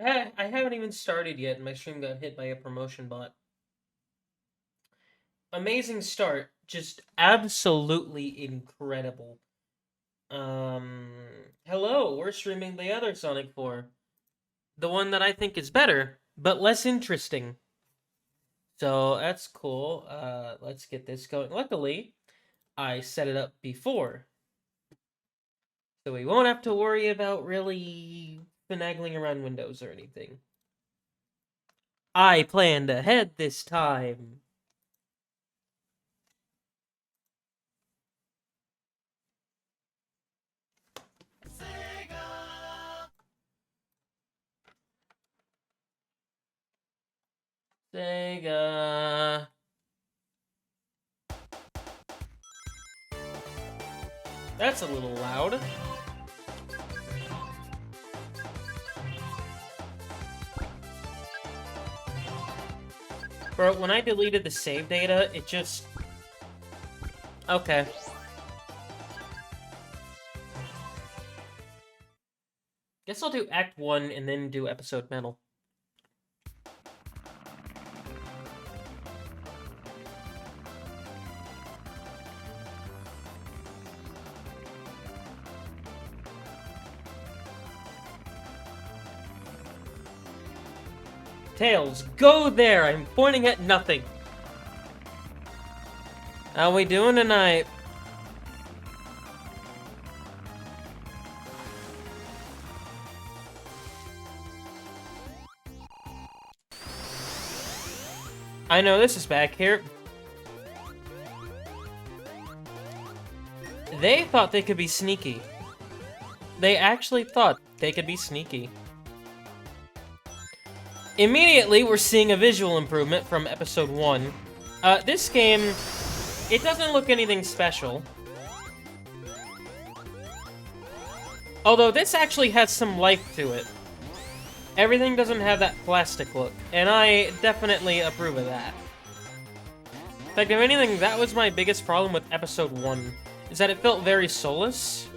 I haven't even started yet, and my stream got hit by a promotion bot. Amazing start. Just absolutely incredible. Hello, we're streaming the other Sonic 4. The one that I think is better, but less interesting. So that's cool. Let's get this going. Luckily, I set it up before. So we won't have to worry about really finagling around windows or anything. I planned ahead this time. Sega. That's a little loud. Bro, when I deleted the save data, it just... Okay. Guess I'll do Act 1 and then do Episode Metal. Tails, go there! I'm pointing at nothing. How we doing tonight? I know this is back here. They thought they could be sneaky. They actually thought they could be sneaky. Immediately, we're seeing a visual improvement from Episode 1. This game, it doesn't look anything special. Although this actually has some life to it. Everything doesn't have that plastic look, and I definitely approve of that. In fact, if anything, that was my biggest problem with Episode 1, is that it felt very soulless.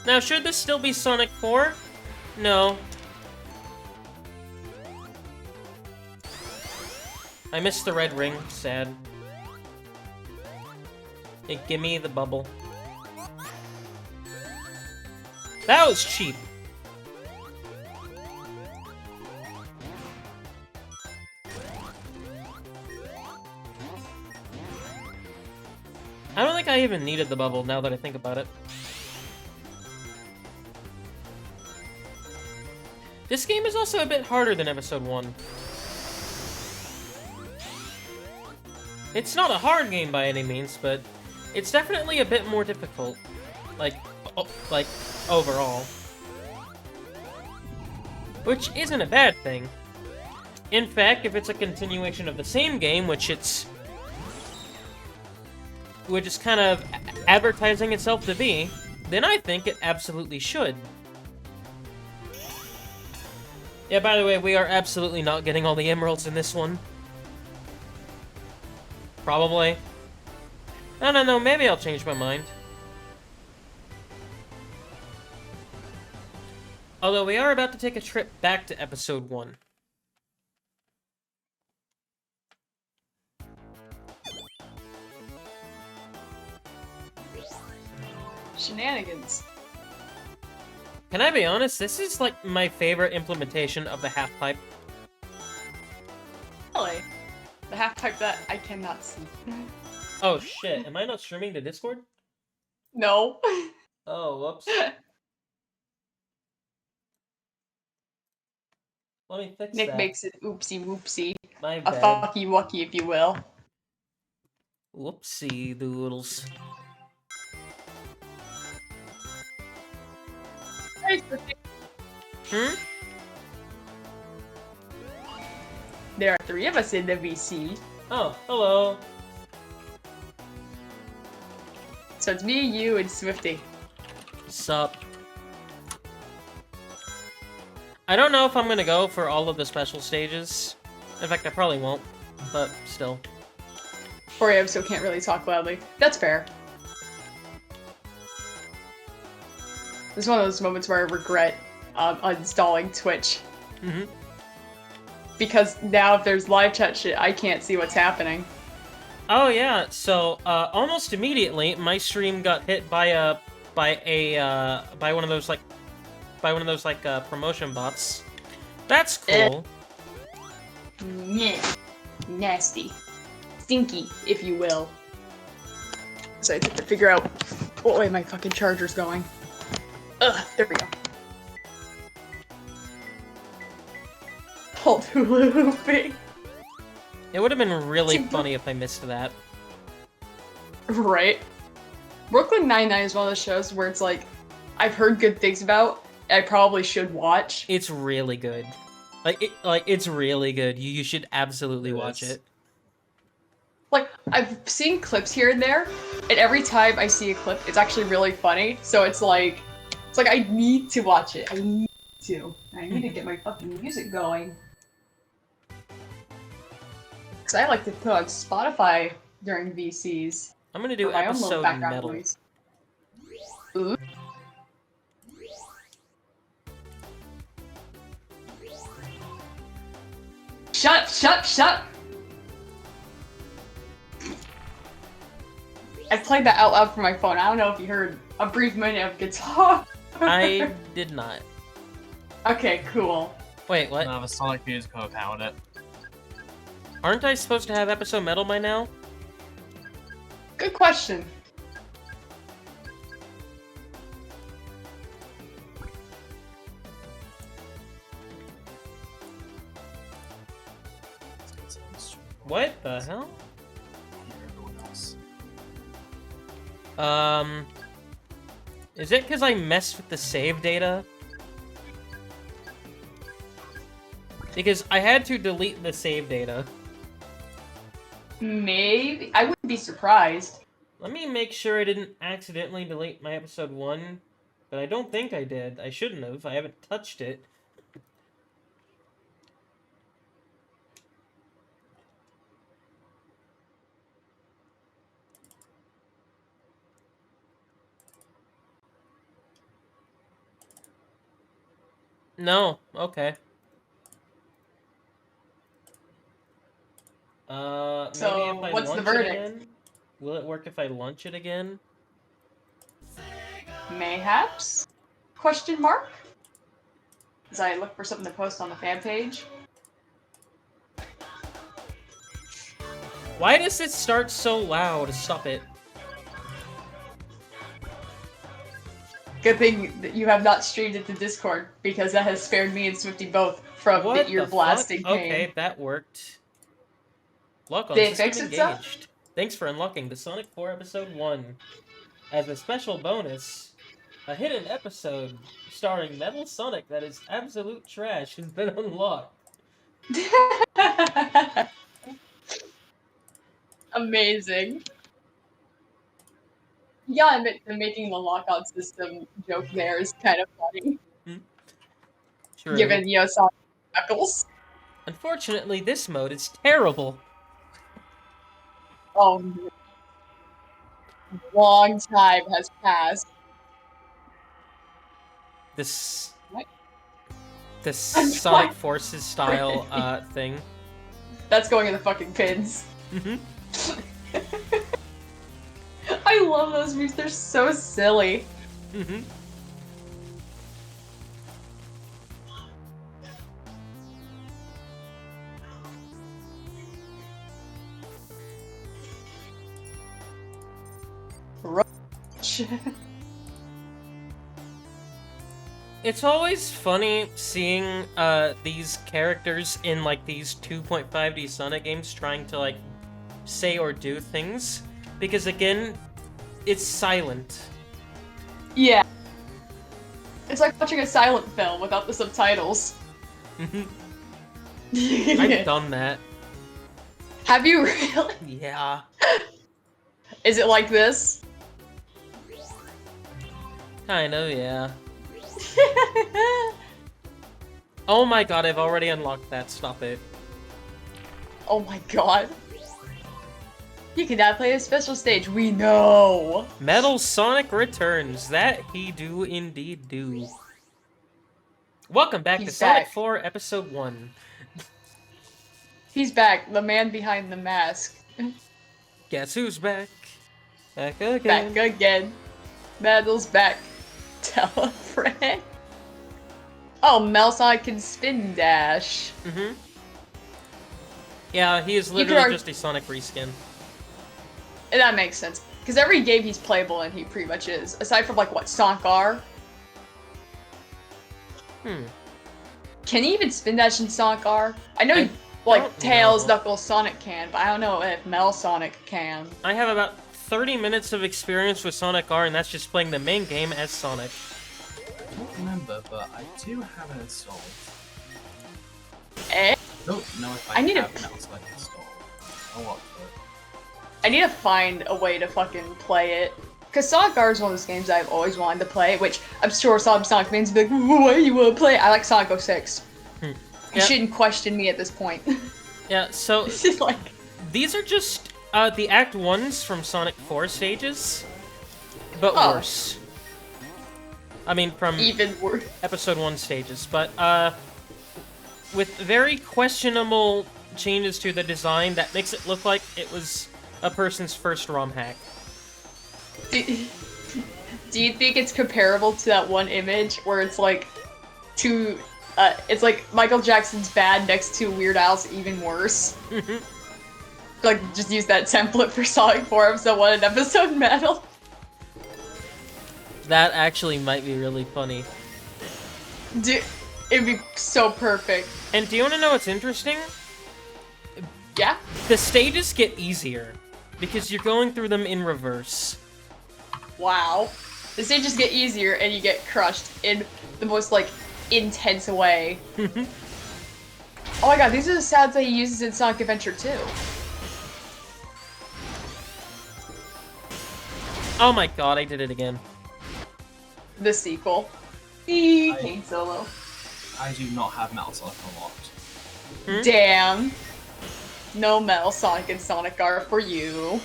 Now, should this still be Sonic 4? No. I missed the red ring. Sad. Hey, gimme the bubble. That was cheap. I don't think I even needed the bubble now that I think about it. This game is also a bit harder than Episode 1. It's not a hard game by any means, but it's definitely a bit more difficult. Like, overall. Which isn't a bad thing. In fact, if it's a continuation of the same game, which is kind of advertising itself to be, then I think it absolutely should. Yeah, by the way, we are absolutely not getting all the emeralds in this one. Probably. I don't know, maybe I'll change my mind. Although we are about to take a trip back to Episode 1. Shenanigans. Can I be honest? This is like my favorite implementation of the half pipe. Really? The half pipe that I cannot see. Oh shit, am I not streaming to Discord? No. Oh, whoops. Let me fix Nick that. makes it oopsie whoopsie. My A bad. fucky wucky, if you will. Whoopsie doodles. Hmm? There are 3 of us in the VC. Oh, hello. So it's me, you, and Swifty. Sup? I don't know if I'm gonna go for all of the special stages. In fact, I probably won't, but still. 4 AM, so can't really talk loudly. That's fair. This is one of those moments where I regret uninstalling Twitch. Mm-hmm. Because now if there's live chat shit, I can't see what's happening. Oh yeah, so almost immediately my stream got hit by one of those promotion bots. That's cool. Yeah. Nasty. Stinky, if you will. So I have to figure out what way my fucking charger's going. Ugh, there we go. Hold hula hooping. It would have been really funny if I missed that. Right. Brooklyn Nine-Nine is one of those shows where it's like, I've heard good things about, I probably should watch. It's really good. It's really good. You should absolutely watch it. Like, I've seen clips here and there, and every time I see a clip, it's actually really funny, so it's like I need to watch it. I need to get my fucking music going. Because I like to put on Spotify during VCs. I'm gonna do my own little episode background metal. noise. Ooh. Shut! I played that out loud for my phone. I don't know if you heard a brief minute of guitar. I did not. Okay, cool. Wait, what? I have a Sonic musical account it. Aren't I supposed to have episode metal by now? Good question. What the hell? Is it because I messed with the save data? Because I had to delete the save data. Maybe. I wouldn't be surprised. Let me make sure I didn't accidentally delete my episode 1, but I don't think I did. I shouldn't have. I haven't touched it. No. Okay. Maybe So, if I what's the launch it verdict? again? Will it work if I launch it again? Mayhaps? Question mark? As I look for something to post on the fan page. Why does it start so loud? Stop it. Good thing that you have not streamed it to Discord, because that has spared me and Swifty both from What the ear the blasting fuck? pain. Okay, that worked. Lock on Did it system fix itself? engaged. Thanks for unlocking the Sonic 4 Episode 1. As a special bonus, a hidden episode starring Metal Sonic that is absolute trash has been unlocked. Amazing. Yeah, I admit the making the lockout system joke there is kind of funny. True. Given, Sonic Knuckles. Unfortunately, this mode is terrible. Oh, long time has passed. This... What? The Sonic Forces style, thing. That's going in the fucking pins. Mm-hmm. I love those moves, they're so silly. Mm-hmm. It's always funny seeing these characters in like these 2.5D Sonic games trying to like say or do things, because again, it's silent. Yeah. It's like watching a silent film without the subtitles. I've done that. Have you really? Yeah. Is it like this? Kind of, yeah. Oh my god, I've already unlocked that. Stop it. Oh my god. You cannot play a special stage. We know. Metal Sonic returns. That he do indeed do. Welcome back to He's Sonic back. 4 Episode 1. He's back. The man behind the mask. Guess who's back? Back again. Back again. Metal's back. Tell a friend. Oh, Melsonic can spin dash. Mm-hmm. Yeah, he is could literally just a Sonic reskin. And that makes sense. Because every game he's playable in, he pretty much is. Aside from, like, what, Sonic R? Can he even spin dash in Sonic R? I know, like, Tails, Knuckles, Sonic can, but I don't know if Melsonic can. I have about 30 minutes of experience with Sonic R, and that's just playing the main game as Sonic. I don't remember, but I do have it installed. Eh? I don't know if I need have to- Metal Sonic installed. I'll look for it. I need to find a way to fucking play it. Because Sonic R is one of those games I've always wanted to play, which I'm sure some Sonic fans will be like, why do you want to play it? I like Sonic 06. You Yep. shouldn't question me at this point. Yeah, so This is like... these are just the Act 1s from Sonic 4 stages, but Oh. worse. I mean, from even worse. Episode 1 stages, but with very questionable changes to the design that makes it look like it was a person's first ROM hack. Do you think it's comparable to that one image where it's like it's like Michael Jackson's Bad next to Weird Al's Even Worse? Like, just use that template for Sonic 4 Episode 1 and Episode Metal? That actually might be really funny. Dude, it'd be so perfect. And do you want to know what's interesting? Yeah? The stages get easier, because you're going through them in reverse. Wow. The stages get easier and you get crushed in the most, like, intense way. Oh my god, these are the sounds that he uses in Sonic Adventure 2. Oh my god, I did it again. The sequel. King Solo. I do not have Metal Sonic unlocked. Damn. No Metal Sonic and Sonic R for you.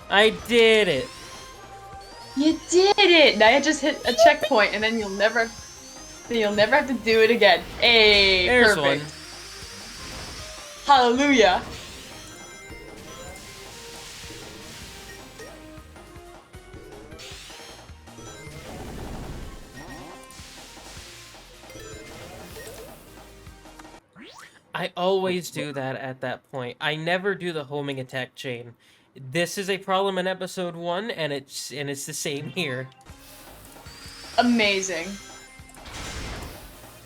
I did it! You did it! Now you just hit a checkpoint and then you'll never have to do it again. Hey, There's perfect. one. Hallelujah. I always do that at that point. I never do the homing attack chain. This is a problem in episode 1, and it's the same here. Amazing.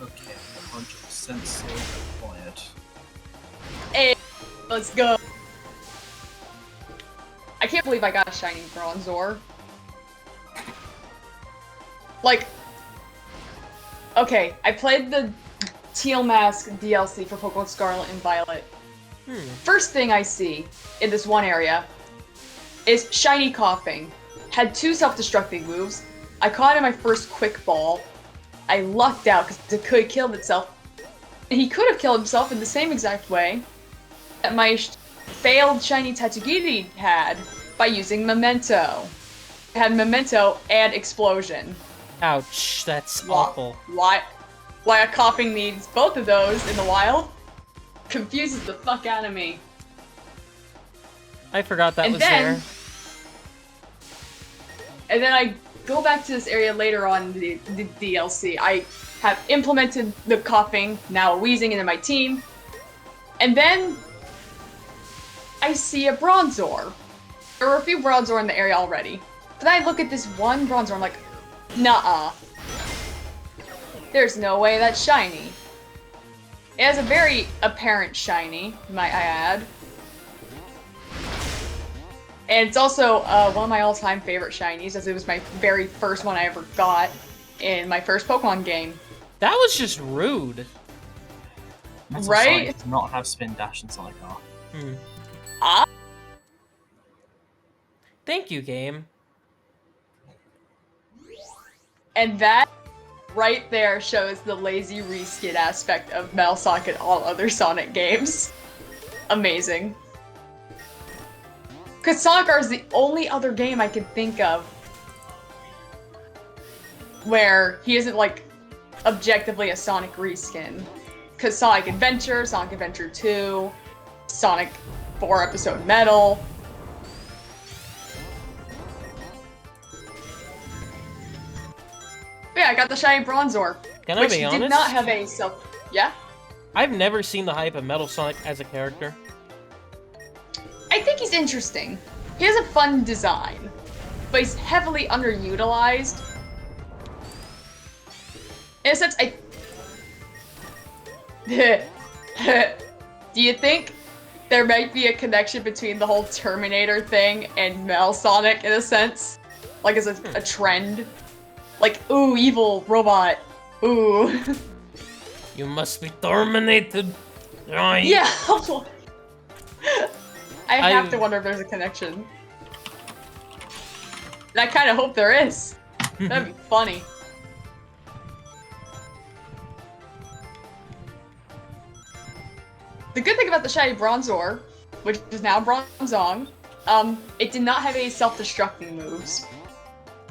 Okay, 100% save required. Hey, let's go. I can't believe I got a shiny Bronzor. Like, okay, I played the Teal Mask DLC for Pokemon Scarlet and Violet. First thing I see in this one area is Shiny Coughing. Had 2 self-destructing moves. I caught it in my first Quick Ball. I lucked out because it could have killed itself. And he could have killed himself in the same exact way that my failed Shiny Tatsugiri had by using Memento. It had Memento and Explosion. Ouch, that's awful. Why a coughing needs both of those in the wild confuses the fuck out of me. I forgot that And was then- there. And then I go back to this area later on in the DLC. I have implemented the coughing, now wheezing into my team. And then I see a Bronzor. There were a few Bronzor in the area already. But then I look at this one Bronzor, I'm like, nuh-uh. There's no way that's shiny. It has a very apparent shiny, might I add. And it's also one of my all-time favorite shinies, as it was my very first one I ever got in my first Pokemon game. That was just rude. Metal Right? Sonic does not have Spin Dash and Sonic R. Ah. Thank you, game. And that right there shows the lazy reskin aspect of Metal Sonic and all other Sonic games. Amazing. Because Sonic R is the only other game I can think of where he isn't, like, objectively a Sonic reskin. Because Sonic Adventure 2, Sonic 4 Episode Metal. Yeah, I got the shiny Bronzor. Can I which be honest? did not have a self. Yeah? I've never seen the hype of Metal Sonic as a character. I think he's interesting. He has a fun design, but he's heavily underutilized. In a sense, do you think there might be a connection between the whole Terminator thing and Metal Sonic in a sense? Like as a trend? Like, ooh, evil robot. Ooh. You must be terminated. Right. Yeah. I have to wonder if there's a connection. And I kind of hope there is. That'd be funny. The good thing about the shiny Bronzor, which is now Bronzong, it did not have any self-destructing moves.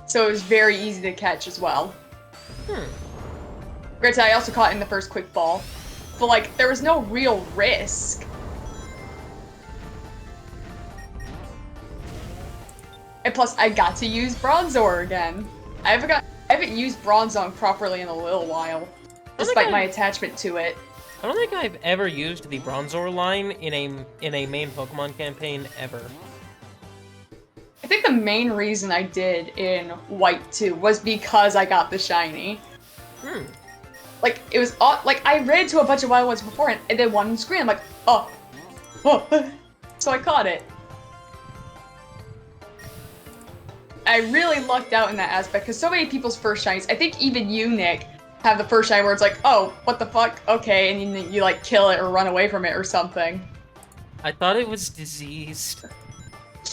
So it was very easy to catch as well. Granted, I also caught it in the first quick ball. But, like, there was no real risk. And plus, I got to use Bronzor again. I haven't used Bronzong properly in a little while, despite my attachment to it. I don't think I've ever used the Bronzor line in a main Pokemon campaign ever. I think the main reason I did in White 2 was because I got the shiny. Like, it was like, I ran into a bunch of wild ones before and then one screen, I'm like, oh. So I caught it. I really lucked out in that aspect, because so many people's first shinies, I think even you, Nick, have the first shiny where it's like, oh, what the fuck, okay, and you like, kill it or run away from it or something. I thought it was diseased.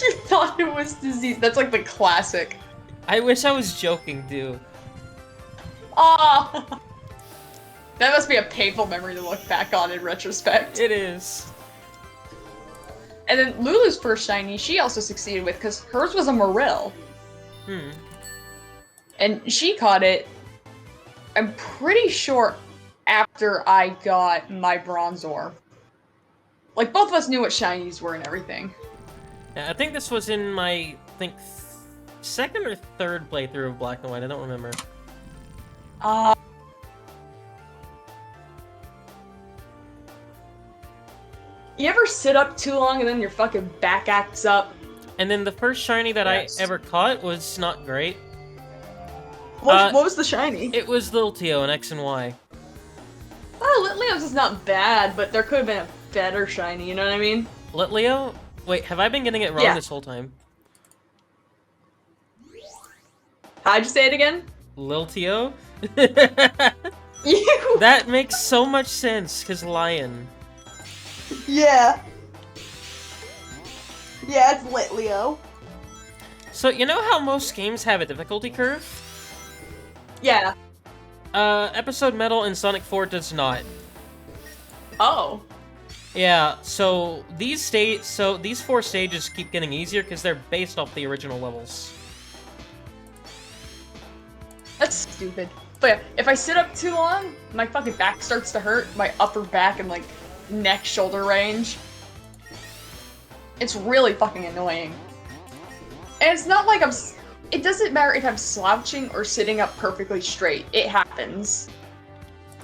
You thought it was diseased. That's like the classic. I wish I was joking, dude. Ah! That must be a painful memory to look back on in retrospect. It is. And then Lulu's first shiny, she also succeeded with, because hers was a Marill. And she caught it, I'm pretty sure, after I got my Bronzor. Like, both of us knew what shinies were and everything. Yeah, I think this was in my, second or third playthrough of Black and White, I don't remember. You ever sit up too long and then your fucking back acts up? And then the first shiny that Yes. I ever caught was not great. What was the shiny? It was Liltio in X and Y. Oh, Leo's is not bad, but there could have been a better shiny, you know what I mean? Litleo? Wait, have I been getting it wrong Yeah. this whole time? How'd you say it again? Liltio? You! That makes so much sense, because lion. Yeah. Yeah, it's lit, Leo. So, you know how most games have a difficulty curve? Yeah. Episode Metal in Sonic 4 does not. Oh. Yeah, so these four stages keep getting easier because they're based off the original levels. That's stupid. But yeah, if I sit up too long, my fucking back starts to hurt. My upper back and, like, neck, shoulder range. It's really fucking annoying. And it's not like it doesn't matter if I'm slouching or sitting up perfectly straight. It happens.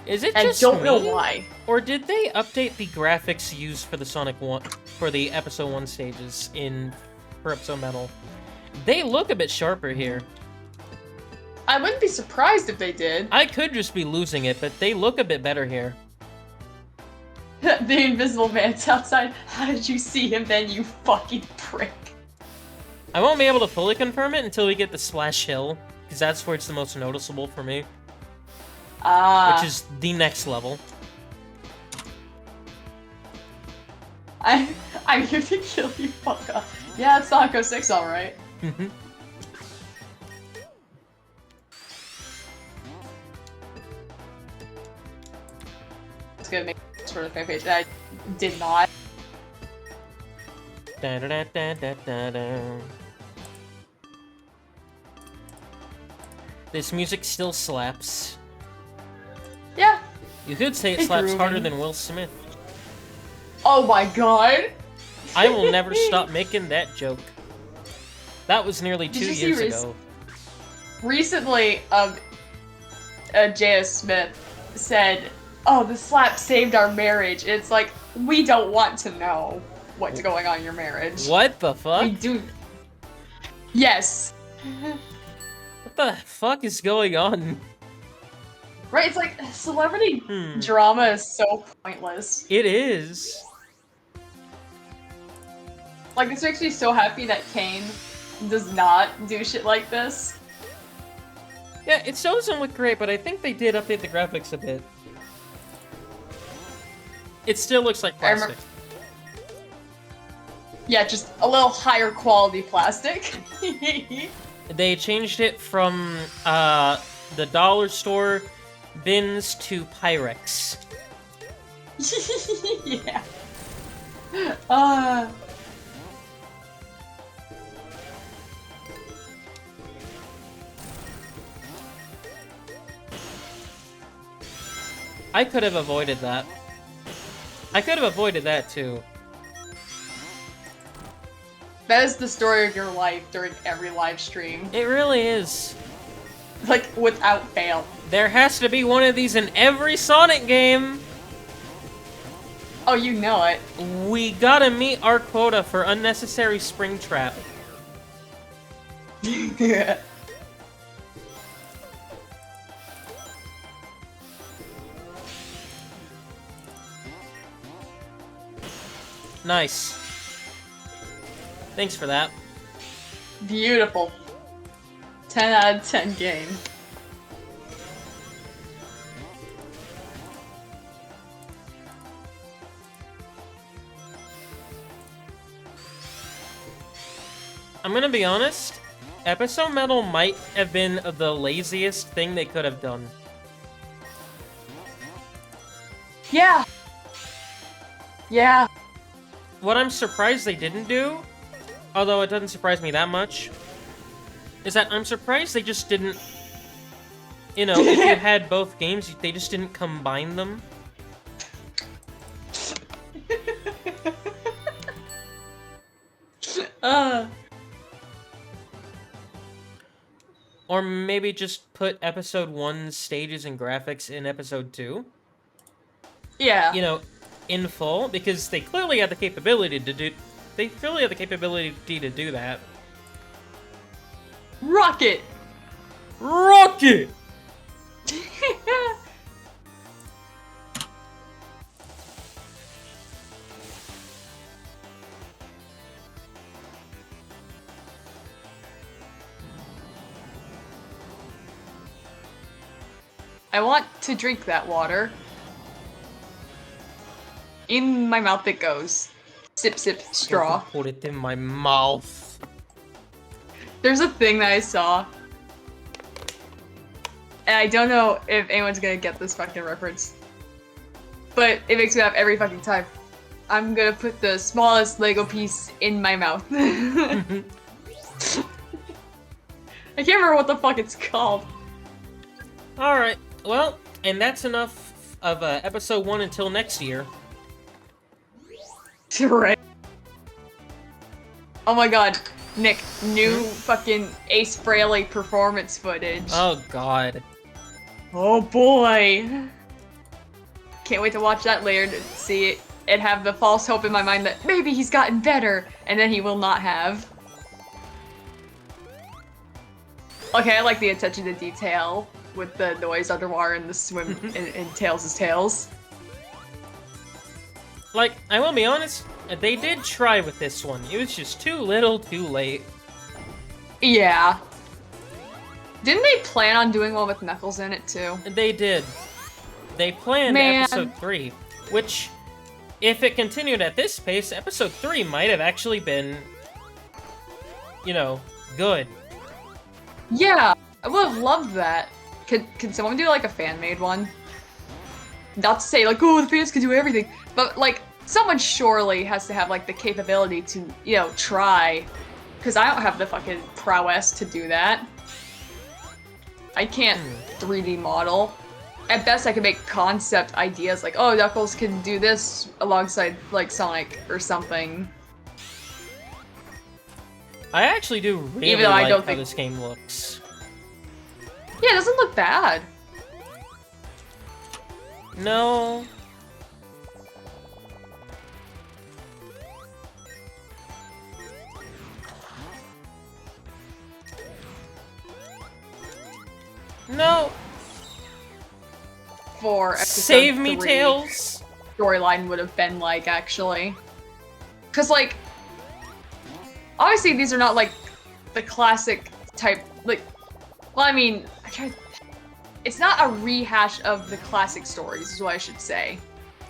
Is it I just don't know me? why. Or did they update the graphics used for the for the Episode 1 stages for Episode Metal? They look a bit sharper here. I wouldn't be surprised if they did. I could just be losing it, but they look a bit better here. The Invisible Man's outside. How did you see him then, you fucking prick? I won't be able to fully confirm it until we get the Splash Hill, because that's where it's the most noticeable for me. Which is the next level. I'm here to kill you, fuck off. Yeah, it's Sonic 06, alright. was gonna make this for the fan page, and I did not. Da, da, da, da, da, da, da. This music still slaps. Yeah. You could say it Hey, slaps grooving. harder than Will Smith. Oh my god. I will never stop making that joke. That was nearly Did 2 you see years rec- ago. Recently, J.S. Smith said, "Oh, the slap saved our marriage." It's like, we don't want to know what's going on in your marriage. What the We fuck? do. Yes. What the fuck is going on? Right? It's like celebrity Hmm. drama is so pointless. It is. Like, this makes me so happy that Kane does not do shit like this. Yeah, it still doesn't look great, but I think they did update the graphics a bit. It still looks like I remember- plastic. Yeah, just a little higher quality plastic. They changed it from the dollar store bins to Pyrex. Yeah. I could have avoided that. I could have avoided that too. That is the story of your life during every live stream. It really is. Like, without fail. There has to be one of these in every Sonic game. Oh, you know it. We gotta meet our quota for unnecessary spring trap. Yeah. Nice. Thanks for that. Beautiful. 10 out of 10 game. I'm gonna be honest, Episode Metal might have been the laziest thing they could have done. Yeah. Yeah. What I'm surprised they didn't do, although it doesn't surprise me that much, is that I'm surprised they just didn't, you know, if you had both games, they just didn't combine them. Or maybe just put Episode 1's stages and graphics in Episode 2. Yeah. You know, in full, because they clearly have the capability to do... They clearly have the capability to do that. Rocket! Rocket! I want to drink that water. In my mouth it goes. Sip, sip, straw. Put it in my mouth. There's a thing that I saw. And I don't know if anyone's gonna get this fucking reference. But it makes me laugh every fucking time. I'm gonna put the smallest Lego piece in my mouth. I can't remember what the fuck it's called. Alright, well, and that's enough of Episode 1 until next year. Right. Oh my god, Nick, new fucking Ace Frehley performance footage. Oh god. Oh boy. Can't wait to watch that later to see it and have the false hope in my mind that maybe he's gotten better, and then he will not have. Okay, I like the attention to detail with the noise underwater and the swim in Tails' tails. Like, I will be honest, they did try with this one. It was just too little, too late. Yeah. Didn't they plan on doing one with Knuckles in it too? They did. They planned Man. Episode 3, which, if it continued at this pace, Episode 3 might have actually been, you know, good. Yeah, I would have loved that. Could someone do like a fan-made one? not to say like, oh, the fans can do everything, but like someone surely has to have like the capability to, you know, try. Because I don't have the fucking prowess to do that. I can't 3D model. At best, I can make concept ideas like, oh, Knuckles can do this alongside like Sonic or something. I actually do really Even though I like don't how think- this game looks. Yeah, it doesn't look bad. No. No. For episode Save me, 3, Tails. storyline would have been like, actually. Because, like, obviously these are not, like, the classic type, like, well, I mean, it's not a rehash of the classic stories, is what I should say.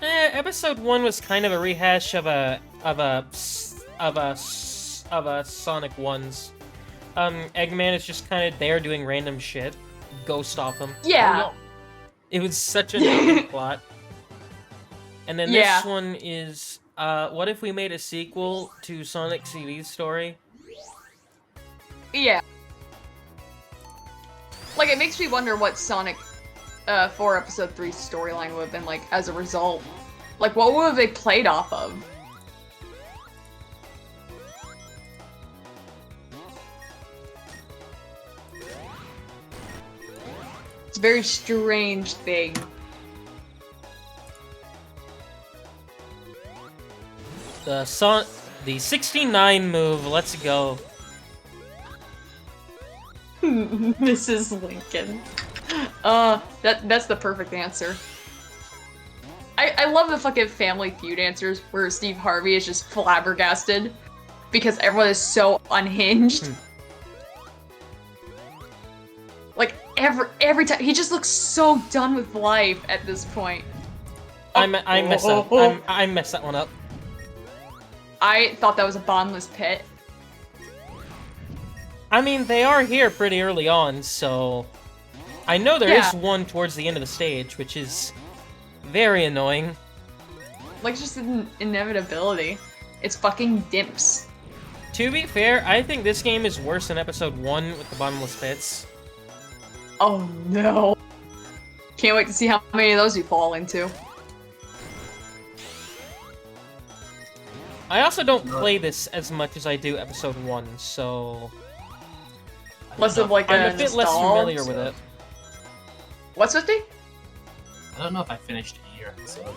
Episode 1 was kind of a rehash of a Sonic 1's. Eggman is just kind of there doing random shit. Go stop him. Yeah. It was such a nothing plot. And then Yeah. this one is, what if we made a sequel to Sonic CV's story? Yeah. Like, it makes me wonder what Sonic 4 Episode 3 storyline would have been like as a result. Like, what would have they played off of? It's a very strange thing. The 69 move, let's go. Mrs. Lincoln. That's the perfect answer. I love the fucking Family Feud answers where Steve Harvey is just flabbergasted because everyone is so unhinged. Like every time he just looks so done with life at this point. I messed that one up. I thought that was a bottomless pit. I mean, they are here pretty early on, so I know there is one towards the end of the stage, which is very annoying. Like, it's just an inevitability. It's fucking dimps. To be fair, I think this game is worse than episode 1 with the bottomless pits. Oh no. Can't wait to see how many of those you fall into. I also don't play this as much as I do episode 1, so Less of like I'm a bit less familiar with it. What's with me? I don't know if I finished it here, so...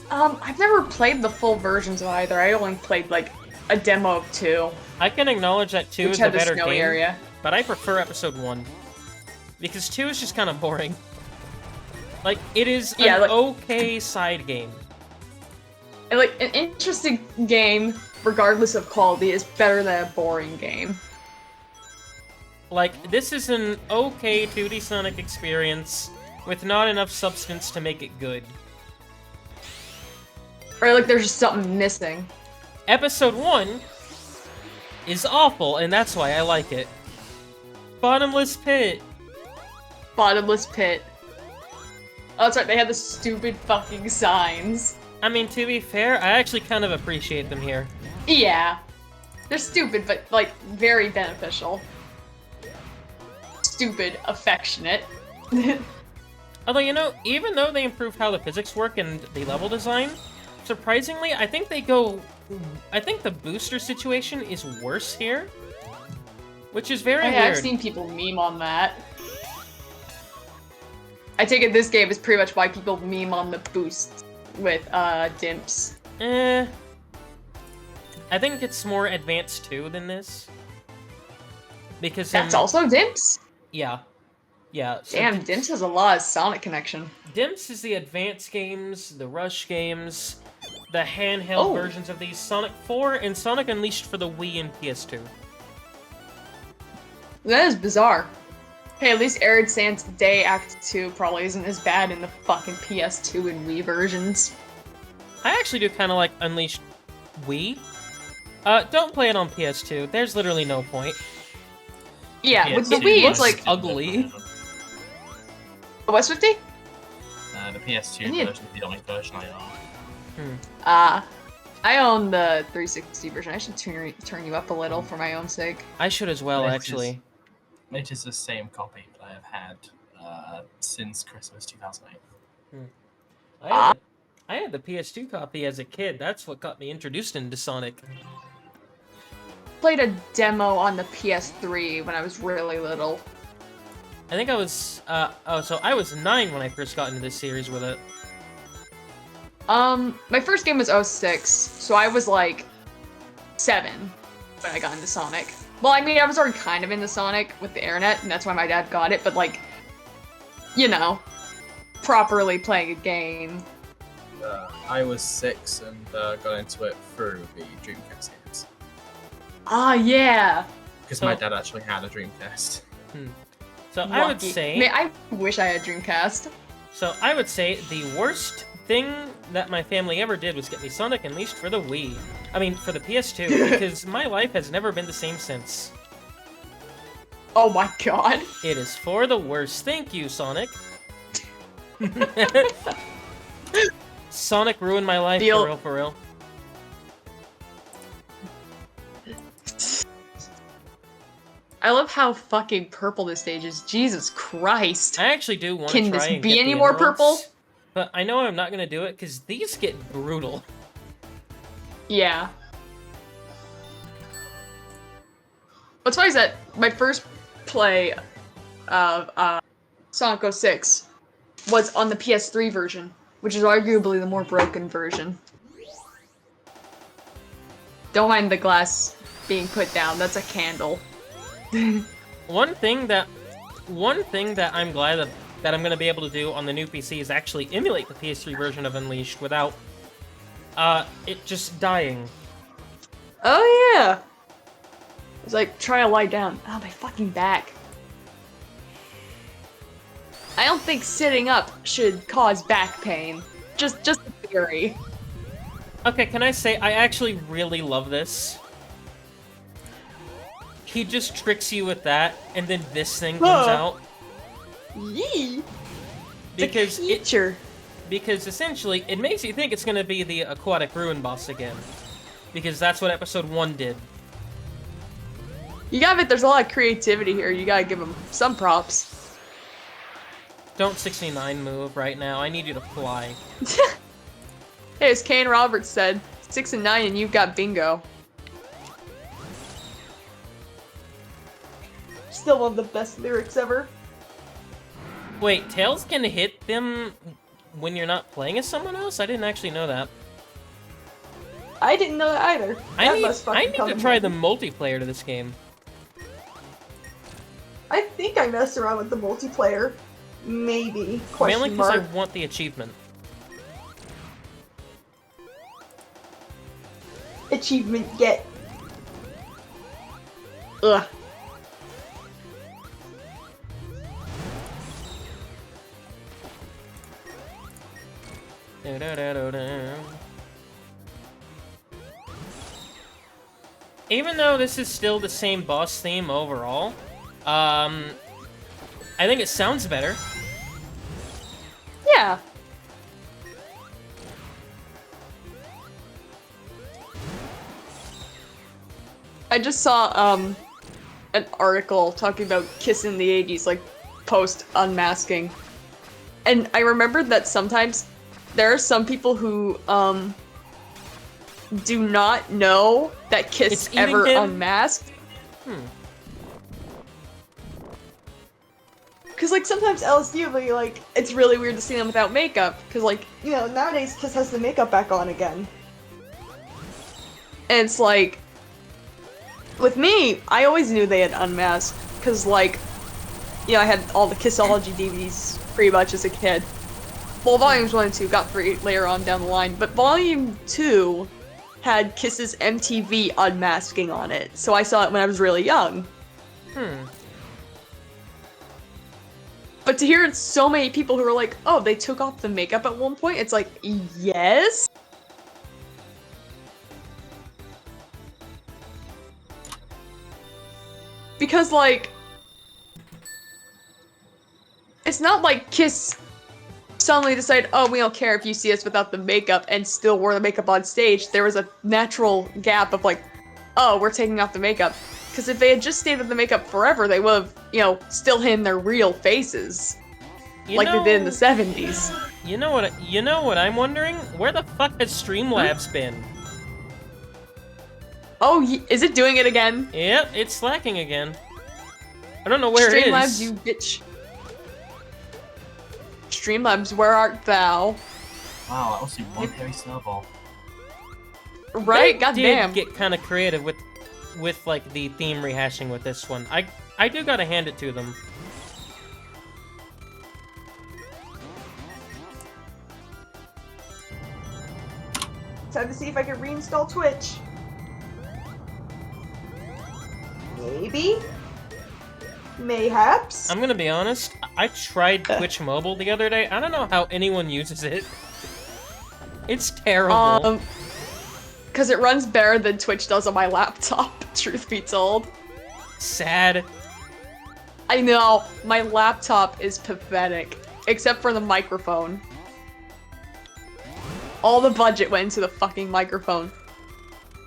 I've never played the full versions of either. I only played like a demo of 2, I can acknowledge that 2 which is the had the better snowy game, area. but I prefer episode 1. Because 2 is just kind of boring. Like, it is an okay side game. And like, an interesting game, regardless of quality, is better than a boring game. Like, this is an okay 2D Sonic experience with not enough substance to make it good. Or like, there's just something missing. Episode 1 is awful, and that's why I like it. Bottomless pit. Bottomless pit. Oh, that's right, they had the stupid fucking signs. I mean, to be fair, I actually kind of appreciate them here. Yeah. They're stupid, but like, very beneficial. Stupid, affectionate. Although, you know, even though they improve how the physics work and the level design, surprisingly, I think the booster situation is worse here. Which is very weird. I've seen people meme on that. I take it this game is pretty much why people meme on the boost with, dimps. I think it's more advanced too than this. Because That's also dimps? Yeah. Yeah. So Damn, dimps has a lot of Sonic connection. Dimps is the advanced games, the Rush games, the handheld versions of these, Sonic 4 and Sonic Unleashed for the Wii and PS2. That is bizarre. Hey, at least Arid Sands Day Act 2 probably isn't as bad in the fucking PS2 and Wii versions. I actually do kind of like Unleashed Wii. Don't play it on PS2. There's literally no point. Yeah, with the it Wii, looks it's like... ugly. What's 50? The PS2 I need- version is the only version I own. I own the 360 version. I should turn you up a little for my own sake. I should as well, It is- actually. It is the same copy that I have had since Christmas 2008. I had the PS2 copy as a kid. That's what got me introduced into Sonic. Played a demo on the PS3 when I was really little. I think I was, so I was 9 when I first got into this series with it. My first game was 06, so I was like 7 when I got into Sonic. Well, I mean, I was already kind of into Sonic with the internet, and that's why my dad got it, but like, you know, properly playing a game. I was 6 and got into it through the Dreamcast games. Ah, yeah. Because So- my dad actually had a Dreamcast. So I would Lucky. say, Man, I wish I had Dreamcast. the worst thing that my family ever did was get me Sonic Unleashed for the Wii. I mean, for the PS2, because my life has never been the same since. Oh my god. It is for the worst. Thank you, Sonic. Sonic ruined my life, Deal. for real, for real. I love how fucking purple this stage is. Jesus Christ. I actually do want to Can try this and be get any the more emeralds, purple? But I know I'm not going to do it, because these get brutal. Yeah. What's funny is that my first play of Sonic 06 was on the PS3 version, which is arguably the more broken version. Don't mind the glass being put down, that's a candle. One thing that I'm glad that I'm gonna be able to do on the new PC is actually emulate the PS3 version of Unleashed without it just dying. Oh yeah! It's like, try to lie down. Oh, my fucking back. I don't think sitting up should cause back pain. Just a theory. Okay, can I say I actually really love this? He just tricks you with that, and then this thing comes Huh. out Yee! because it Teacher. because essentially it makes you think it's gonna be the aquatic ruin boss again, because that's what episode 1 did. You gotta admit, there's a lot of creativity here. You gotta give him some props. Don't 69 move right now. I need you to fly. Hey, as Kane Roberts said, 6 and 9 and you've got bingo. Still one of the best lyrics ever. Wait, Tails can hit them when you're not playing as someone else? I didn't actually know that. I didn't know that either. I need to try the multiplayer to this game. I think I messed around with the multiplayer. Maybe. Mainly because I want the achievement. Achievement get. Ugh. Even though this is still the same boss theme overall, I think it sounds better. Yeah. I just saw an article talking about Kiss in the 80s, like post unmasking. And I remembered that sometimes there are some people who do not know that Kiss It's eating ever him? unmasked. Cause like sometimes LSD will be like, it's really weird to see them without makeup. Cause like, you know, nowadays Kiss has the makeup back on again. And it's like, with me, I always knew they had unmasked. Cause like, you know, I had all the Kissology DVDs pretty much as a kid. Well, Volumes 1 and 2 got 3 later on down the line, but Volume 2 had Kiss's MTV unmasking on it. So I saw it when I was really young. But to hear so many people who are like, oh, they took off the makeup at one point, it's like, yes? Because, like, it's not like Kiss suddenly decide, oh, we don't care if you see us without the makeup and still wear the makeup on stage, there was a natural gap of like, oh, we're taking off the makeup. Because if they had just stayed with the makeup forever, they would have, still hidden their real faces. They did in the 70s. You know what I'm wondering? Where the fuck has Streamlabs been? Oh, is it doing it again? Yep, it's slacking again. I don't know where it Streamlabs, is. you bitch. Streamlabs, where art thou? Wow, that was one heavy snowball. Right? They Goddamn. did get kind of creative with like the theme rehashing with this one. I do gotta hand it to them. Time to see if I can reinstall Twitch. Maybe? Mayhaps? I'm gonna be honest, I tried Twitch Mobile the other day. I don't know how anyone uses it. It's terrible. Because it runs better than Twitch does on my laptop, truth be told. Sad. I know, my laptop is pathetic. Except for the microphone. All the budget went into the fucking microphone.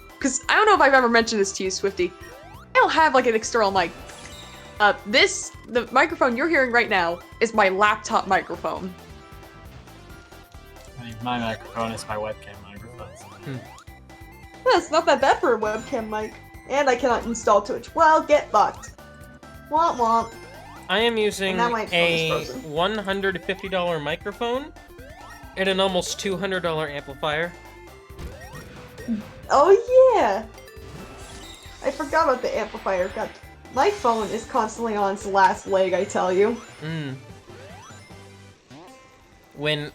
Because I don't know if I've ever mentioned this to you, Swifty. I don't have like an external mic. The microphone you're hearing right now is my laptop microphone. I mean, my microphone is my webcam microphone. Well, it's not that bad for a webcam mic. And I cannot install Twitch. Well, get fucked. Womp womp. I am using now my phone is a frozen. $150 microphone and an almost $200 amplifier. Oh yeah! I forgot about the amplifier. God, my phone is constantly on its last leg, I tell you. Mm. When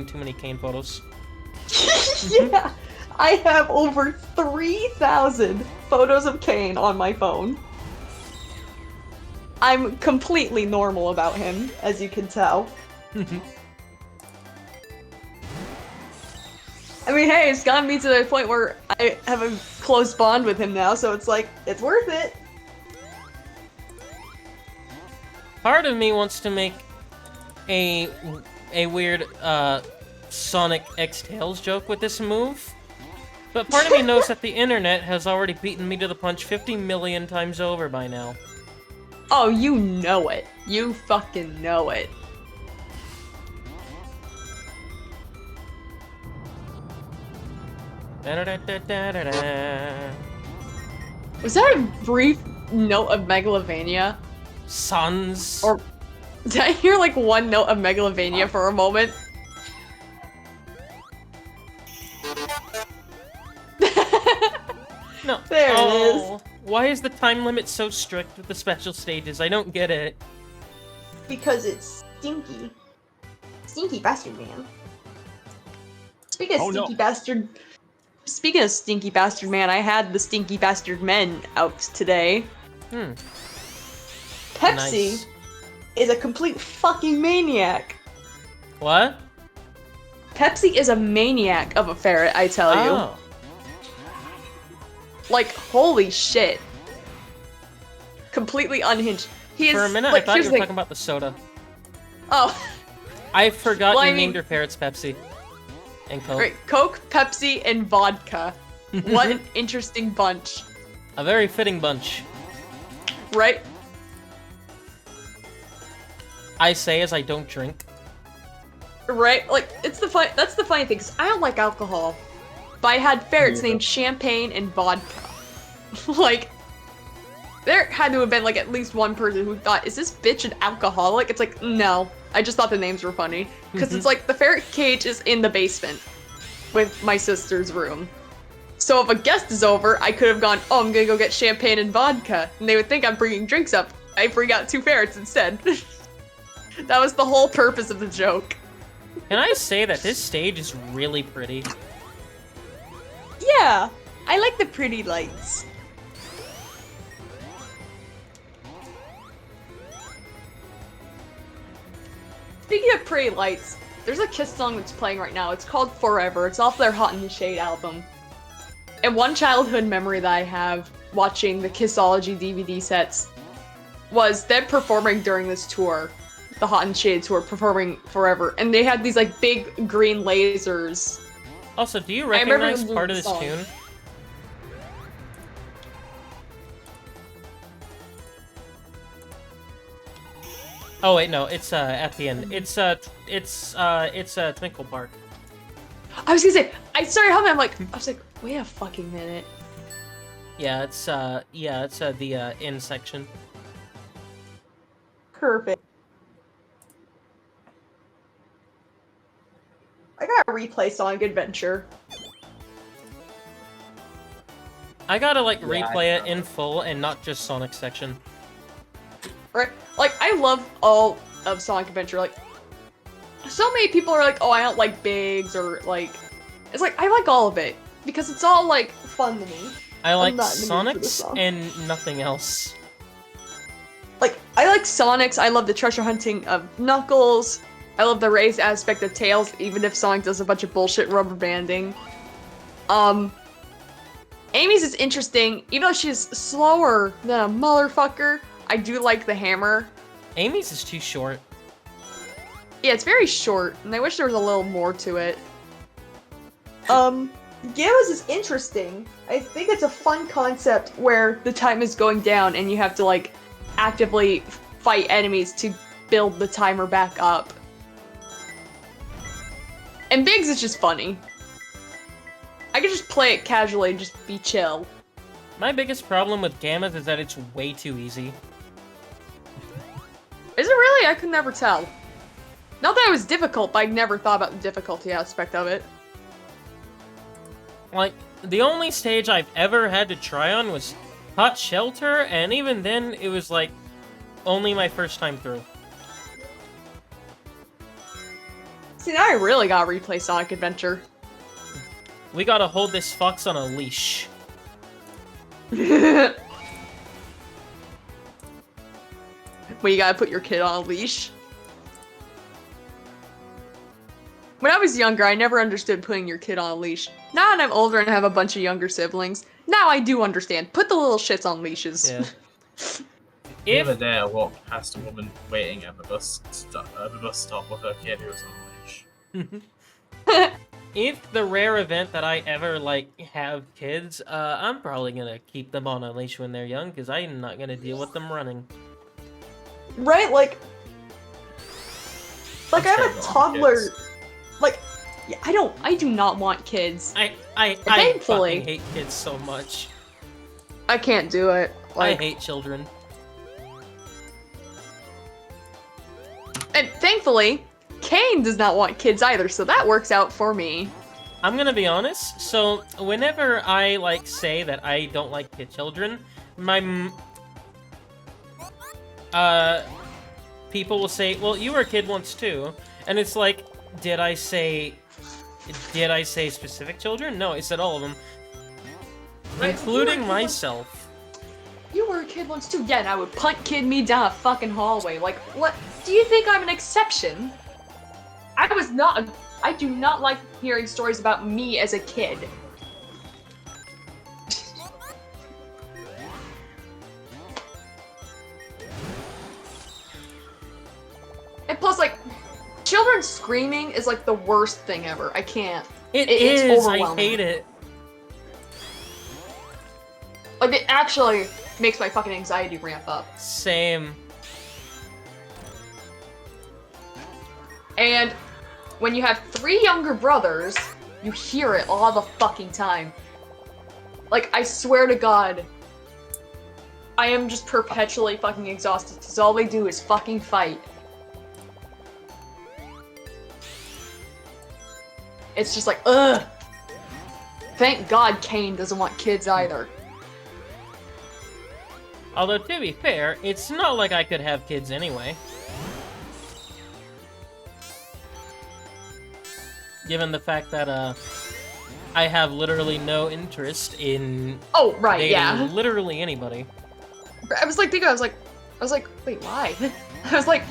too many cane photos. Yeah! I have over 3,000 photos of Kane on my phone. I'm completely normal about him, as you can tell. I mean, hey, it's gotten me to the point where I have a close bond with him now, so it's like, it's worth it. Part of me wants to make a weird Sonic X Tails joke with this move, but part of me knows that the internet has already beaten me to the punch 50 million times over by now. Oh, you know it. You fucking know it. Da-da-da-da-da-da. Was that a brief note of Megalovania? Sons. Or did I hear like one note of Megalovania for a moment? No. There it Oh, why is the time limit so strict with the special stages? I don't get it. Because it's stinky. Stinky bastard man. Speaking of stinky bastard... Speaking of stinky bastard man, I had the stinky bastard men out today. Pepsi Nice. is a complete fucking maniac. What? Pepsi is a maniac of a ferret, I tell you. Oh. Like, holy shit. Completely unhinged. He is, For a minute, like, I thought here's you the were thing. talking about the soda. Oh, I forgot Well, you I mean- named your ferrets Pepsi. And Coke. right. Coke, Pepsi, and vodka. What an interesting bunch. A very fitting bunch. Right? I say as I don't drink. Right? Like, that's the funny thing, because I don't like alcohol. But I had ferrets named Champagne and Vodka. Like, there had to have been, like, at least one person who thought, is this bitch an alcoholic? It's like, no. I just thought the names were funny. Because it's like, the ferret cage is in the basement with my sister's room. So if a guest is over, I could have gone, oh, I'm gonna go get champagne and vodka. And they would think I'm bringing drinks up. I bring out 2 ferrets instead. That was the whole purpose of the joke. Can I say that this stage is really pretty? Yeah, I like the pretty lights. Speaking of pretty lights, there's a Kiss song that's playing right now. It's called Forever. It's off their Hot in the Shade album. And one childhood memory that I have watching the Kissology DVD sets was them performing during this tour, the Hot and Shade tour, performing forever, and they had these like big green lasers. Also, do you I remember recognize the part of this song. tune? Oh wait, no, it's at the end. It's Twinkle Park. I was gonna say, I started humming. I was like, wait a fucking minute. Yeah, it's the in section. Perfect. I gotta replay Sonic Adventure. I gotta like Yeah, replay it in full and not just Sonic section. Right? Like, I love all of Sonic Adventure. Like, so many people are like, oh, I don't like Biggs, or like, it's like, I like all of it. Because it's all like Fun to me. I like not in the mood for this Sonic's song. and nothing else. Like, I like Sonic's, I love the treasure hunting of Knuckles, I love the raised aspect of Tails, even if Sonic does a bunch of bullshit rubber banding. Amy's is interesting, even though she's slower than a motherfucker, I do like the hammer. Amy's is too short. Yeah, it's very short, and I wish there was a little more to it. Gamma's is interesting. I think it's a fun concept where The time is going down, and you have to, like, actively fight enemies to build the timer back up. And Biggs is just funny. I could just play it casually and just be chill. My biggest problem with Gammas is that it's way too easy. Is it really? I could never tell. Not that it was difficult, but I never thought about the difficulty aspect of it. Like, the only stage I've ever had to try on was Hot Shelter, and even then, it was like only my first time through. See, now I really gotta replay Sonic Adventure. We gotta hold this fox on a leash. Well, you gotta put your kid on a leash. When I was younger, I never understood putting your kid on a leash. Now that I'm older and have a bunch of younger siblings, now I do understand. Put the little shits on leashes. Yeah. The If other day, I walked past a woman waiting at the bus stop with her kid who was on a leash. if the rare event that I ever like have kids, I'm probably gonna keep them on a leash when they're young because I'm not gonna deal with them running. right, like I I'm have scared a of toddler. kids. Like, Yeah, I do not want kids. I Thankfully- fucking hate kids so much. I can't do it. I hate children. And thankfully, Kane does not want kids either, so that works out for me. I'm gonna be honest. So whenever I like say that I don't like children, people will say, "Well, you were a kid once too," and it's like, did I say specific children? No, I said all of them, Right, including you were a kid myself. You were a kid once too. Yeah, and I would punt kid me down a fucking hallway. Like, what? Do you think I'm an exception? I was not. I do not like hearing stories about me as a kid. And plus, like, children screaming is like the worst thing ever. I can't. It's It's I overwhelming. hate it. Like, it actually makes my fucking anxiety ramp up. Same. And when you have 3 younger brothers, you hear it all the fucking time. Like, I swear to God, I am just perpetually fucking exhausted because all they do is fucking fight. It's just like, ugh. Thank God Kane doesn't want kids either. Although to be fair, it's not like I could have kids anyway. Given the fact that I have literally no interest in Oh, right, dating yeah. literally anybody. I was like thinking, I was like, wait, why? I was like,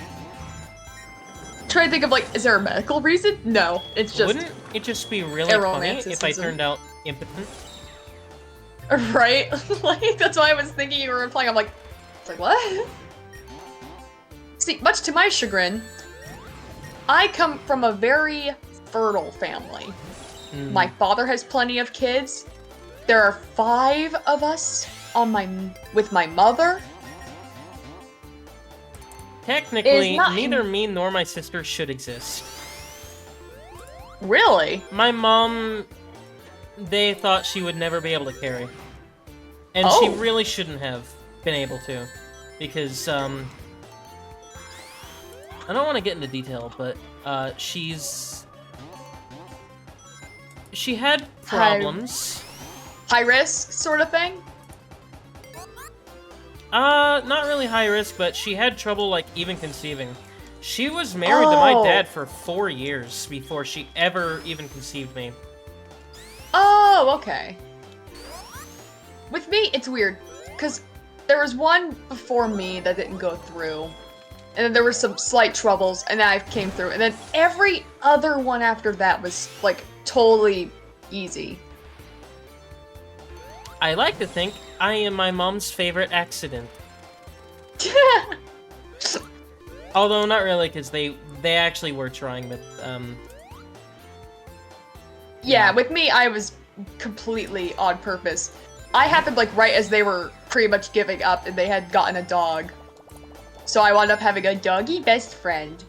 trying to think of like, is there a medical reason? No, it's just Wouldn't it just be really funny if I Aromanticism. turned out impotent? right. Like that's why I was thinking you were replying. I'm like, it's like what? See, much to my chagrin, I come from a very fertile family. Hmm. My father has plenty of kids. There are 5 of us with my mother. Technically, not neither in- me nor my sister should exist. Really? My mom, they thought she would never be able to carry. And she Oh. really shouldn't have been able to. Because, I don't want to get into detail, but, she had problems. High risk sort of thing? Not really high risk, but she had trouble, like, even conceiving. She was married to my Oh. dad for 4 years before she ever even conceived me. Oh, okay. With me, it's weird, because there was one before me that didn't go through, and then there were some slight troubles, and then I came through, and then every other one after that was, like, totally easy. I like to think I am my mom's favorite accident. Although, not really, because they actually were trying, but, Yeah, with me, I was completely on purpose. I happened, like, right as they were pretty much giving up, and they had gotten a dog. So I wound up having a doggy best friend.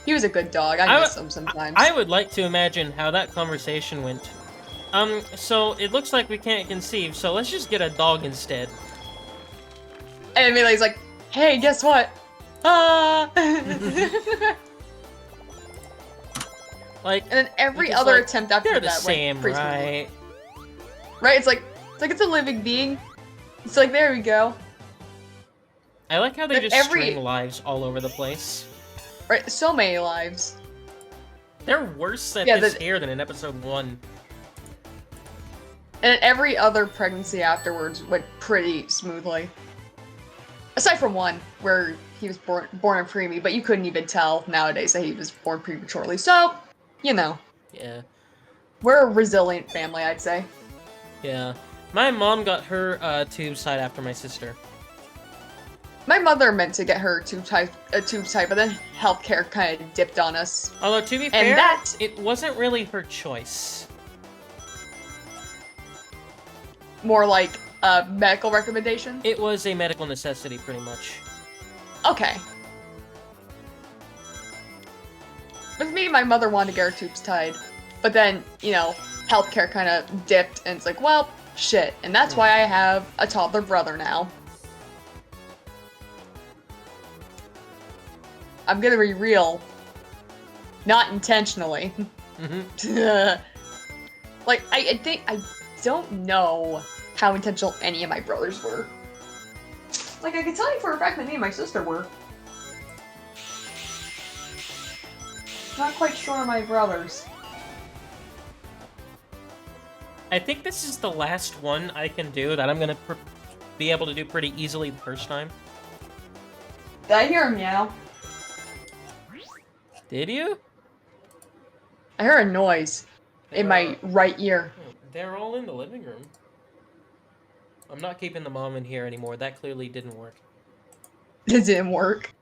He was a good dog. I miss him sometimes. I would like to imagine how that conversation went. So it looks like we can't conceive, so let's just get a dog instead. And immediately he's like, hey, guess what? Like, And then every because, other like, attempt after they're that the same, went pretty smoothly. right? Right? It's like it's a living being. It's like, there we go. I like how they But just string lives all over the place. Right? So many lives. They're worse at Yeah, this here than in episode 1. And then every other pregnancy afterwards went pretty smoothly. Aside from one, where he was born a preemie, but you couldn't even tell nowadays that he was born prematurely. So, you know, Yeah. we're a resilient family, I'd say. Yeah. My mom got her tubes tied after my sister. My mother meant to get her tube type, but then healthcare kind of dipped on us. Although, to be And fair, that- it wasn't really her choice. More like a medical recommendation. It was a medical necessity, pretty much. Okay. With me, my mother wanted to get her tubes tied, but then, you know, healthcare kind of dipped, and it's like, well, shit. And that's why I have a toddler brother now. I'm gonna be real. Not intentionally. Mm-hmm. Like, I don't know how intentional any of my brothers were. Like, I can tell you for a fact that me and my sister were. Not quite sure on my brothers. I think this is the last one I can do that I'm gonna be able to do pretty easily the first time. Did I hear a meow? Did you? I heard a noise in my right ear. They're all in the living room. I'm not keeping the mom in here anymore. That clearly didn't work. It didn't work.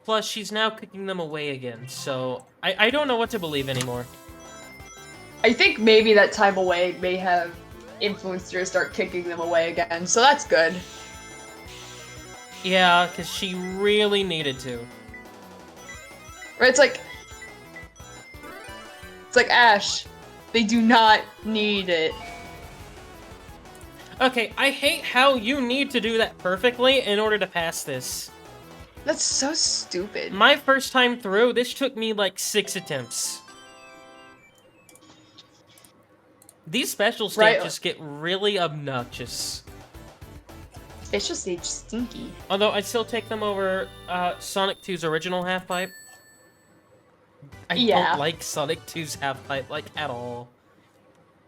Plus, she's now kicking them away again, so I don't know what to believe anymore. I think maybe that time away may have influenced her to start kicking them away again, so that's good. Yeah, because she really needed to. Right, it's like Ash, they do not need it. Okay, I hate how you need to do that perfectly in order to pass this. That's so stupid. My first time through, this took me like 6 attempts. These special stages just get really obnoxious. Special stage stinky. Although I'd still take them over Sonic 2's original half-pipe. I Yeah. don't like Sonic 2's half-pipe, like, at all.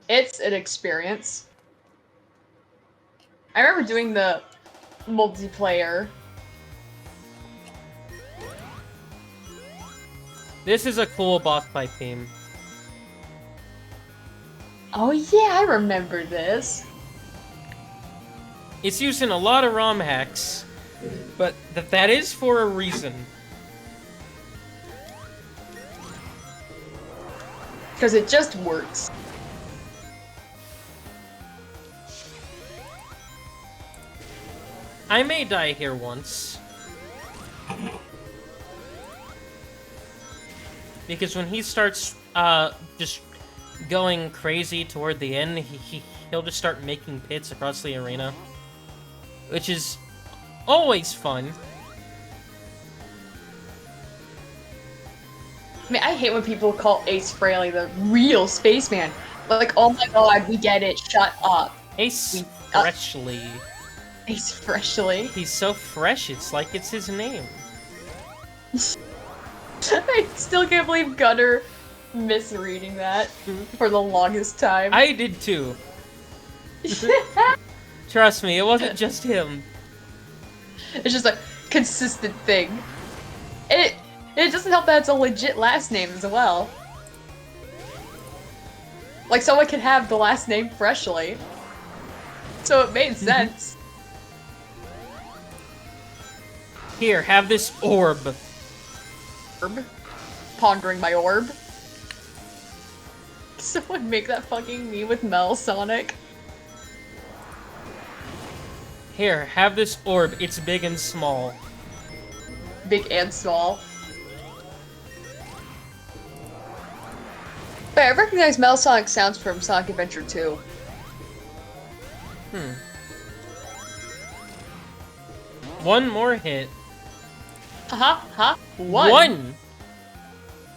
It's an experience. I remember doing the multiplayer. This is a cool boss fight theme. Oh yeah, I remember this. It's used in a lot of ROM hacks, But that is for a reason. Because it just works. I may die here once. Because when he starts just going crazy toward the end, he'll just start making pits across the arena. Which is always fun. I mean, I hate when people call Ace Frehley the real spaceman. Like, oh my god, we get it, shut up. Ace Freshly. Ace Frehley. He's so fresh, it's like it's his name. I still can't believe Gunner misreading that for the longest time. I did too. Trust me, it wasn't just him. It's just a consistent thing. And it doesn't help that it's a legit last name as well. Like, someone could have the last name Freshly. So it made sense. Here, have this orb. Orb. Pondering my orb. Someone make that fucking me with Mel Sonic. Here, have this orb. It's big and small. Big and small. Wait, I recognize Mel Sonic sounds from Sonic Adventure 2. One more hit. One!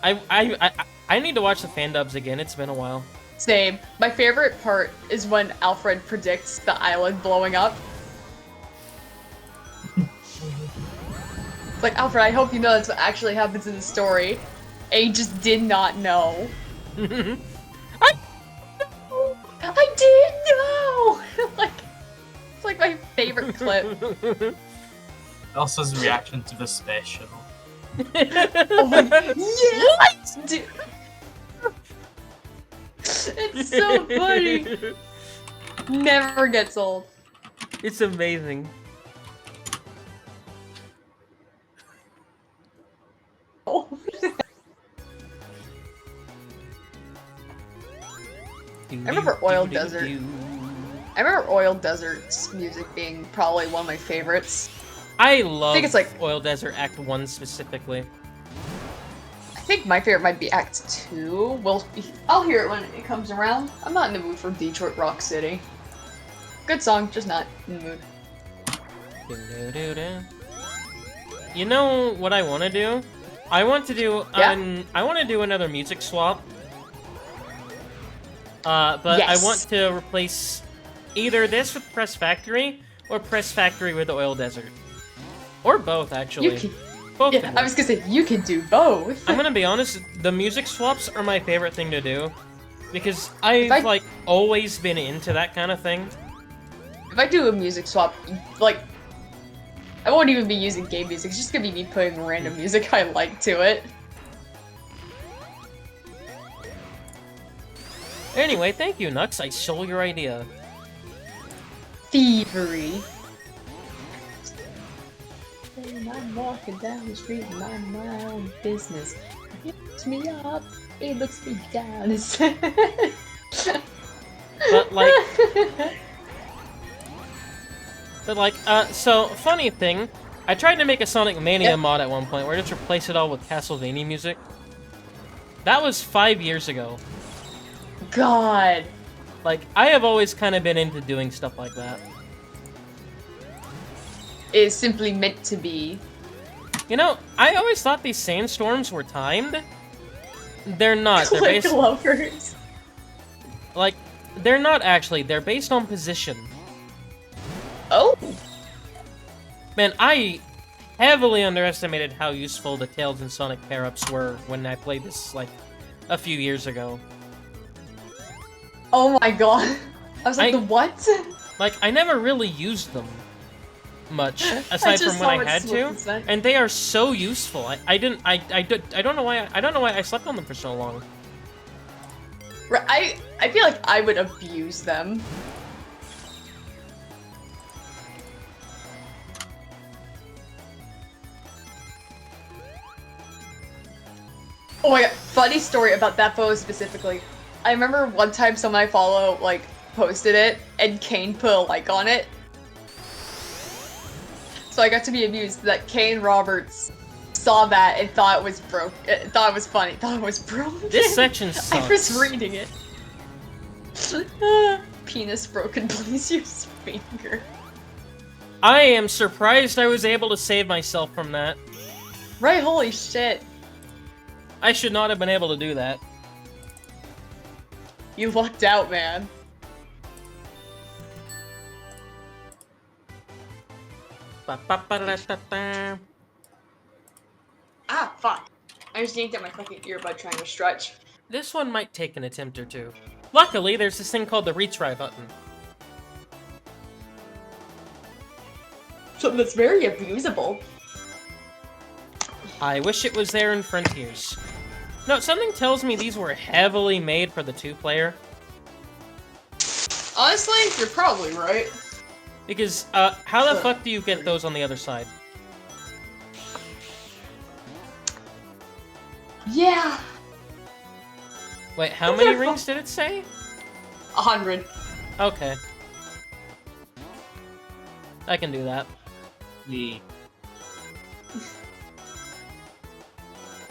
I need to watch the fan dubs again. It's been a while. Same. My favorite part is when Alfred predicts the island blowing up. Like, Alfred, I hope you know that's what actually happens in the story. And he just did not know. I didn't know! Like, it's like my favorite clip. Elsa's reaction to the space shuttle. Oh my yes! Dude. It's so funny. Never gets old. It's amazing. Oh. I remember Oil Desert. I remember Oil Desert's music being probably one of my favorites. I love think it's like Oil Desert Act 1 specifically. I think my favorite might be Act 2. I'll hear it when it comes around. I'm not in the mood for Detroit Rock City. Good song, just not in the mood. You know what I want to do? I want to do I want to do another music swap. But yes. I want to replace either this with Press Factory or Press Factory with Oil Desert. Or both, actually. Both. Yeah, I was gonna say, you can do both. I'm gonna be honest, the music swaps are my favorite thing to do. Because I've, like, always been into that kind of thing. If I do a music swap, like, I won't even be using game music, it's just gonna be me putting random music I like to it. Anyway, thank you, Nux. I stole your idea. Thievery. I'm walking down the street and mind my own business. He looks me up, he looks me down. So, funny thing, I tried to make a Sonic Mania mod at one point where I just replace it all with Castlevania music. That was 5 years ago. God. Like, I have always kind of been into doing stuff like that. It's simply meant to be. You know, I always thought these sandstorms were timed. They're not. They're like based... lovers. Like, they're not actually. They're based on position. Oh! Man, I heavily underestimated how useful the Tails and Sonic pair-ups were when I played this, like, a few years ago. Oh my god. I was like, the what? Like, I never really used them much, aside from when I had to, and they are so useful. I don't know why I slept on them for so long. I feel like I would abuse them. Oh my god, funny story about that photo specifically. I remember one time someone I follow, like, posted it, and Kane put a like on it. So I got to be amused that Kane Roberts saw that and thought it was thought it was funny, thought it was broken. This section sucks. I was reading it. Penis broken, please use finger. I am surprised I was able to save myself from that. Right, holy shit. I should not have been able to do that. You lucked out, man. Ba-ba-ba-da-da-da. Ah, fuck. I just yanked at my fucking earbud trying to stretch. This one might take an attempt or two. Luckily, there's this thing called the retry button. Something that's very abusable. I wish it was there in Frontiers. No, something tells me these were heavily made for the 2-player. Honestly, you're probably right. Because, how the fuck do you get those on the other side? Yeah. Wait, how many rings did it say? 100. Okay. I can do that. Me.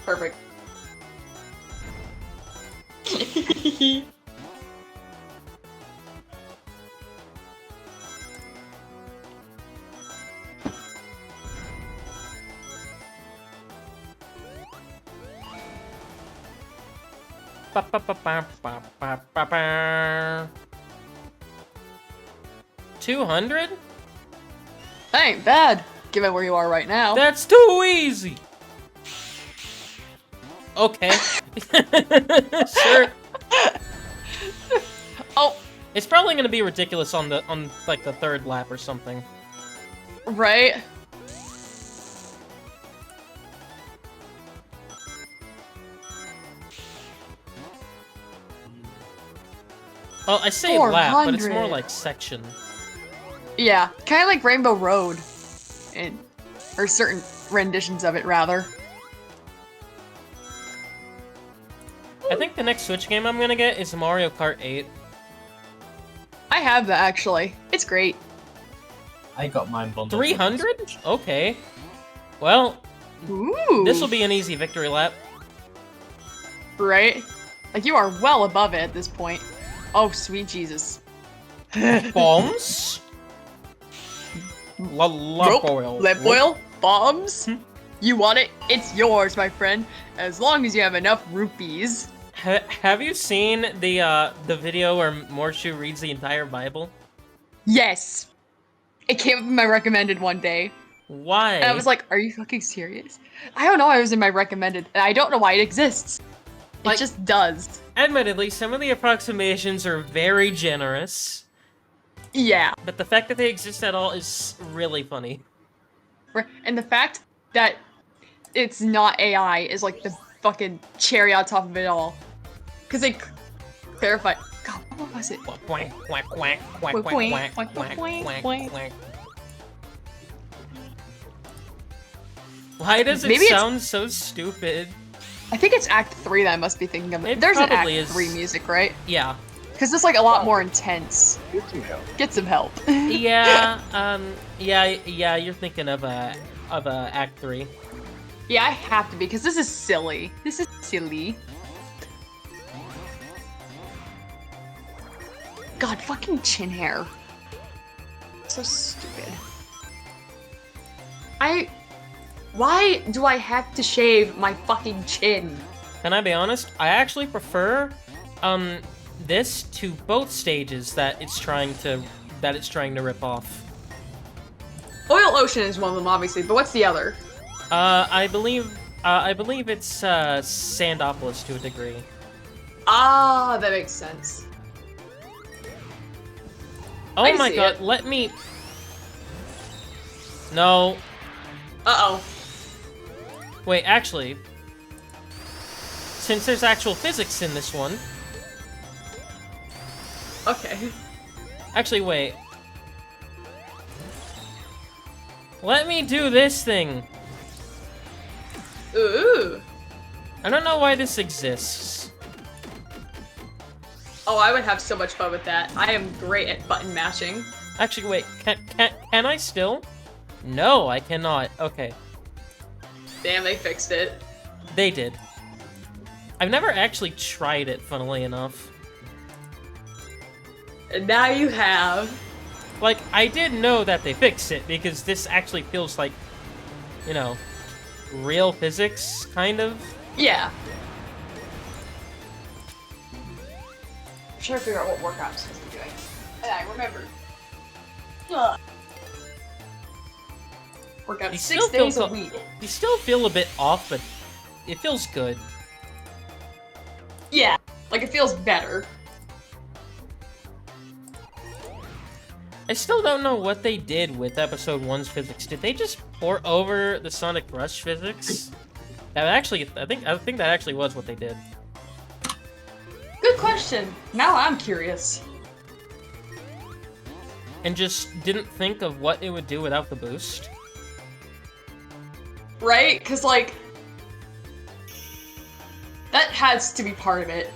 Perfect. Ba-ba-ba-ba-ba-ba-ba. 200? That ain't bad, given where you are right now. That's too easy! Okay. Sure. Oh, It's probably gonna be ridiculous on like the 3rd lap or something. right? Well, I say lap, but it's more 400. like section. Yeah, kind of like Rainbow Road. Or certain renditions of it, rather. I think the next Switch game I'm gonna get is Mario Kart 8. I have that, actually. It's great. I got mine bundled. 300? Okay. Well, Ooh. this will be an easy victory lap. Right? Like, you are well above it at this point. Oh, sweet Jesus. Bombs? Nope. Oil. Lip oil? Bombs? You want it? It's yours, my friend. As long as you have enough rupees. Have you seen the video where Morshu reads the entire Bible? Yes. It came up in my recommended one day. Why? And I was like, are you fucking serious? I don't know, I was in my recommended, and I don't know why it exists. It Like- just does. Admittedly, some of the approximations are very generous, Yeah. but the fact that they exist at all is really funny. And the fact that it's not AI is like the fucking cherry on top of it all. Because they clarified. God, what was it? Quack, quack, quack, quack, quack, quack, quack, quack, quack, quack. Why does it Maybe it's- sound so stupid? I think it's Act 3 that I must be thinking of. It There's an Act probably is. 3 music, right? Yeah. Because it's like a lot more intense. Get some help. Get some help. Yeah, you're thinking of Act 3. Yeah, I have to be, because this is silly. This is silly. God, fucking chin hair. So stupid. Why do I have to shave my fucking chin? Can I be honest? I actually prefer, this to both stages that it's trying to rip off. Oil Ocean is one of them, obviously, but what's the other? I believe it's, Sandopolis to a degree. Ah, that makes sense. Oh I my see god, it. let me... No. Uh-oh. Wait, actually... Since there's actual physics in this one... Okay. Actually, wait. Let me do this thing. Ooh. I don't know why this exists. Oh, I would have so much fun with that. I am great at button mashing. Actually, wait, can I still? No, I cannot. Okay, Damn, they fixed it. they did. I've never actually tried it, funnily enough. And now you have. Like, I did know that they fixed it, because this actually feels like, you know, real physics, kind of. Yeah. I'm trying to figure out what workout I'm supposed to be doing. And I remembered. Ugh. Workout You 6 still feel days a so- week. You still feel a bit off, but it feels good. Yeah, like it feels better. I still don't know what they did with episode 1's physics. Did they just port over the Sonic Rush physics? That actually, I think that actually was what they did. Good question. Now I'm curious. And just didn't think of what it would do without the boost. Right? Because, like, that has to be part of it.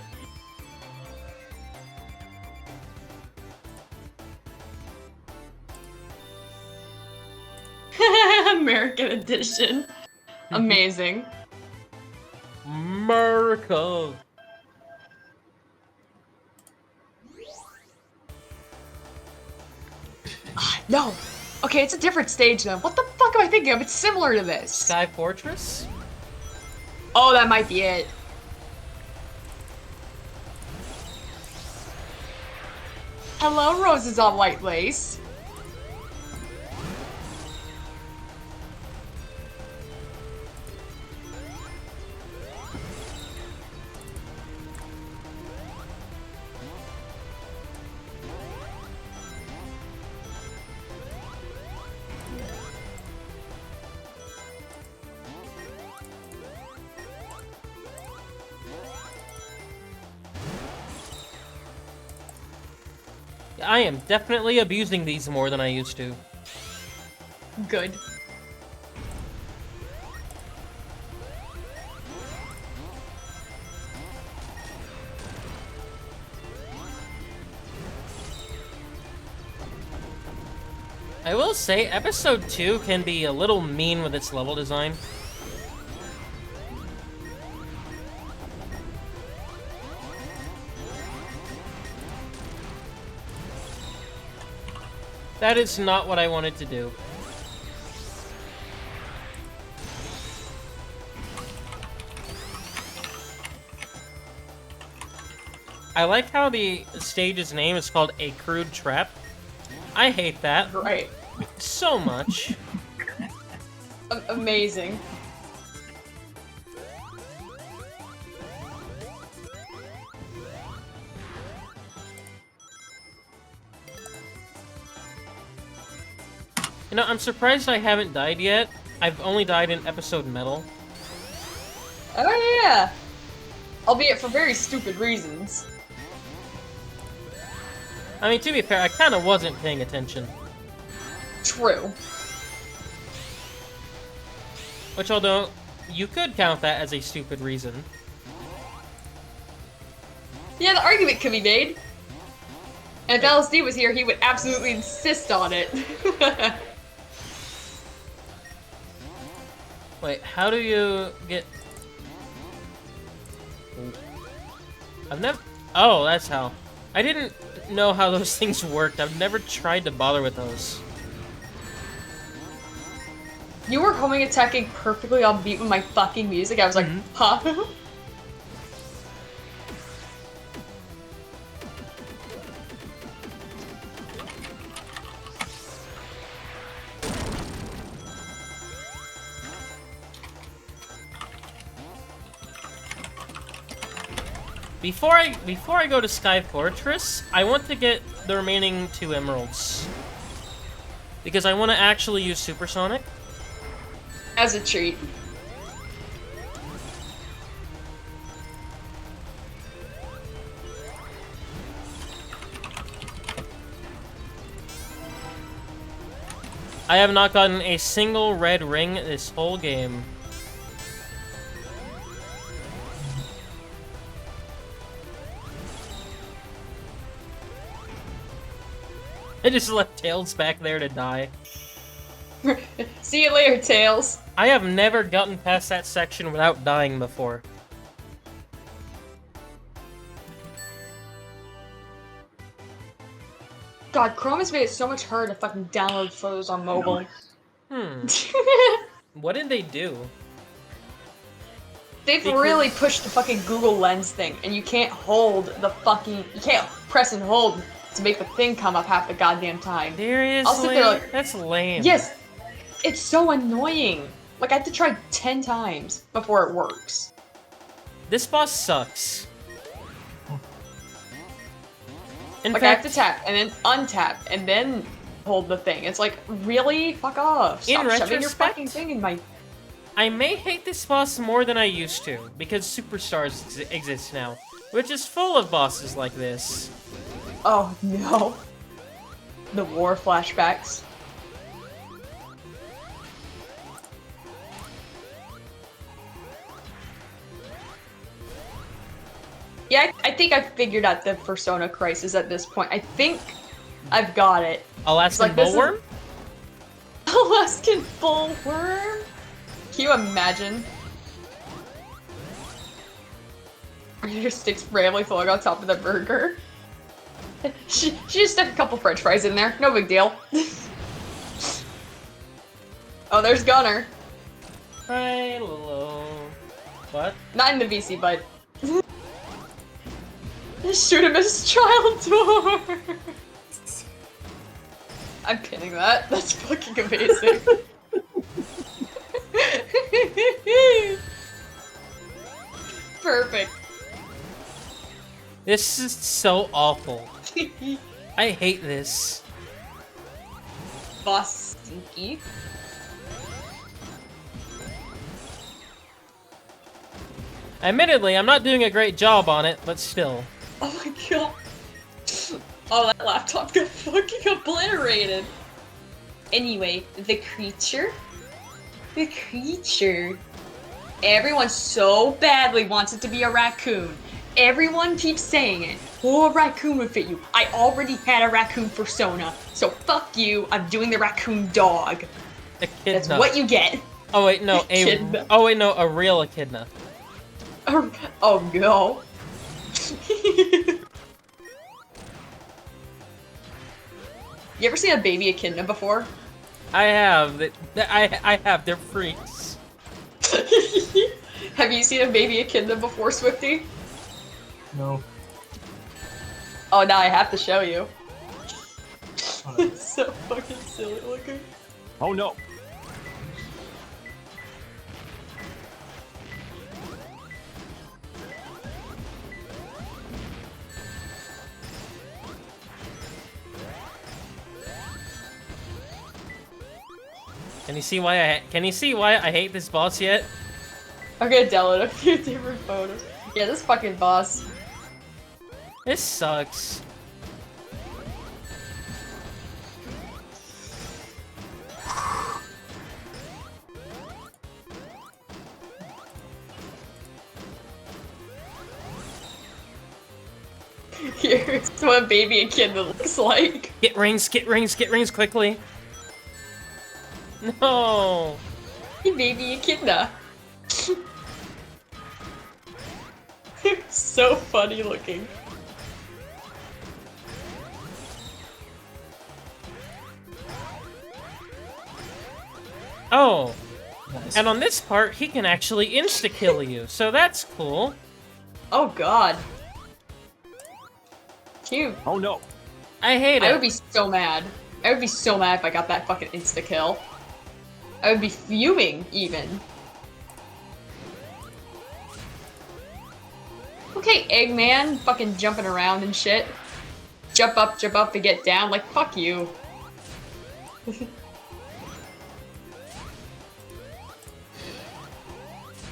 American edition. Amazing. America. No. Okay, it's a different stage then. What the fuck am I thinking of? It's similar to this. Sky Fortress? Oh, that might be it. Hello, roses on white lace. I am definitely abusing these more than I used to. Good. I will say, episode 2 can be a little mean with its level design. That is not what I wanted to do. I like how the stage's name is called A Crude Trap. I hate that Right. so much. Amazing. You know, I'm surprised I haven't died yet. I've only died in episode Metal. Oh yeah. Albeit for very stupid reasons. I mean, to be fair, I kind of wasn't paying attention. True. Which, although, you could count that as a stupid reason. Yeah, the argument could be made. And if LSD was here, he would absolutely insist on it. Wait, how do you get... I've never... Oh, that's how. I didn't know how those things worked. I've never tried to bother with those. You were homing attacking perfectly on beat with my fucking music. I was like, huh? Before I go to Sky Fortress, I want to get the remaining 2 emeralds. Because I want to actually use Supersonic. As a treat. I have not gotten a single red ring this whole game. I just left Tails back there to die. See you later, Tails. I have never gotten past that section without dying before. God, Chrome has made it so much harder to fucking download photos on mobile. What did they do? They've Because- really pushed the fucking Google Lens thing, and you can't hold the fucking... You can't press and hold to make the thing come up half the goddamn time. Seriously? I'll sit there like- That's lame. Yes! It's so annoying! Like, I have to try 10 times before it works. This boss sucks. In Like, I have fact, to tap, and then untap, and then hold the thing. It's like, really? Fuck off. Stop shoving your retrospect- fucking thing in my... I may hate this boss more than I used to, because Superstars exist now, which is full of bosses like this. Oh, no. The war flashbacks. Yeah, I think I've figured out the Persona crisis at this point. I think I've got it. Alaskan like, this is- Bullworm? Alaskan bullworm? Can you imagine? Your sticks randomly falling on top of the burger. She just stuck a couple french fries in there. No big deal. Oh, there's Gunner. Hi, Lolo. What? Not in the VC, but... Shoot him as child door! I'm pinning that. That's fucking amazing. Perfect. This is so awful. I hate this. Boss Stinky. Admittedly, I'm not doing a great job on it, but still. Oh my god. Oh, that laptop got fucking obliterated. Anyway, the creature. The creature. Everyone so badly wants it to be a raccoon. Everyone keeps saying it. Oh, a raccoon would fit you. I already had a raccoon persona, so fuck you. I'm doing the raccoon dog. Echidna. That's what you get. Oh wait, no, Echidna. a real echidna. Oh no. You ever seen a baby echidna before? I have. I have. They're freaks. Have you seen a baby echidna before, Swifty? No. Oh, now I have to show you. Alright. It's so fucking silly looking. Oh no. Can you see why I hate this boss yet? I'm gonna download a few different photos. Yeah, this fucking boss. This sucks. Here's what a baby echidna looks like. Get rings, get rings, get rings quickly. No. Hey, baby echidna. They're so funny looking. Oh, Nice. and on this part, he can actually insta-kill you, so that's cool. Oh god. Cute. Oh no. I hate I it. would be so mad. I would be so mad if I got that fucking insta-kill. I would be fuming, even. Okay, Eggman, fucking jumping around and shit. Jump up to get down, like, fuck you.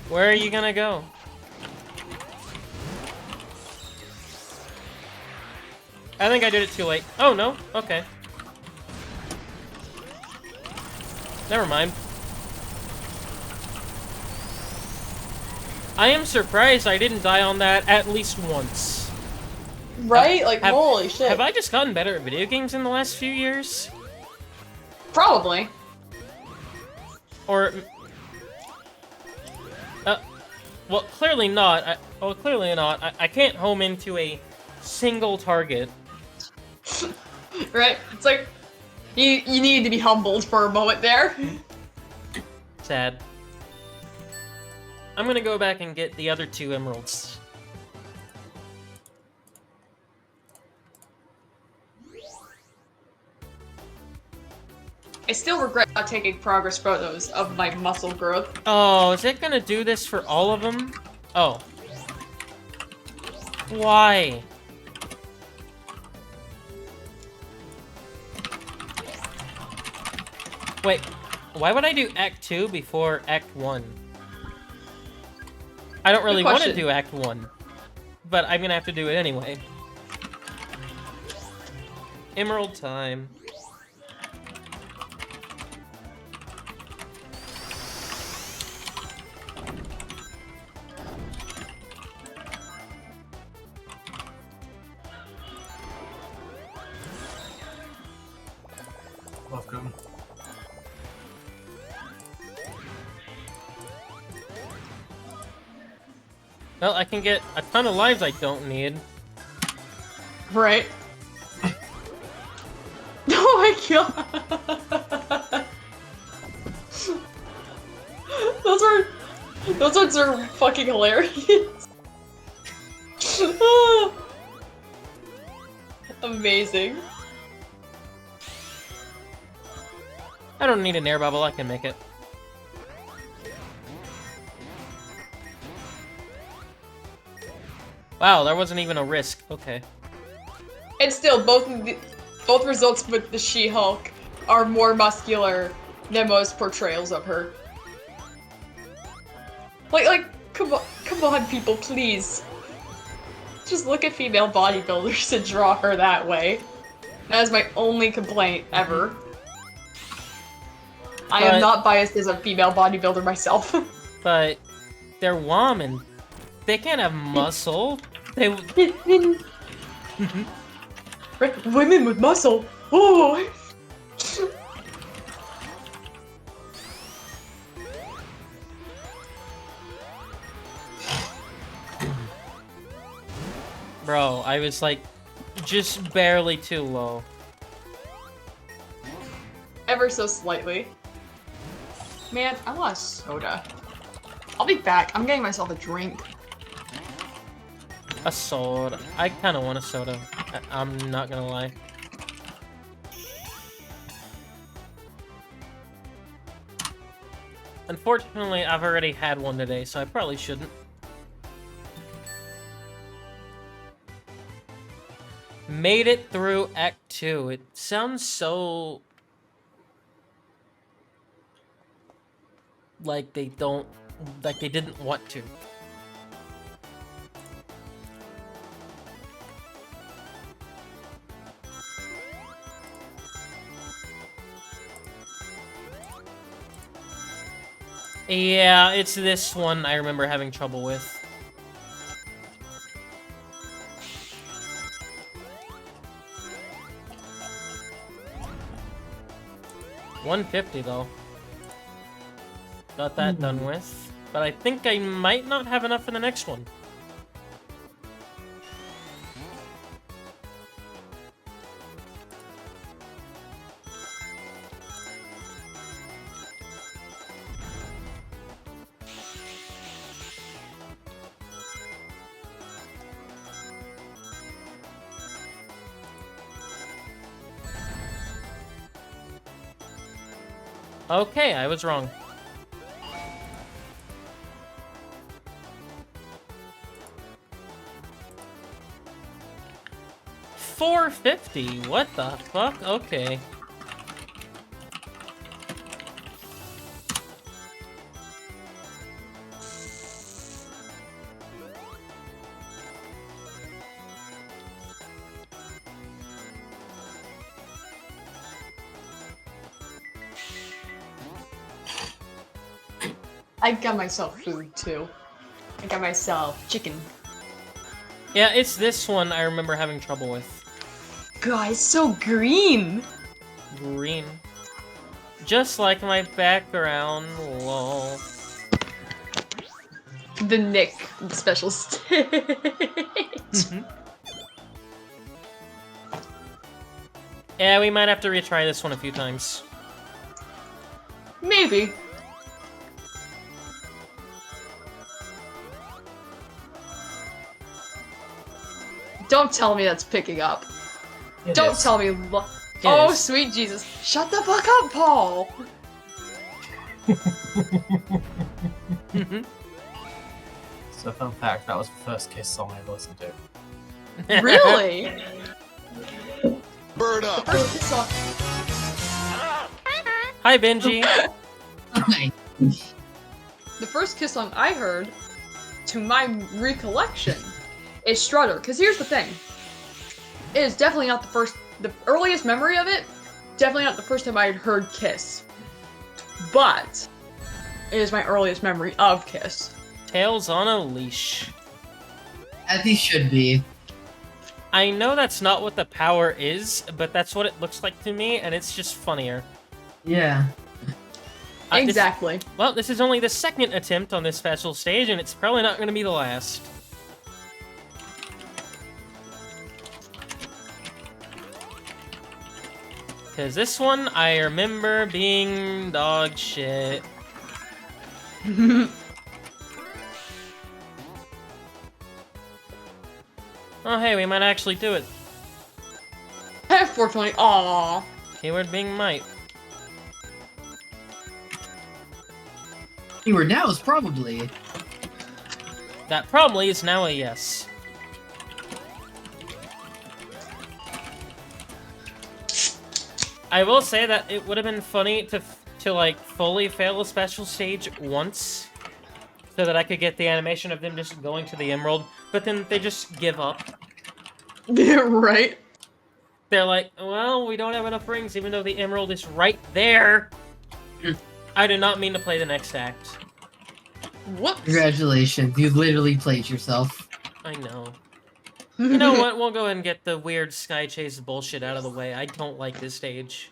Where are you gonna go? I think I did it too late. Oh, no? Okay. Never mind. I am surprised I didn't die on that at least once. Right? Like, have- holy shit. Have I just gotten better at video games in the last few years? Probably. Or... well, clearly not. Clearly not. I can't home into a single target. Right? It's like, you need to be humbled for a moment there. Sad. I'm gonna go back and get the other 2 emeralds. I still regret not taking progress photos of my muscle growth. Oh, is it gonna do this for all of them? Oh. Why? Wait, why would I do Act 2 before Act 1? I don't really want to do Act 1, but I'm gonna have to do it anyway. Emerald time. Welcome. Well, I can get a ton of lives I don't need. Right? Oh my god! Those ones are fucking hilarious. Amazing. I don't need an air bubble, I can make it. Wow, there wasn't even a risk. Okay. And still, both results with the She-Hulk are more muscular than most portrayals of her. Like, come on, people, please. Just look at female bodybuilders and draw her that way. That is my only complaint ever. I am not biased as a female bodybuilder myself. But they're women. They can't have muscle. They. Women with muscle. Oh. Bro, I was like, just barely too low. Ever so slightly. Man, I want a soda. I'll be back. I'm getting myself a drink. A soda. I kind of want a soda. I'm not gonna lie. Unfortunately, I've already had one today, so I probably shouldn't. Made it through Act 2. It sounds so... like they don't... like they didn't want to. Yeah, it's this one I remember having trouble with. $150 though. Got that done with. But I think I might not have enough for the next one. Okay, I was wrong. $450? What the fuck? Okay. I got myself food too. I got myself chicken. Yeah, it's this one I remember having trouble with. God, it's so green. Green. Just like my background, lol. The Nick special stage. Yeah, we might have to retry this one a few times. Maybe. Don't tell me that's picking up. It Don't is. tell me. It Oh, is. sweet Jesus. Shut the fuck up, Paul. So, fun fact, that was the first Kiss song I ever listened to. Really? Bird up. First kiss song. Hi, Benji. The first Kiss song I heard, to my recollection, is Strutter. Because here's the thing. It is definitely not the earliest memory of it, definitely not the first time I had heard Kiss. But, it is my earliest memory of Kiss. Tails on a leash. As he should be. I know that's not what the power is, but that's what it looks like to me, and it's just funnier. Yeah. This- Exactly. well, this is only the second attempt on this special stage, and it's probably not going to be the last. Because this one, I remember being dog shit. Oh hey, we might actually do it. 420. Aww. Keyword being might. Keyword now is probably. That probably is now a yes. I will say that it would have been funny to like fully fail a special stage once, so that I could get the animation of them just going to the emerald, but then they just give up. Yeah, right. They're like, well, we don't have enough rings, even though the emerald is right there. I do not mean to play the next act. Whoops. Congratulations, you literally played yourself. I know. You know what? We'll go ahead and get the weird Sky Chase bullshit out of the way. I don't like this stage.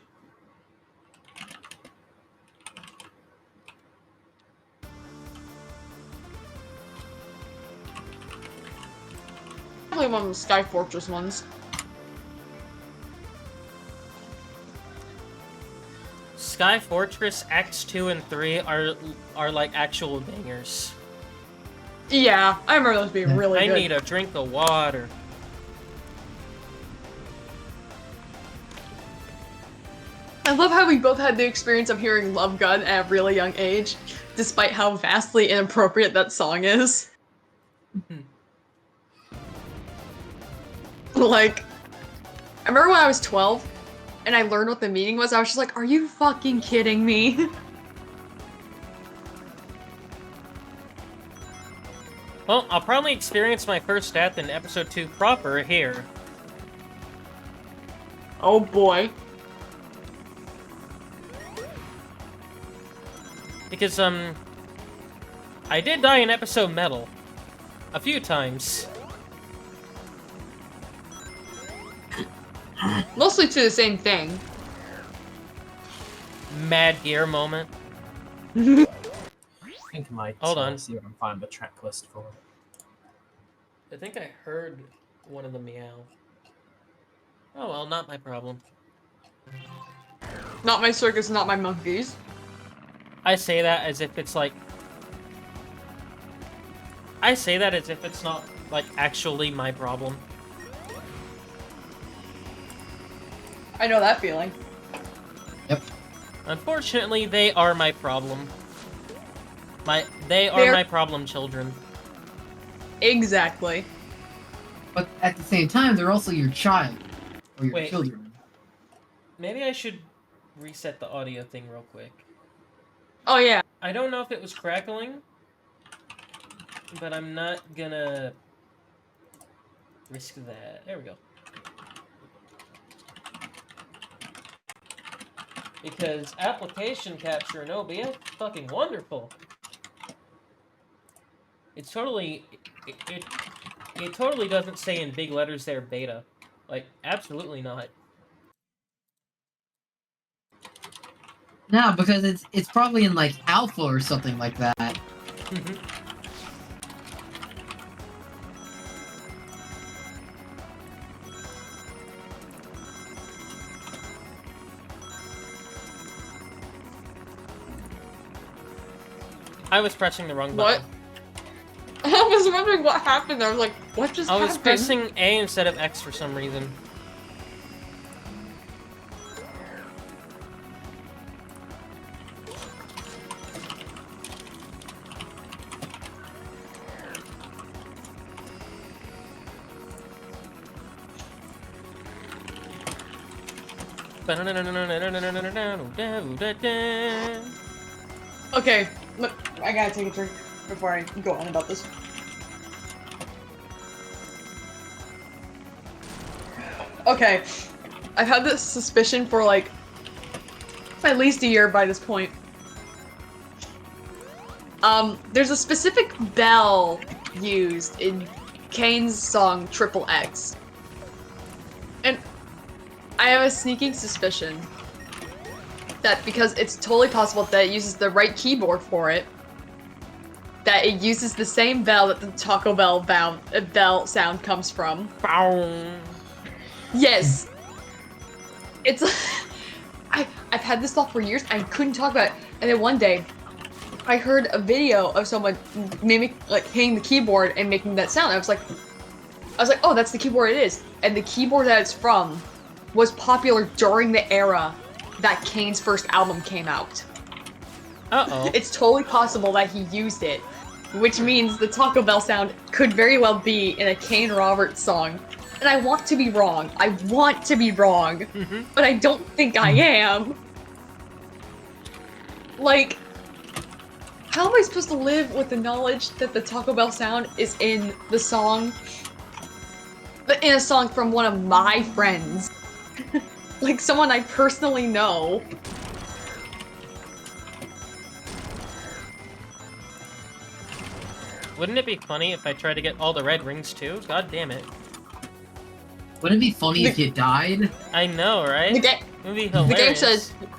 Probably one of the Sky Fortress ones. Sky Fortress Acts 2 and 3 are like actual bangers. Yeah, I remember those being really I good. need a drink of water. I love how we both had the experience of hearing Love Gun at a really young age, despite how vastly inappropriate that song is. Like, I remember when I was 12, and I learned what the meaning was, I was just like, are you fucking kidding me? Well, I'll probably experience my first death in episode 2 proper here. Oh boy. Because, I did die in episode Metal. A few times. Mostly to the same thing. Mad Gear moment. I think I might Hold on. see if I can find the track list for it. I think I heard one of the meow. Oh well, not my problem. Not my circus, not my monkeys. I say that as if it's like... I say that as if it's not, like, actually my problem. I know that feeling. Yep. Unfortunately, they are my problem. They are They're- my problem children. Exactly. But at the same time, they're also your child. Or your Wait. children. Maybe I should reset the audio thing real quick. Oh yeah. I don't know if it was crackling, but I'm not gonna risk that. There we go. Because application capture in OBS is fucking wonderful. It's totally... It totally doesn't say in big letters there beta. Like, absolutely not. No, because it's probably in like alpha or something like that. I was pressing the wrong What? button. I was wondering what happened there. I was like, what just I happened? was pressing A instead of X for some reason. Okay, look, I gotta take a drink before I go on about this. Okay, I've had this suspicion for like at least a year by this point. There's a specific bell used in Kane's song Triple X. And I have a sneaking suspicion that because it's totally possible that it uses the right keyboard for it, that it uses the same bell that the Taco Bell bell sound comes from. Yes! It's I've had this thought for years, I couldn't talk about it, and then one day, I heard a video of someone hitting the keyboard and making that sound. I was like, oh, that's the keyboard it is. And the keyboard that it's from was popular during the era that Kane's first album came out. Uh-oh. It's totally possible that he used it, which means the Taco Bell sound could very well be in a Kane Roberts song. And I want to be wrong. I want to be wrong, but I don't think I am. Like, how am I supposed to live with the knowledge that the Taco Bell sound is in the song, but in a song from one of my friends? Like, someone I personally know. Wouldn't it be funny if I tried to get all the red rings too? God damn it. Wouldn't it be funny if you died? I know, right? The, ga- It would be the game hilarious. said,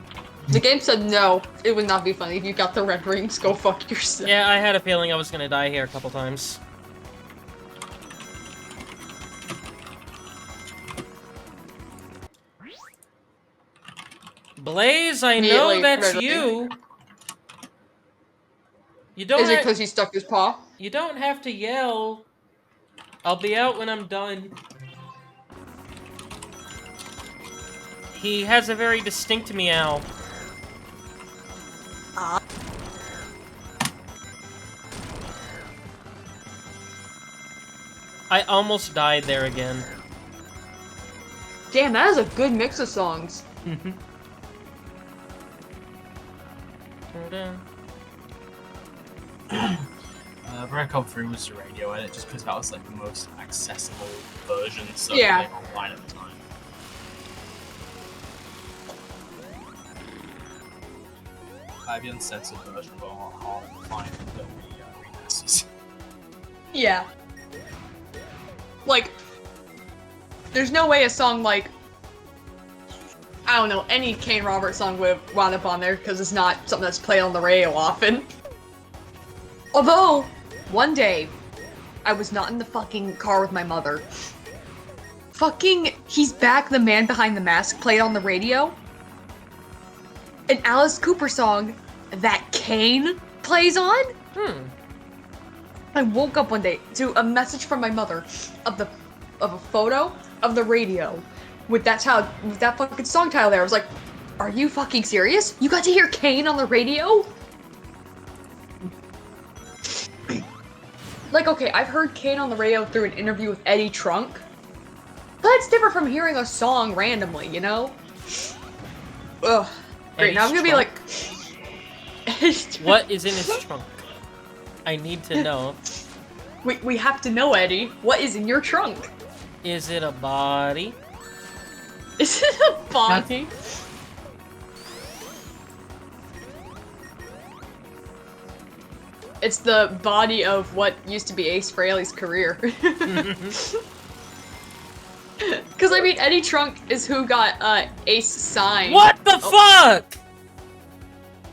the game said no, it would not be funny. If you got the red rings, go fuck yourself. Yeah, I had a feeling I was gonna die here a couple times. Blaze, I know Immediately that's red ring. you. You don't Is it have, because he stuck his paw? you don't have to yell. I'll be out when I'm done. He has a very distinct meow. I almost died there again. Damn, that is a good mix of songs. Red 3 was the radio edit just because that was like the most accessible version, so Yeah. like, online at the time. I have the uncensored version, but I'll find the remasters. Yeah. Like, there's no way a song like, I don't know, any Kane Roberts song would have wound up on there because it's not something that's played on the radio often. Although, one day, I was not in the fucking car with my mother. Fucking He's Back, the Man Behind the Mask played on the radio. An Alice Cooper song that Kane plays on? I woke up one day to a message from my mother of a photo of the radio with that fucking song title there. I was like, are you fucking serious? You got to hear Kane on the radio? Like, okay, I've heard Kane on the radio through an interview with Eddie Trunk. But it's different from hearing a song randomly, you know? Ugh. Great, now I'm gonna be like... What is in his trunk? I need to know. We have to know, Eddie. What is in your trunk? Is it a body? Is it a body? It's the body of what used to be Ace Frehley's career. Because, I mean, Eddie Trunk is who got Ace signed. What the fuck?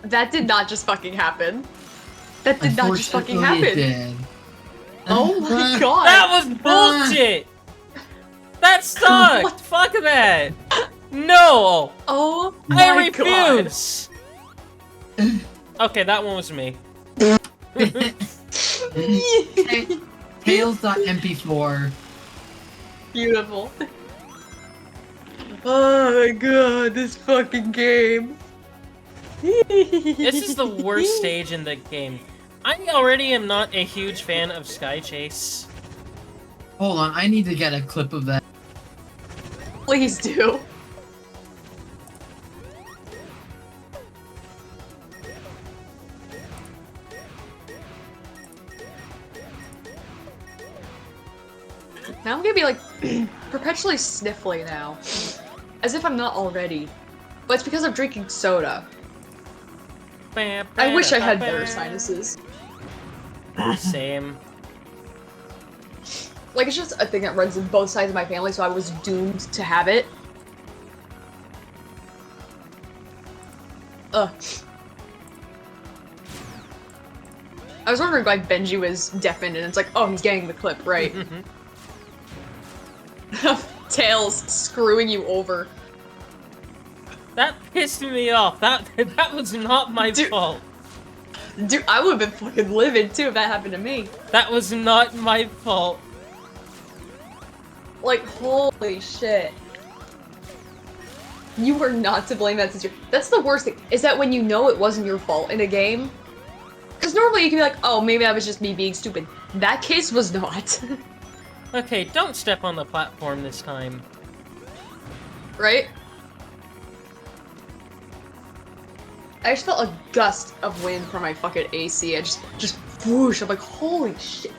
That did not just fucking happen. That did not just fucking happen. Unfortunately, it did. Oh my god. That was bullshit! That sucked! What? Fuck that! No! Oh I my god. refuse! Okay, that one was me. Tails.mp4. Beautiful. Oh my god, this fucking game. This is the worst stage in the game. I already am not a huge fan of Sky Chase. Hold on, I need to get a clip of that. Please do. Now I'm gonna be like perpetually sniffly now. As if I'm not already. But it's because I'm drinking soda. I wish I had better sinuses. Same. Like, it's just a thing that runs in both sides of my family, so I was doomed to have it. Ugh. I was wondering why Benji was deafened, and it's like, oh, he's getting the clip, right. Tails screwing you over. That pissed me off. That was not my fault. Dude, I would've been fucking livid, too, if that happened to me. That was not my fault. Like, holy shit. You were not to blame that situation. That's the worst thing, is that when you know it wasn't your fault in a game. Because normally you can be like, oh, maybe that was just me being stupid. That case was not. Okay, don't step on the platform this time. Right? I just felt a gust of wind from my fucking AC. I just whoosh. I'm like, holy shit.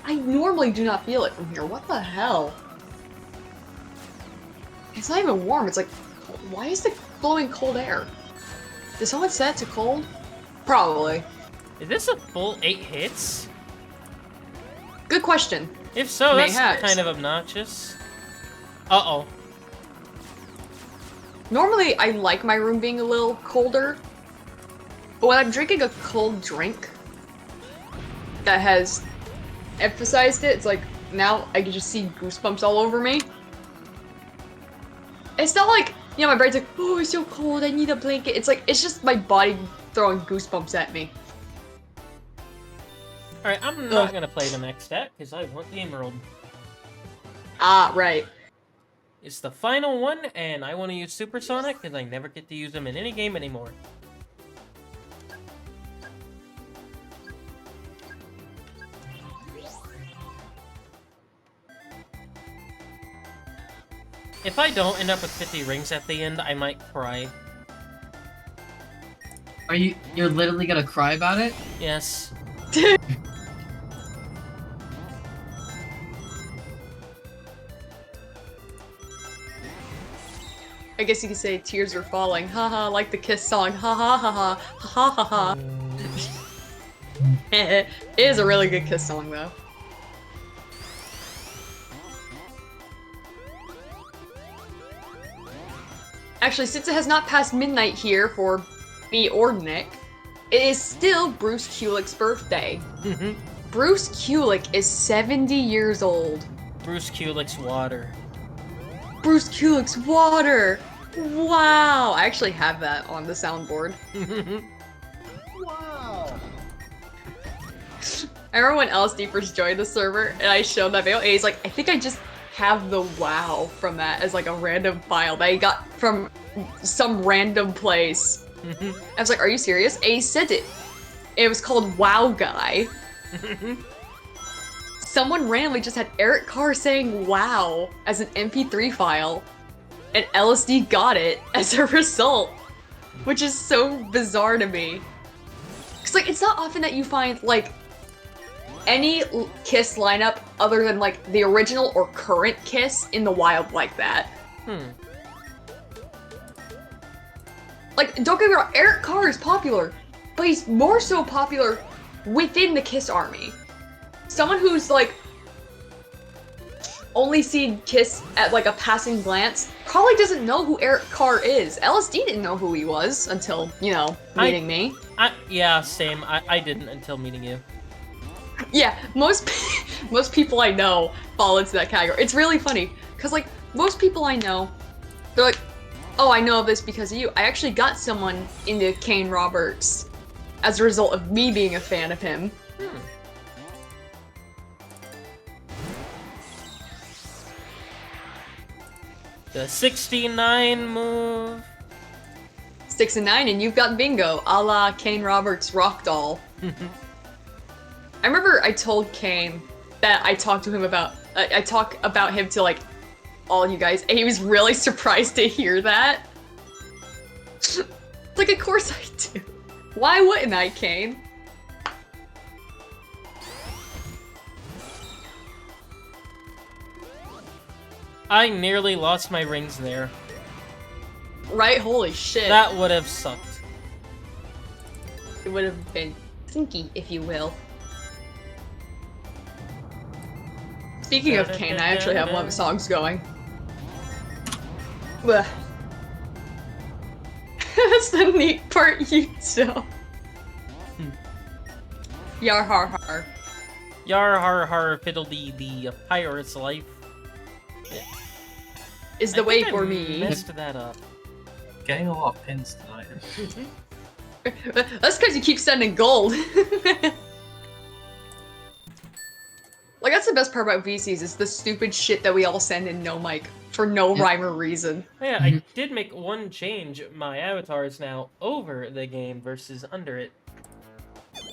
I normally do not feel it from here. What the hell? It's not even warm. It's like, why is it blowing cold air? Did someone set it to cold? Probably. Is this a full 8 hits? Good question. If so, that's Mayhaps. kind of obnoxious. Uh-oh. Normally, I like my room being a little colder. But when I'm drinking a cold drink that has emphasized it, it's like, now I can just see goosebumps all over me. It's not like, you know, my brain's like, oh, it's so cold, I need a blanket. It's like, it's just my body throwing goosebumps at me. Alright, I'm not gonna play the next step, because I want the Emerald. Ah, right. It's the final one, and I want to use Supersonic, because I never get to use them in any game anymore. If I don't end up with 50 rings at the end, I might cry. You're literally gonna cry about it? Yes. I guess you could say tears are falling. Haha, like the Kiss song. Ha ha ha ha. Ha ha ha. It is a really good Kiss song, though. Actually, since it has not passed midnight here for me or Nick, it is still Bruce Kulick's birthday. Bruce Kulick is 70 years old. Bruce Kulick's water. Bruce Kulick's water! Wow! I actually have that on the soundboard. Wow. I remember when LSD first joined the server, and I showed that video, and he's like, I think I just have the WoW from that as like a random file that he got from some random place. I was like, are you serious? And he sent it. It was called WoW Guy. Someone randomly just had Eric Carr saying WoW as an MP3 file, and LSD got it as a result, which is so bizarre to me. Cause like, it's not often that you find like any Kiss lineup other than like the original or current Kiss in the wild like that. Like, don't get me wrong, Eric Carr is popular, but he's more so popular within the Kiss army. Someone who's like only seen Kiss at like a passing glance probably doesn't know who Eric Carr is. LSD didn't know who he was until, you know, meeting me. Yeah, same. I didn't until meeting you. Yeah, most people I know fall into that category. It's really funny because like most people I know, they're like, "Oh, I know of this because of you." I actually got someone into Kane Roberts as a result of me being a fan of him. The 69 move. 6 and 9, and you've got bingo, a la Kane Roberts Rock Doll. I remember I told Kane that I talked to him about, I talk about him to like all you guys, and he was really surprised to hear that. Like, of course I do. Why wouldn't I, Kane? I nearly lost my rings there. Right? Holy shit. That would have sucked. It would have been stinky, if you will. Speaking of Kane, I actually have one of the songs going. Blech. That's the neat part, you know. Yar har har. Yar har har fiddle-dee the pirate's life. Is the I way think for I me. messed that up. Getting a lot of pins tonight. That's because you keep sending gold. Like, that's the best part about VCs, is the stupid shit that we all send in no mic for no rhyme or reason. Oh, yeah, I did make one change. My avatar is now over the game versus under it.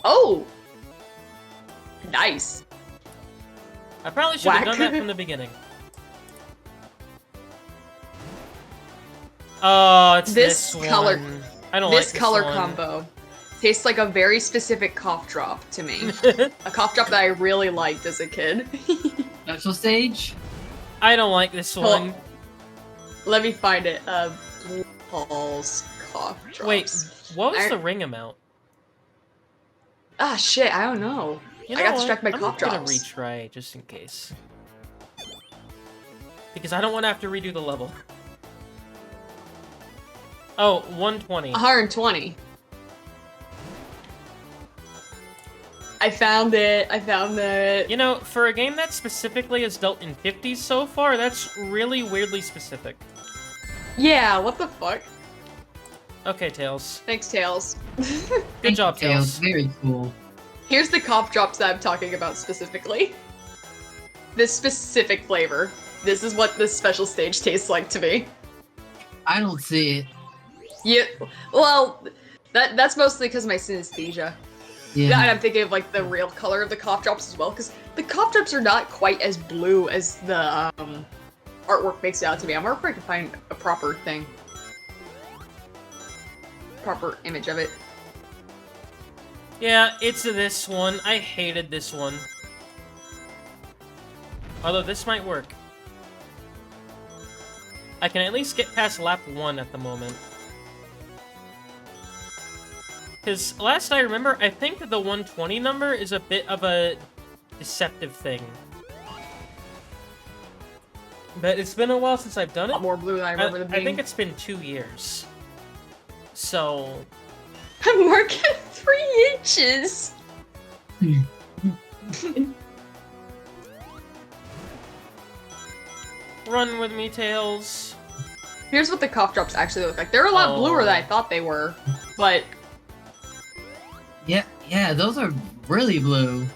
Oh! Nice. I probably should have Whack. done that from the beginning. Oh, it's This this color- one. I don't like This color one. combo tastes like a very specific cough drop to me. A cough drop that I really liked as a kid. Special stage? I don't like this Hold- one. Let me find it. Blue Paul's cough drops. Wait, what was I- the ring amount? Ah, shit, I don't know. You I know got what? distracted by I'm cough gonna drops. retry just in case. Because I don't want to have to redo the level. Oh, 120. 120. I found it. I found it. You know, for a game that specifically is dealt in 50s so far, that's really weirdly specific. Yeah, what the fuck? Okay, Tails. Thanks, Tails. Good job, Tails. Very cool. Here's the cough drops that I'm talking about specifically. This specific flavor. This is what this special stage tastes like to me. I don't see it. Yeah, well, that's mostly because of my synesthesia. Yeah. And I'm thinking of like the real color of the cough drops as well, because the cough drops are not quite as blue as the artwork makes it out to be. I'm wondering if I can find a proper thing. Proper image of it. Yeah, it's this one. I hated this one. Although this might work. I can at least get past lap 1 at the moment. Because last I remember, I think the 120 number is a bit of a deceptive thing. But it's been a while since I've done A it. lot more blue than I remember them I being. think it's been 2 years. So... Mark at 3 inches! Run with me, Tails. Here's what the cough drops actually look like. They're a lot bluer than I thought they were, but Yeah, those are really blue.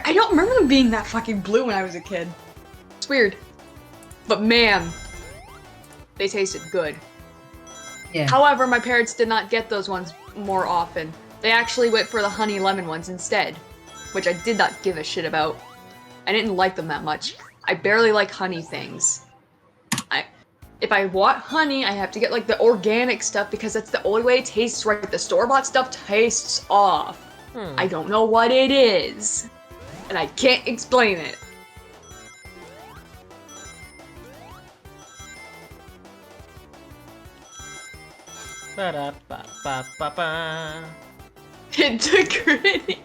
I don't remember them being that fucking blue when I was a kid. It's weird. But man, they tasted good. Yeah. However, my parents did not get those ones more often. They actually went for the honey lemon ones instead, which I did not give a shit about. I didn't like them that much. I barely like honey things. If I want honey, I have to get like the organic stuff because that's the only way it tastes right. The store-bought stuff tastes off. I don't know what it is, and I can't explain it. Ba-da-ba-ba-ba-ba. Integrity.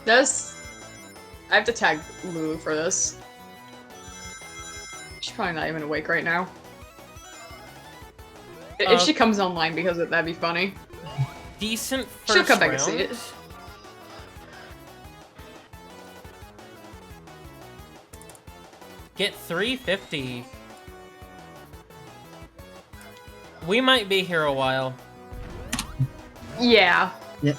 This. I have to tag Lulu for this. She's probably not even awake right now. If she comes online because of it, that'd be funny. Decent first She'll come back round. and see it. Get 350. We might be here a while. Yeah. Yep.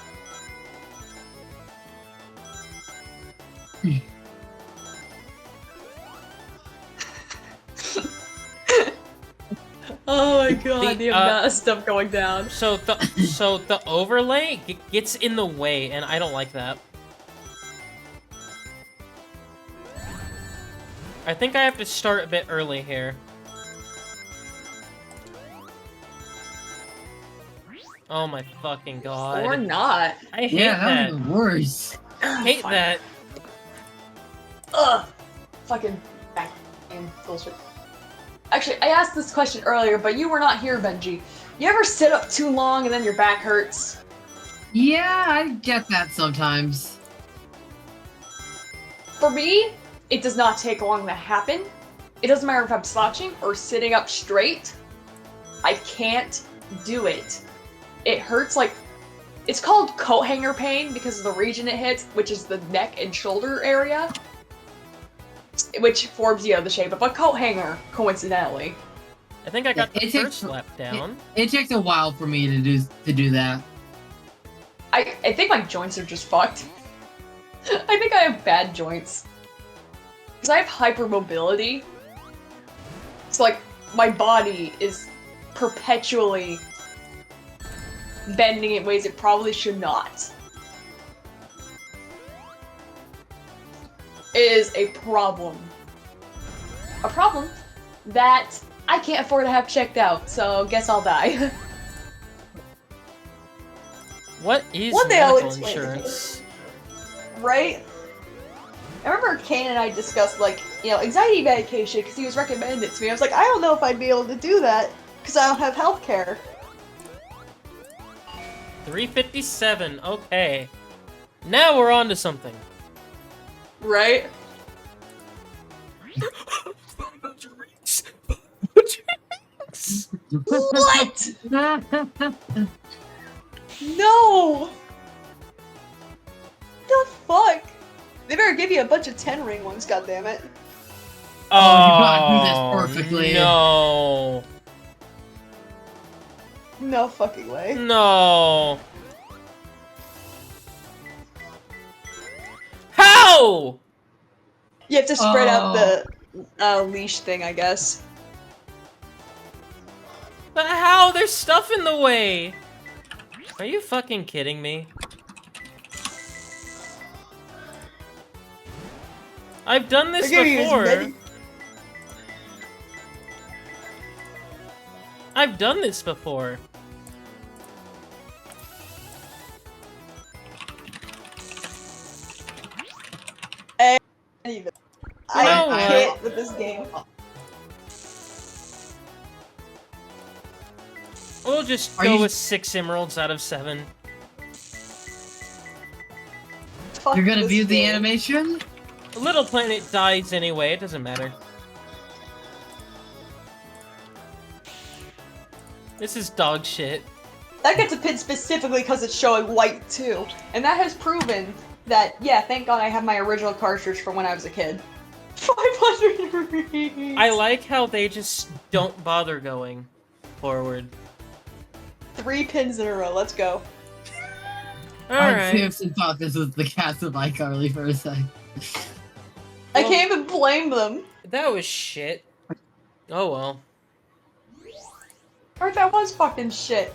Oh my god, The, the amount of stuff going down. So the overlay gets in the way, and I don't like that. I think I have to start a bit early here. Oh my fucking god. Or not. I hate Yeah, that. that was the worst. I hate Fine. that. Ugh. Fucking back game bullshit. Actually, I asked this question earlier, but you were not here, Benji. You ever sit up too long and then your back hurts? Yeah, I get that sometimes. For me, it does not take long to happen. It doesn't matter if I'm slouching or sitting up straight. I can't do it. It hurts like... It's called coat hanger pain because of the region it hits, which is the neck and shoulder area. Which forms, the shape of a coat hanger, coincidentally. I think I got the It takes- first lap down. It takes a while for me to do that. I think my joints are just fucked. I think I have bad joints. Because I have hypermobility. So, like, my body is perpetually bending in ways it probably should not. It is a problem. A problem that I can't afford to have checked out, so guess I'll die. What is One day I'll medical explain it to you. insurance? Right? I remember Kane and I discussed, like, anxiety medication because he was recommending it to me. I was like, I don't know if I'd be able to do that because I don't have health care. 357. Okay. Now we're on to something. Right? What? No! The fuck? They better give you a bunch of 10-ring ones, goddammit. Oh, you gotta do this perfectly. No. No fucking way. No. How? You have to spread out Oh. the leash thing, I guess. But how? There's stuff in the way. Are you fucking kidding me? I've done this They're gonna use before. many- I've done this before. Even. You know I what? can't with this game. We'll just Are go you- with 6 emeralds out of 7. Fuck You're gonna this view the game. animation? Little Planet dies anyway, it doesn't matter. This is dog shit. That gets a pin specifically because it's showing white too. And that has proven that, yeah, thank god I have my original cartridge from when I was a kid. 500 rupees! I like how they just don't bother going forward. 3 pins in a row, let's go. I Alright. seriously thought this was the cast of iCarly for a second. I Well- can't even blame them. That was shit. Oh well. Or that was fucking shit.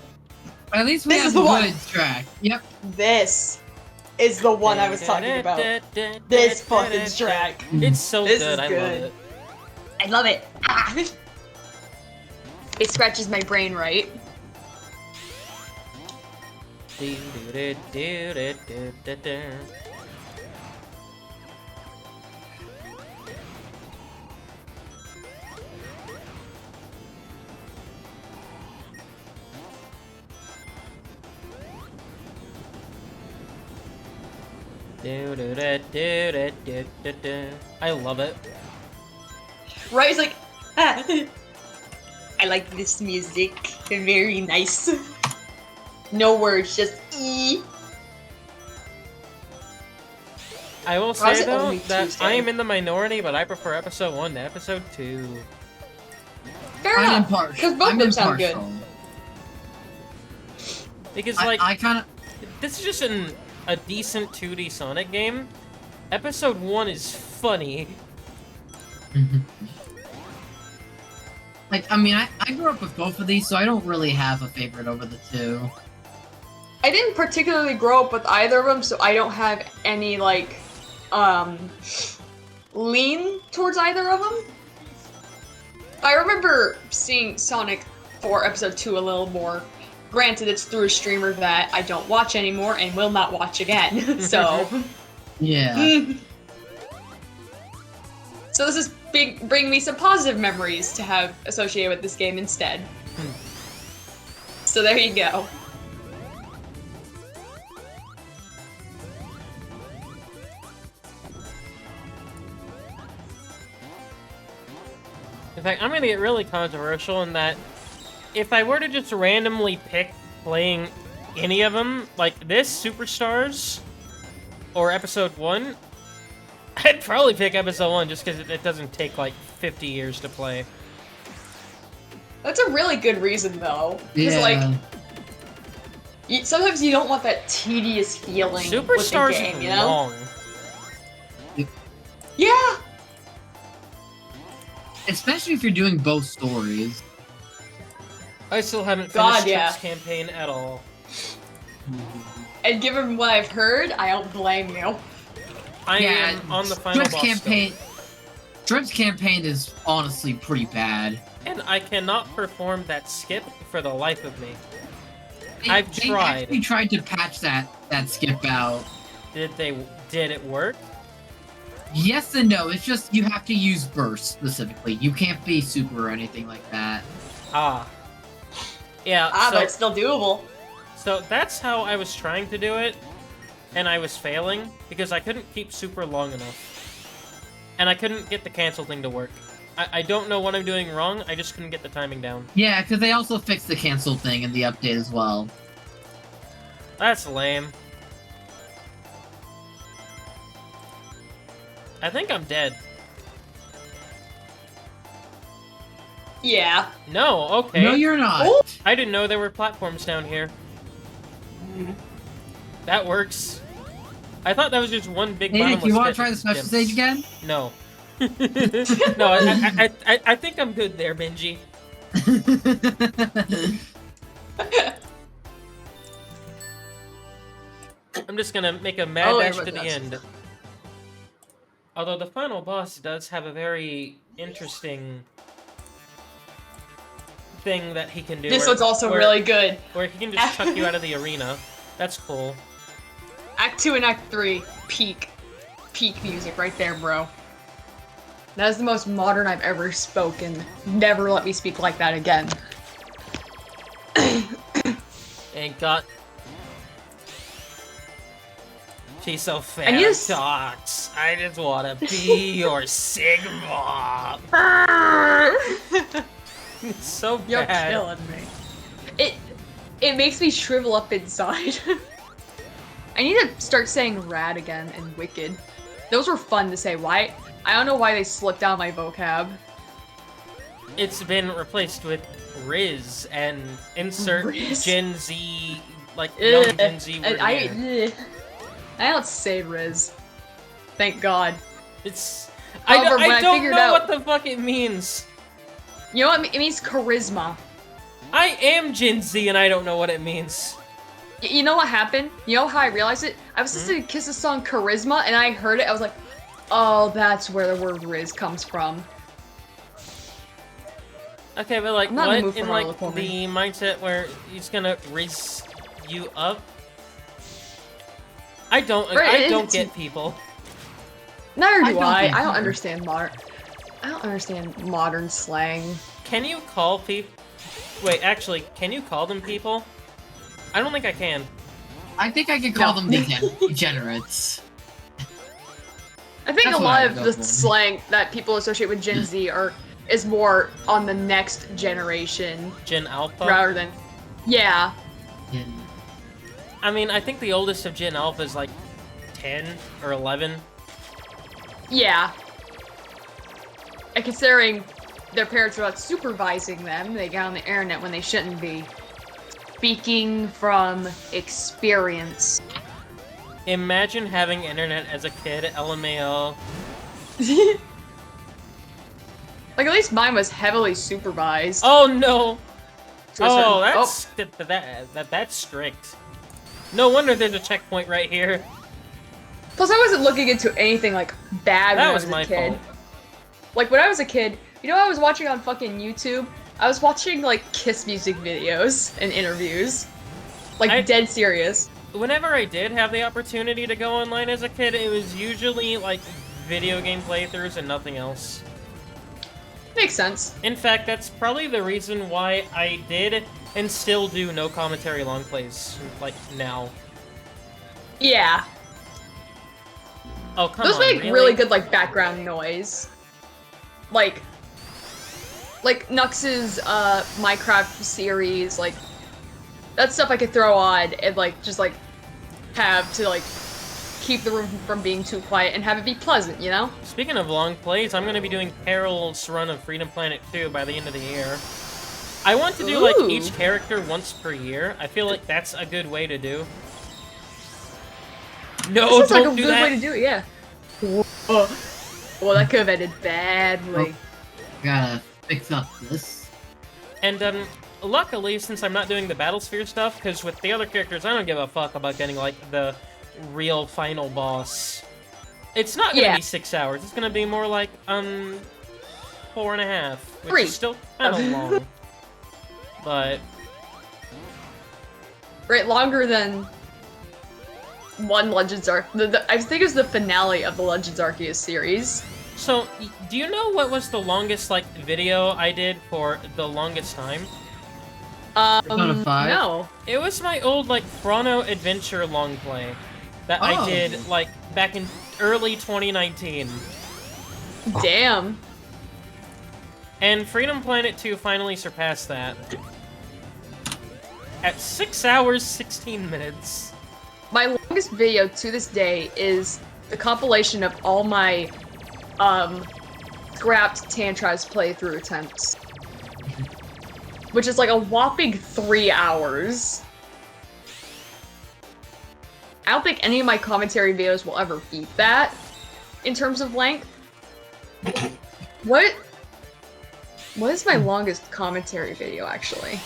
At least we This have is a the one. good track. Yep. This is the one I was talking about. This fucking track. It's so This good, is I good. love it. I love it. Ah. It scratches my brain right. I love it. Right? It's like, ah, I like this music. Very nice. No words, just e. I will Why is say it though only that Tuesday? I am in the minority, but I prefer episode 1 to episode 2. Fair I'm enough. impartial. Because both of them sound good. Because I, like I kind of. this is just a decent 2D Sonic game. Episode 1 is funny. Like, I mean, I grew up with both of these, so I don't really have a favorite over the two. I didn't particularly grow up with either of them, so I don't have any, like, lean towards either of them. I remember seeing Sonic 4 Episode 2 a little more. Granted, it's through a streamer that I don't watch anymore and will not watch again, so... Yeah. So this is bring me some positive memories to have associated with this game instead. So there you go. In fact, I'm gonna get really controversial in that if I were to just randomly pick playing any of them, like this, Superstars, or Episode 1, I'd probably pick Episode 1 just because it doesn't take like 50 years to play. That's a really good reason, though. Because, Yeah. like, sometimes you don't want that tedious feeling with the Superstars game, is you know? long. Yeah! Especially if you're doing both stories. I still haven't God, finished yeah. Trip's campaign at all. And given what I've heard, I don't blame you. I am on the final Strip's boss campaign. still, Strip's campaign is honestly pretty bad. and I cannot perform that skip for the life of me. They tried. actually tried to patch that skip out. Did it work? Yes and no. It's just you have to use burst specifically. You can't be super or anything like that. Ah. Yeah, But it's still doable. so that's how I was trying to do it, and I was failing because I couldn't keep super long enough. And I couldn't get the cancel thing to work. I don't know what I'm doing wrong, I just couldn't get the timing down. Yeah, because they also fixed the cancel thing in the update as well. That's lame. I think I'm dead. Yeah. No, okay. No, you're not. Oh! I didn't know there were platforms down here. That works. I thought that was just one big Hey, Nick, bottomless you want to pit try the with special gems. stage again? No. No, I think I'm good there, Benji. I'm just gonna make a mad Oh, dash yeah, to the that's- end. Although the final boss does have a very interesting thing that he can do. This where- one's also where- really good. Where he can just chuck you out of the arena. That's cool. Act 2 and Act 3, peak music right there, bro. That is the most modern I've ever spoken. Never let me speak like that again. And got. She's so fat. I need to s- Talks. I just wanna be your Sigma. It's so You're bad. killing me. It makes me shrivel up inside. I need to start saying rad again and wicked. Those were fun to say. Why? I don't know why they slipped down my vocab. It's been replaced with Riz and insert Riz? Gen Z, like young Ugh. Gen Z word I here. don't say Riz. Thank God. It's. However, when I I don't figured know out- what the fuck it means. You know what? It means charisma. I am Gen Z and I don't know what it means. You know what happened? You know how I realized it? I was listening to Kiss's song Charisma and I heard it. I was like, oh, that's where the word Riz comes from. Okay, but like I'm not in the what mood for in Harley like Quinn. the mindset where he's gonna raise you up? I don't Right, don't it's- get people. Neither I do don't I. think I don't either. understand modern. I don't understand modern slang. Can you call people? Wait, actually, can you call them people? I don't think I can. I think I could call No. them degenerates. I think That's a what lot I of go the for. slang that people associate with Gen Z is more on the next generation Gen Alpha. rather than, yeah. Yeah. I mean, I think the oldest of Gen Alpha is like 10 or 11. Yeah. And considering their parents are not supervising them, they get on the internet when they shouldn't be. Speaking from experience. Imagine having internet as a kid, LMAO. Like, at least mine was heavily supervised. Oh no! to a certain- Oh, that's strict. No wonder there's a checkpoint right here. Plus, I wasn't looking into anything, like, bad when That I was was my a kid. fault. Like, when I was a kid, you know what I was watching on fucking YouTube? I was watching, like, Kiss music videos and interviews. Like, dead serious. Whenever I did have the opportunity to go online as a kid, it was usually like video game playthroughs and nothing else. Makes sense. In fact, that's probably the reason why I did and still do no commentary long plays, like, now. Yeah. Oh, come Those on, make really good, like, background noise. Like Nux's, Minecraft series, like, that's stuff I could throw on and, like, just, like, have to, like, keep the room from being too quiet and have it be pleasant, you know? Speaking of long plays, I'm going to be doing Carol's run of Freedom Planet 2 by the end of the year. I want to do, like, Ooh. each character once per year. I feel like that's a good way to do. No, This is, like, a don't do good that! way to do it, yeah. Well, that could have ended badly. Gotta fix up this. And, luckily, since I'm not doing the Battlesphere stuff, because with the other characters, I don't give a fuck about getting, like, the real final boss. It's not gonna Yeah. be 6 hours. It's gonna be more like, 4.5, which 3. is still kind of long. But, Right, longer than one Legends Arc. I think it was the finale of the Legends Arceus series. so, do you know what was the longest, like, video I did for the longest time? Persona 5? No. It was my old, like, Chrono Adventure long play that I Oh. did, like, back in early 2019. Damn. And Freedom Planet 2 finally surpassed that. At 6 hours, 16 minutes. My longest video to this day is the compilation of all my, scrapped Tantraz playthrough attempts. Which is like a whopping 3 hours. I don't think any of my commentary videos will ever beat that, in terms of length. What is my longest commentary video, actually?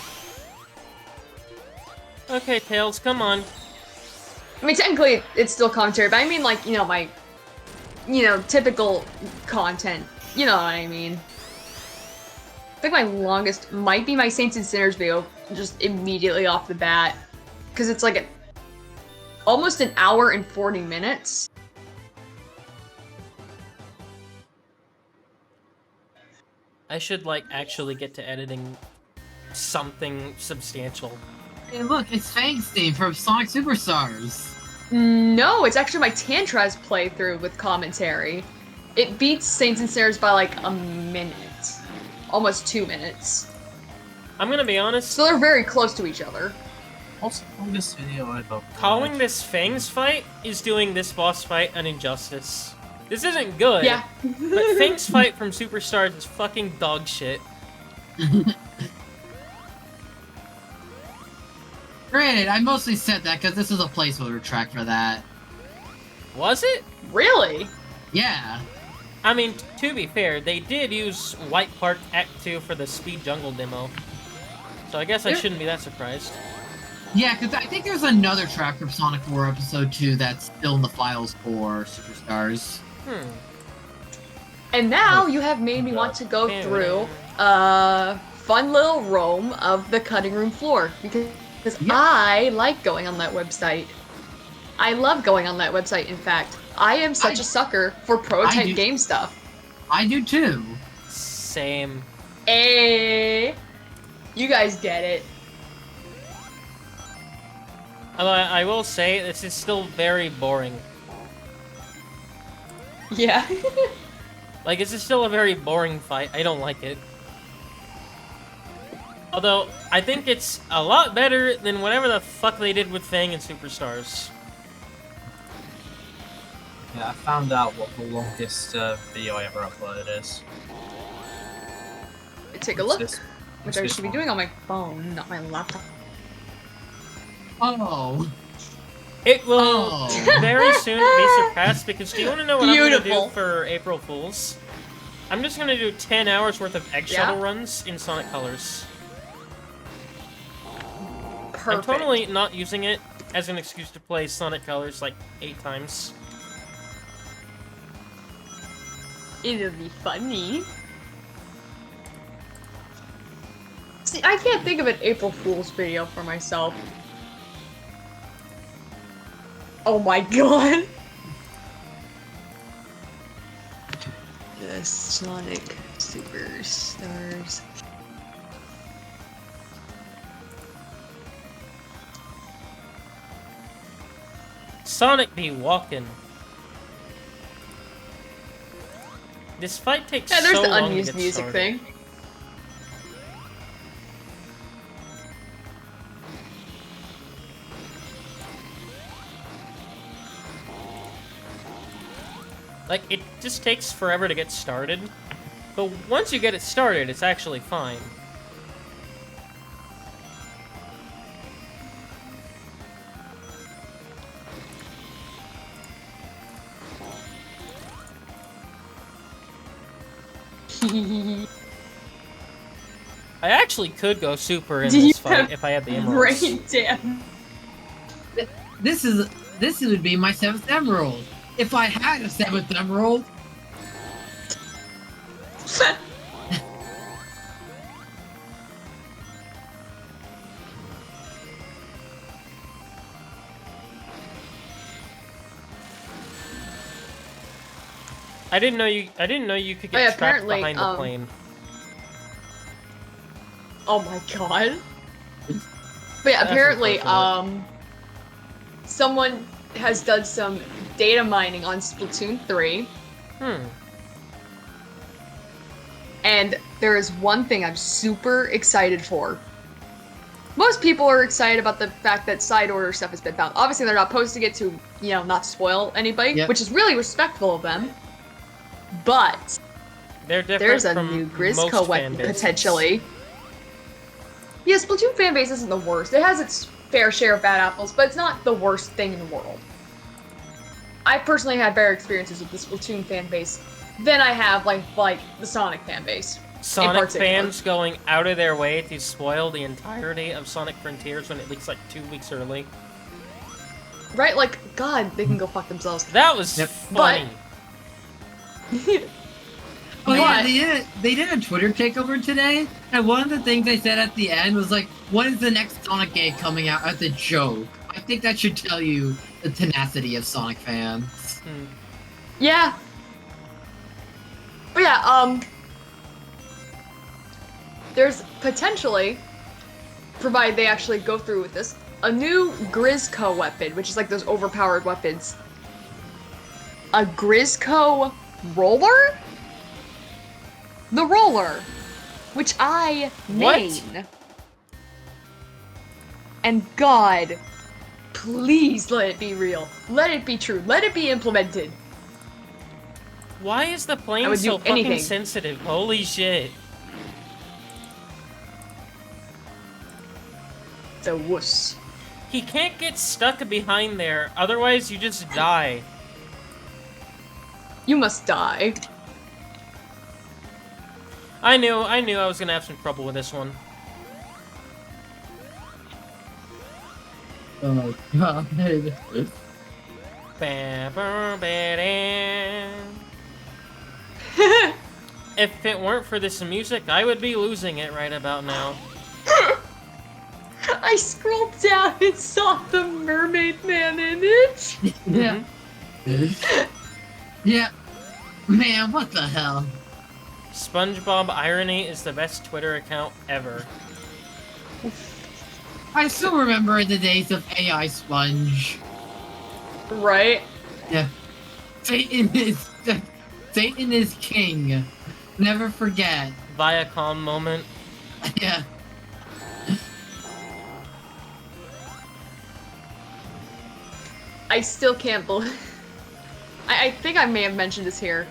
Okay, Tails, come on. I mean, technically, it's still commentary, but I mean, like, you know, my, typical content. You know what I mean? I think my longest might be my Saints and Sinners video, just immediately off the bat. Because it's like almost an hour and 40 minutes. I should, like, actually get to editing something substantial. Hey, look, it's Fang's theme from Sonic Superstars. No, it's actually my Tantraz playthrough with commentary. It beats Saints and Sinners by like a minute. Almost 2 minutes. I'm gonna be honest, So they're very close to each other. What's the longest video I've uploaded? calling this Fang's fight is doing this boss fight an injustice. This isn't good, Yeah. but Fang's fight from Superstars is fucking dog shit. Granted, I mostly said that because this is a placeholder track for that. Was it? Really? Yeah. I mean, to be fair, they did use White Park Act 2 for the Speed Jungle demo. So I guess I Yeah. shouldn't be that surprised. Yeah, because I think there's another track from Sonic 4 Episode 2 that's still in the files for Superstars. And now you have made me want to go through a fun little roam of the cutting room floor because Yeah. I like going on that website. I love going on that website, in fact. I am such a sucker for I prototype do- game stuff. I do too. Same. Hey, you guys get it. Although I will say, this is still very boring. Yeah. Like, it's still a very boring fight. I don't like it. Although, I think it's a lot better than whatever the fuck they did with Fang and Superstars. Yeah, I found out what the longest video I ever uploaded is. Take a What's look. this? Which What's I this should be one? doing on my phone, not my laptop. Oh. It will Oh. very soon be surpassed because do you want to know what I'm going to do Beautiful. for April Fools? I'm just going to do 10 hours worth of egg shuttle Yeah? runs in Sonic Colors. Perfect. I'm totally not using it as an excuse to play Sonic Colors like 8 times. It'll be funny. See, I can't think of an April Fool's video for myself. Oh my god! The Sonic Superstars. Sonic be walking. This fight takes Yeah, there's so the long to unused get music started. thing. Like, it just takes forever to get started. But once you get it started, it's actually fine. I actually could go super in Do you this fight have if I had the emeralds. Brain damn. This would be my 7th emerald. If I had a 7th emerald. I didn't know you could get Oh, yeah, trapped apparently, behind the plane. Oh my god. But yeah, That's apparently, unfortunate. someone has done some data mining on Splatoon 3, and there is one thing I'm super excited for. Most people are excited about the fact that side order stuff has been found. Obviously, they're not posting it to, you know, not spoil anybody, Yep. which is really respectful of them. But They're different there's a from new most Grizzco weapon fan bases. potentially. Yeah, Splatoon fanbase isn't the worst. It has its fair share of bad apples, but it's not the worst thing in the world. I personally had better experiences with the Splatoon fanbase than I have like the Sonic fanbase. Sonic particular. fans going out of their way to spoil the entirety of Sonic Frontiers when it leaks like 2 weeks early. Right? Like, God, they can go fuck themselves. That was Yep. funny. Oh yeah, What? they did a Twitter takeover today, and one of the things they said at the end was like, "When is the next Sonic game coming out?" As a joke. I think that should tell you the tenacity of Sonic fans. Yeah. But yeah, there's potentially, provided they actually go through with this, a new Grizzco weapon, which is like those overpowered weapons. A Grizzco roller? The roller, which I What? main. And God, please let it be real. Let it be true. Let it be implemented. Why is the I plane would so do fucking anything. sensitive? Holy shit. The wuss. He can't get stuck behind there, otherwise you just die. You must die. I knew I was gonna have some trouble with this one. Oh god. If it weren't for this music, I would be losing it right about now. I scrolled down and saw the mermaid man in it. Yeah. Yeah. Man, what the hell? SpongeBob Irony is the best Twitter account ever. I still remember the days of AI Sponge. Right? Yeah. Satan is Satan is king. Never forget. Viacom moment. Yeah. I still can't believe. I think I may have mentioned this here.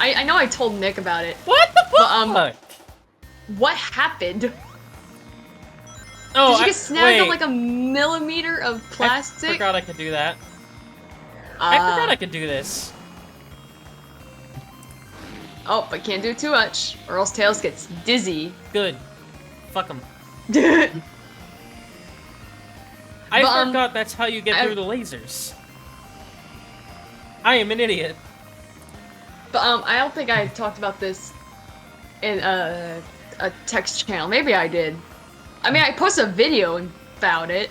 I know I told Nick about it. What the But, fuck? What happened? Oh, Did you get snagged on wait. like a millimeter of I plastic? forgot I could do that. I forgot I could do this. Oh, but can't do too much, or else Tails gets dizzy. Good. Fuck him. But, I forgot that's how you get I- through the lasers. I am an idiot. I don't think I talked about this in a text channel. Maybe I did. I mean, I posted a video and found it.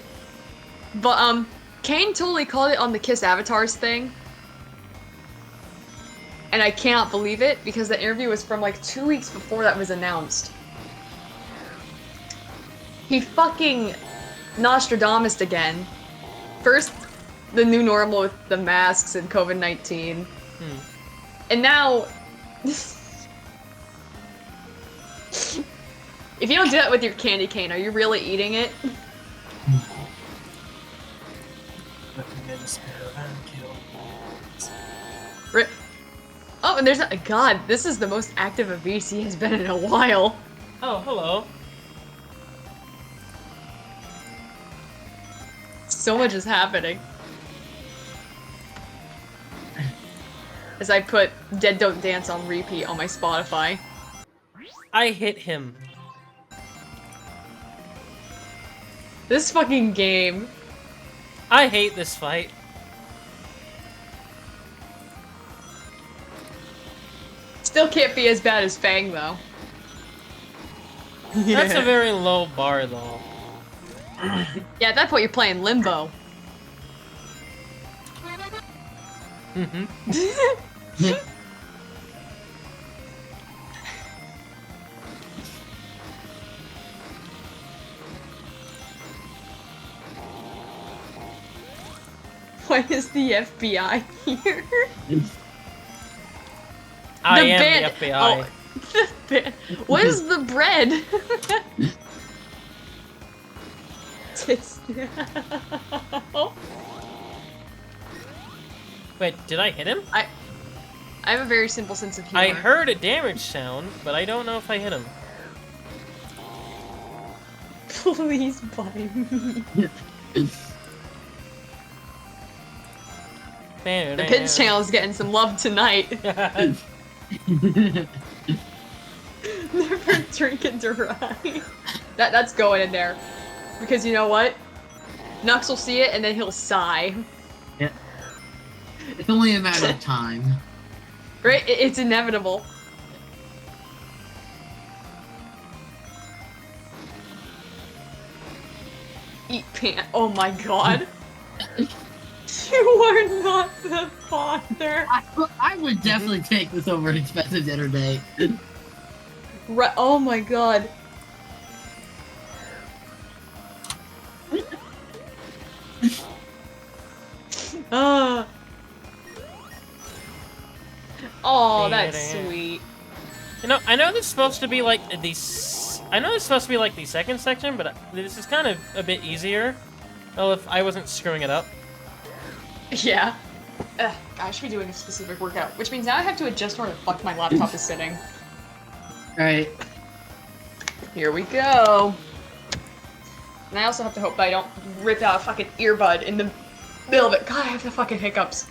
But, Kane totally called it on the Kiss Avatars thing. And I cannot believe it, because the interview was from like 2 weeks before that was announced. He fucking Nostradamus again. First, the new normal with the masks and COVID-19. And now... If you don't do that with your candy cane, are you really eating it? Rip. Oh, and there's a god. This is the most active a VC has been in a while. Oh, hello. So much is happening. As I put Dead Don't Dance on repeat on my Spotify. I hit him. This fucking game. I hate this fight. Still can't be as bad as Fang, though. That's a very low bar, though. Yeah, at that point you're playing Limbo. Why is the FBI here? I The am band- the FBI. What is the bread? Wait, did I hit him? I have a very simple sense of humor. I heard a damage sound, but I don't know if I hit him. Please buy me. The Pins channel is getting some love tonight. Never drink it dry. That's going in there. Because you know what? Nux will see it and then he'll sigh. Yeah. It's only a matter of time. Right? It's inevitable. Eat pant. Oh my god. You are not the father. I would definitely take this over an expensive dinner date. Right. Oh my god. Oh, that's sweet. You know, I know this is supposed to be like the second section, but this is kind of a bit easier. Well, if I wasn't screwing it up. Yeah. I should be doing a specific workout, which means now I have to adjust where the fuck my laptop is sitting. Alright. Here we go. And I also have to hope that I don't rip out a fucking earbud in the middle of it. God, I have the fucking hiccups.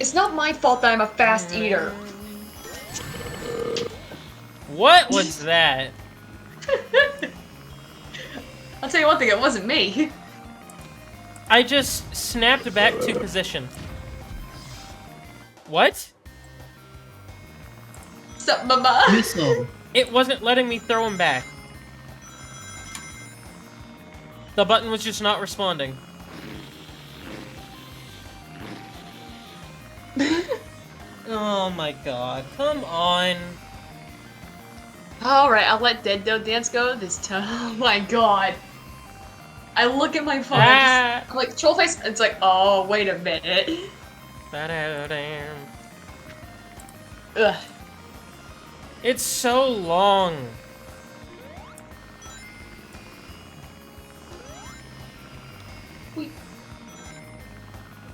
It's not my fault that I'm a fast eater. What was that? I'll tell you one thing, it wasn't me. I just snapped back to position. What? Sup, mama? Missile. It wasn't letting me throw him back. The button was just not responding. Oh my god, come on. Alright, I'll let Dead Don't Dance go this time. Oh my god. I look at my phone, I'm like, troll face, it's like, oh, wait a minute. Ugh. It's so long.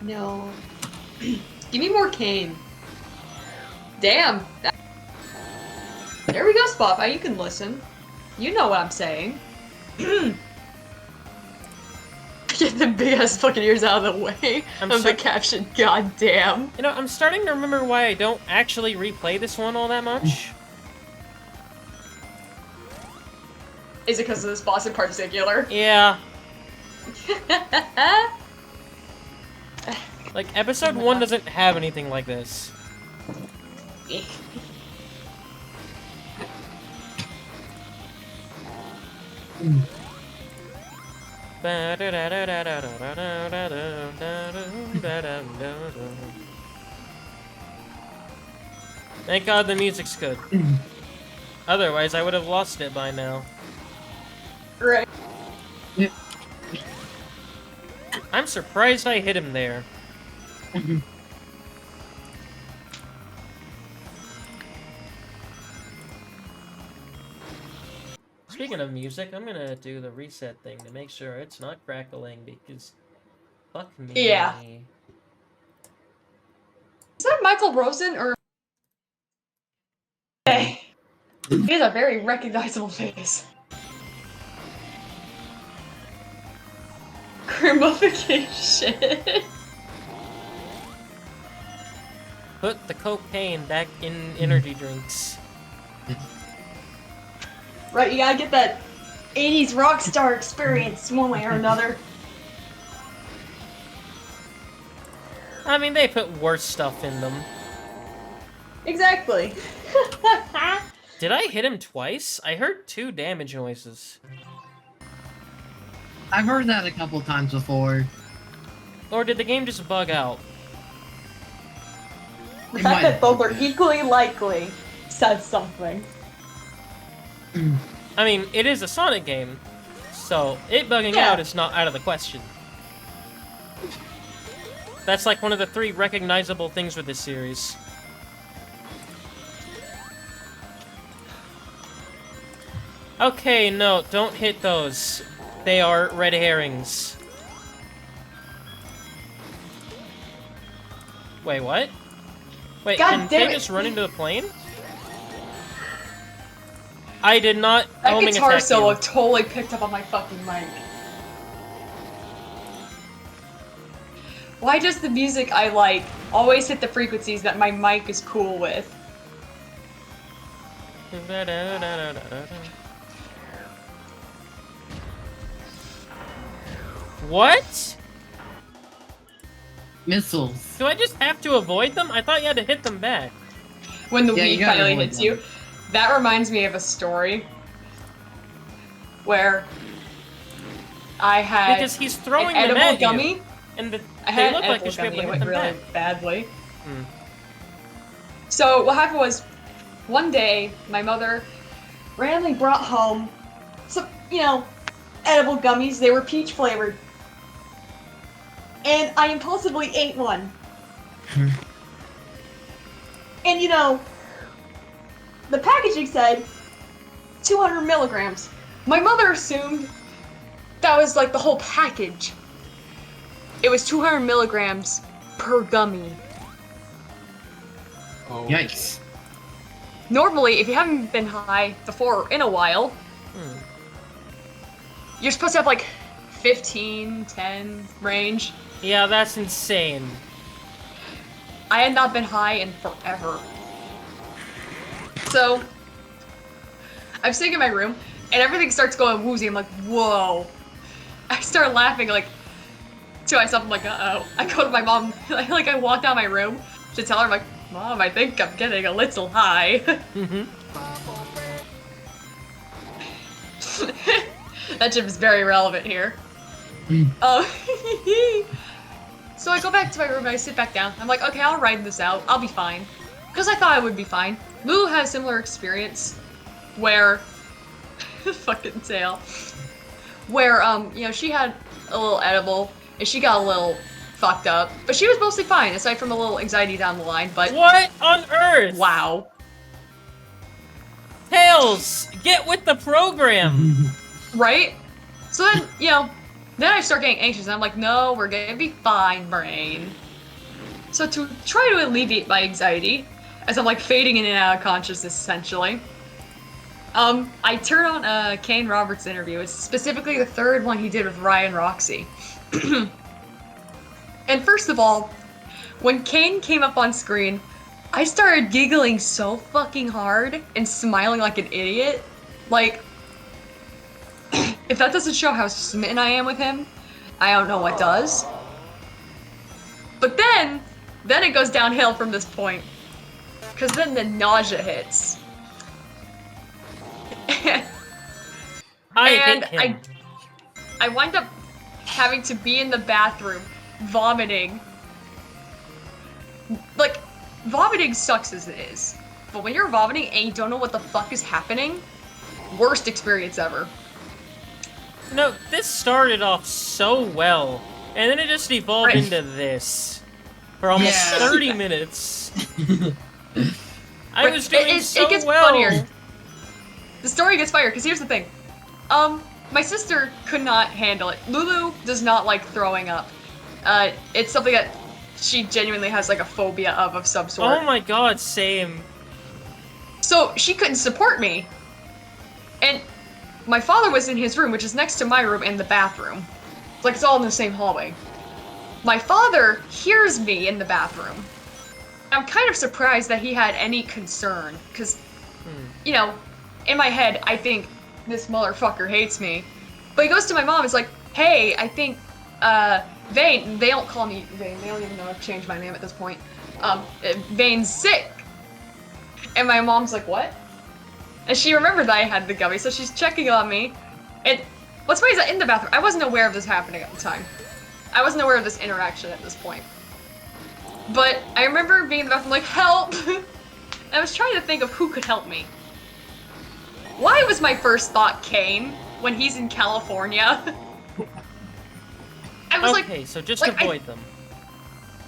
No. Give me more cane. Damn. There we go, Spotify. You can listen. You know what I'm saying. Get the big ass fucking ears out of the way I'm of the so- caption. God damn. You know, I'm starting to remember why I don't actually replay this one all that much. Is it because of this boss in particular? Yeah. Like, episode 1 doesn't have anything like this. Thank God the music's good. Otherwise, I would have lost it by now. Right. I'm surprised I hit him there. Speaking of music, I'm gonna do the reset thing to make sure it's not crackling because fuck me. Yeah. Is that Michael Rosen or? Hey, he has a very recognizable face. Grimmification. Put the cocaine back in energy drinks. Right, you gotta get that 80s rock star experience one way or another. I mean, they put worse stuff in them. Exactly. Did I hit him twice? I heard 2 damage noises. I've heard that a couple times before. Or did the game just bug out? The It fact might that both are have been. equally likely says something. I mean, it is a Sonic game, so it bugging Yeah. out is not out of the question. That's like one of the 3 recognizable things with this series. Okay, no, don't hit those. They are red herrings. Wait, what? Wait, God can damn they it. just run into the plane? I did not That homing guitar attack solo you. totally picked up on my fucking mic. Why does the music I like always hit the frequencies that my mic is cool with? What? Missiles. Do I just have to avoid them? I thought you had to hit them back. When the Yeah, you weed gotta finally avoid hits them. you. That reminds me of a story where I had Because he's throwing an them edible at you. gummy. And I they had look an like edible you should be gummy. able to It hit went them really back. badly. Hmm. So what happened was, one day my mother Randomly brought home some, edible gummies. They were peach flavored. And I impulsively ate one. And the packaging said 200 milligrams. My mother assumed that was like the whole package. It was 200 milligrams per gummy. Oh. Yikes. Normally, if you haven't been high before in a while, Hmm. you're supposed to have like 15, 10 range. Yeah, that's insane. I had not been high in forever. So, I'm sitting in my room, and everything starts going woozy. I'm like, whoa. I start laughing, like, to myself. I'm like, uh-oh. I go to my mom, I walk down my room to tell her, I'm like, Mom, I think I'm getting a little high. Mhm. That gym is very relevant here. So I go back to my room and I sit back down. I'm like, okay, I'll ride this out. I'll be fine. Because I thought I would be fine. Lulu had a similar experience where... fucking tail. Where, she had a little edible and she got a little fucked up. But she was mostly fine, aside from a little anxiety down the line, but What on earth? wow. Tails, get with the program. Right? So then, you know, then I start getting anxious and I'm like, no, we're gonna be fine, brain. So to try to alleviate my anxiety, as I'm like fading in and out of consciousness essentially, I turn on a Kane Roberts interview. It's specifically the third one he did with Ryan Roxy. And first of all, when Kane came up on screen, I started giggling so fucking hard and smiling like an idiot. Like, if that doesn't show how smitten I am with him, I don't know what does. But then it goes downhill from this point. Because then the nausea hits. I hate him. I wind up having to be in the bathroom, vomiting. Like, vomiting sucks as it is. But when you're vomiting and you don't know what the fuck is happening, worst experience ever. No, this started off so well, and then it just evolved Right. into this for almost Yeah. 30 minutes. I But was doing it so gets well. funnier. The story gets funnier, because here's the thing. My sister could not handle it. Lulu does not like throwing up. It's something that she genuinely has like a phobia of some sort. Oh my god, same. So she couldn't support me. And my father was in his room, which is next to my room and the bathroom. Like it's all in the same hallway. My father hears me in the bathroom. I'm kind of surprised that he had any concern, because, you know, in my head, I think this motherfucker hates me. But he goes to my mom, it's like, hey, I think, Vane, they don't call me Vane, they don't even know I've changed my name at this point. Vane's sick. And my mom's like, what? And she remembered that I had the gummy, so she's checking on me. And what's funny is that in the bathroom, I wasn't aware of this happening at the time. I wasn't aware of this interaction at this point. But I remember being in the bathroom like, help! And I was trying to think of who could help me. Why was my first thought Kane when he's in California? I was Okay, so just like, avoid them.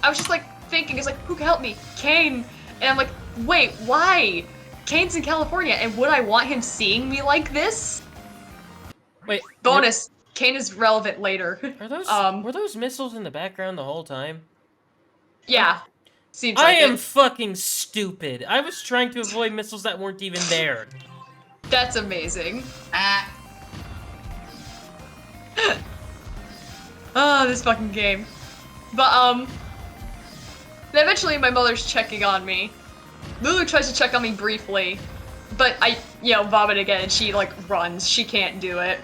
I was just like thinking, it's like, who can help me? Kane! And I'm like, wait, why? Kane's in California, and would I want him seeing me like this? Wait, Bonus, Kane is relevant later. were those missiles in the background the whole time? Yeah. Seems I like am it. fucking stupid. I was trying to avoid missiles that weren't even there. That's amazing. Ah, Oh, this fucking game. But, then eventually my mother's checking on me. Lulu tries to check on me briefly, but I, you know, vomit again and she, like, runs. She can't do it.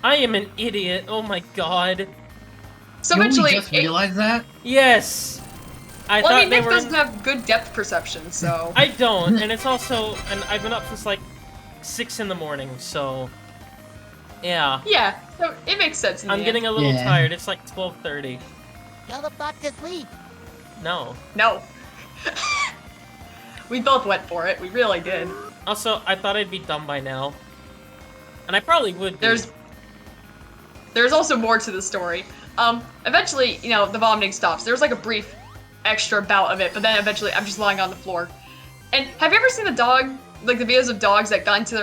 I am an idiot. Oh my god. So you eventually, only just realized that? Yes. I well, I thought mean, they Nick were. doesn't have good depth perception, so... I don't, and it's also, and I've been up since like 6 in the morning, so yeah. Yeah, so it makes sense in the I'm end. getting a little Yeah. tired. It's like 12:30. Tell the fuck to sleep. No. No. We both went for it. We really did. Also, I thought I'd be done by now, and I probably would be. There's also more to the story. Eventually, you know, the vomiting stops. There's like a brief extra bout of it, but then eventually I'm just lying on the floor. And have you ever seen the dog, like the videos of dogs that got into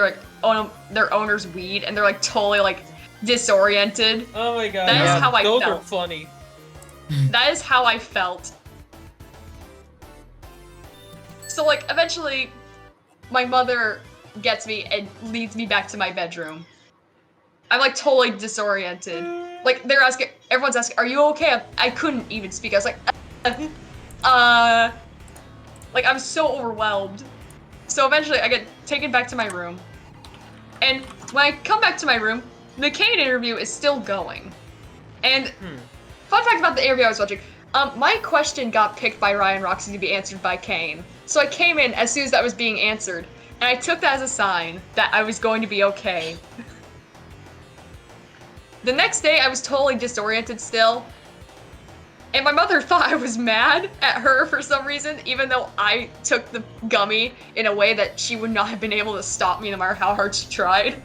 their owner's weed and they're like totally like disoriented? Oh my god. That is how I Those felt. are funny. That is how I felt. So like eventually my mother gets me and leads me back to my bedroom. I'm like totally disoriented. Like they're asking, everyone's asking, are you okay? I couldn't even speak. I was like, like I'm so overwhelmed. So eventually I get taken back to my room. And when I come back to my room, the Kane interview is still going. And fun fact about the interview I was watching, my question got picked by Ryan Roxy to be answered by Kane. So I came in as soon as that was being answered, and I took that as a sign that I was going to be okay. The next day, I was totally disoriented still, and my mother thought I was mad at her for some reason, even though I took the gummy in a way that she would not have been able to stop me no matter how hard she tried.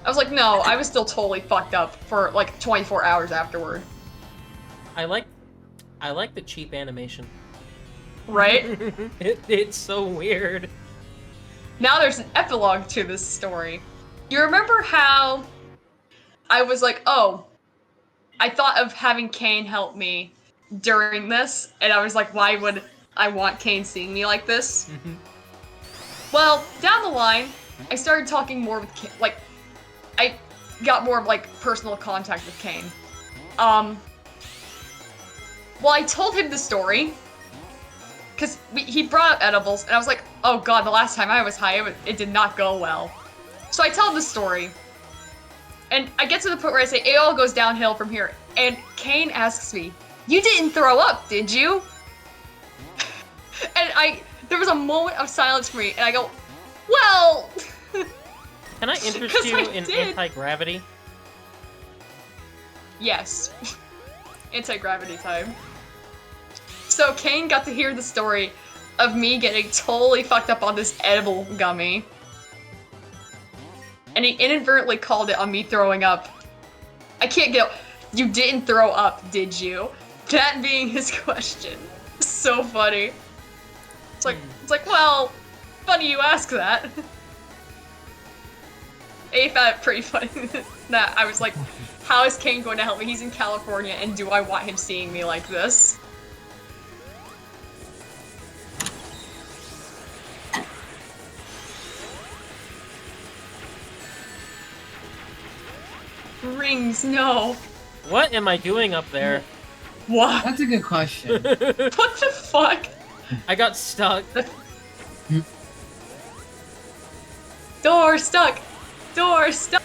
I was like, no, I was still totally fucked up for like 24 hours afterward. I like I like the cheap animation. Right? It's so weird. Now there's an epilogue to this story. You remember how I was like, oh, I thought of having Kane help me during this, and I was like, why would I want Kane seeing me like this? Well, down the line, I started talking more with Kane, like, I got more, like, personal contact with Kane. Well, I told him the story, because he brought up edibles, and I was like, oh god, the last time I was high, it did not go well. So I tell him the story, and I get to the point where I say, it all goes downhill from here, and Kane asks me, you didn't throw up, did you? And there was a moment of silence for me, and I go, well... Can I interest 'Cause you I in did. anti-gravity? Yes. Anti-gravity time. So Kane got to hear the story of me getting totally fucked up on this edible gummy. And he inadvertently called it on me throwing up. I can't get... You didn't throw up, did you? That being his question. So funny. It's like, well, funny you ask that. I found it pretty funny that I was like, how is Kane going to help me? He's in California, and do I want him seeing me like this? Rings, no. What am I doing up there? What? That's a good question. What the fuck? I got stuck. Door stuck! Door stuck!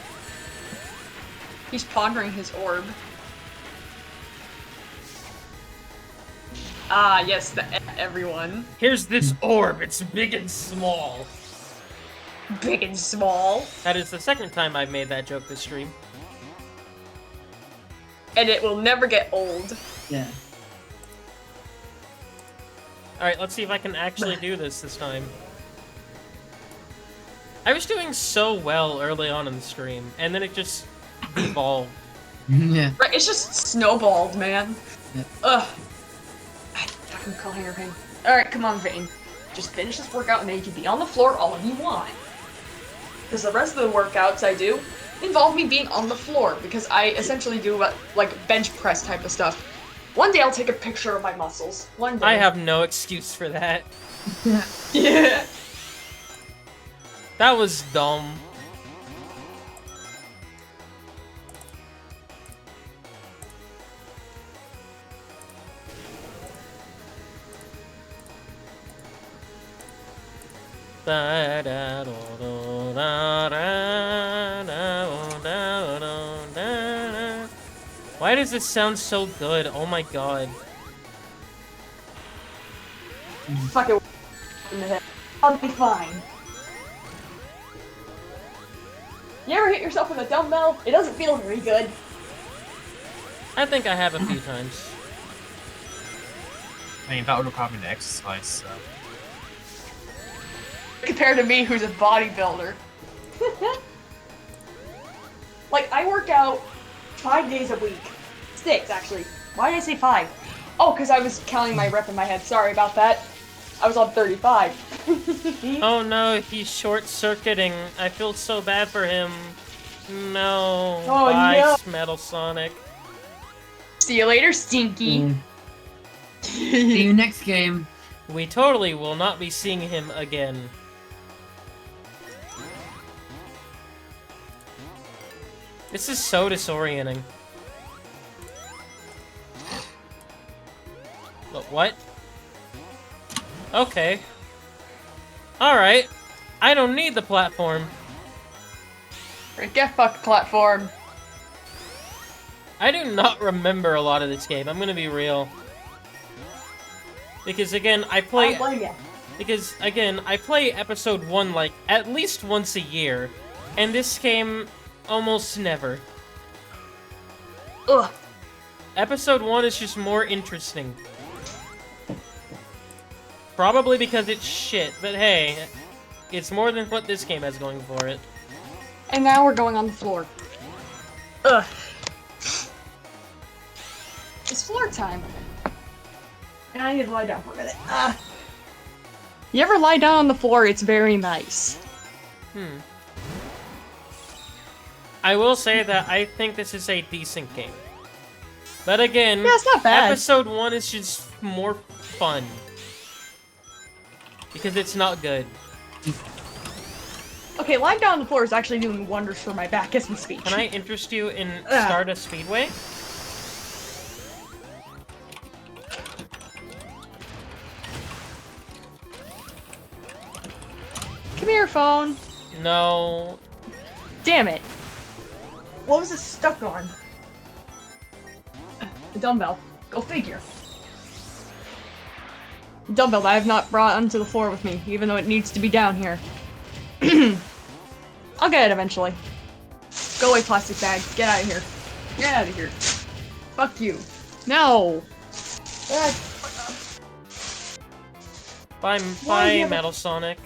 He's pondering his orb. Ah, yes, everyone. Here's this orb. It's big and small. Big and small. That is the second time I've made that joke this stream. And it will never get old. Yeah. Alright, let's see if I can actually do this time. I was doing so well early on in the stream, and then it just evolved. Yeah. Right, it's just snowballed, man. Yeah. Ugh. I'm calling her Vane. Alright, come on, Vane. Just finish this workout and then you can be on the floor all you want. Because the rest of the workouts I do involve me being on the floor, because I essentially do, like, bench press type of stuff. One day I'll take a picture of my muscles. One day. I have no excuse for that. Yeah. That was dumb. Why does this sound so good? Oh my god. Fuck it in the head. I'll be fine. You ever hit yourself with a dumbbell? It doesn't feel very good. I think I have a few times. I mean, that would require me to exercise, so... Compared to me, who's a bodybuilder. Like, I work out 5 days a week. 6, actually. Why did I say 5? Oh, because I was counting my rep in my head. Sorry about that. I was on 35. Oh no, he's short-circuiting. I feel so bad for him. No. Oh, Bye, no. Metal Sonic. See you later, Stinky. See you next game. We totally will not be seeing him again. This is so disorienting. But what? Okay. Alright. I don't need the platform. Get fucked, platform. I do not remember a lot of this game, I'm gonna be real. Because again, I play... I'll blame ya. Because, again, I play Episode 1, like, at least once a year. And this game, almost never. Ugh. Episode 1 is just more interesting. Probably because it's shit, but hey, it's more than what this game has going for it. And now we're going on the floor. Ugh. It's floor time. I need to lie down for a minute. You ever lie down on the floor? It's very nice. I will say that I think this is a decent game. But again, Yeah, it's not bad. episode 1 is just more fun. Because it's not good. Okay, lying down on the floor is actually doing wonders for my back as we speak. Can I interest you in Ugh. Stardust Speedway? Come here, phone. No. Damn it. What was it stuck on? A dumbbell. Go figure. Dumbbell that I have not brought onto the floor with me, even though it needs to be down here. I'll get it eventually. Go away, plastic bag. Get out of here. Get out of here. Fuck you. No. Bye, Why do bye you have a- Metal Sonic.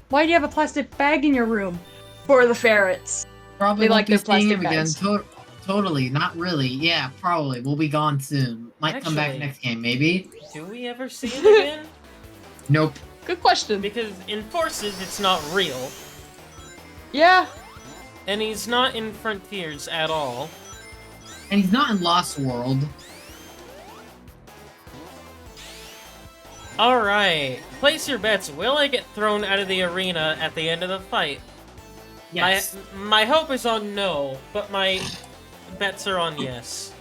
Why do you have a plastic bag in your room? For the ferrets. Probably They won't like be their seeing plastic him again. bags. Totally, not really. Yeah, probably. We'll be gone soon. Might come back Actually- next game, maybe. Do we ever see it again? Nope. Good question. Because in Forces, it's not real. Yeah. And he's not in Frontiers at all. And he's not in Lost World. Alright. Place your bets. Will I get thrown out of the arena at the end of the fight? Yes. My hope is on no, but my bets are on yes.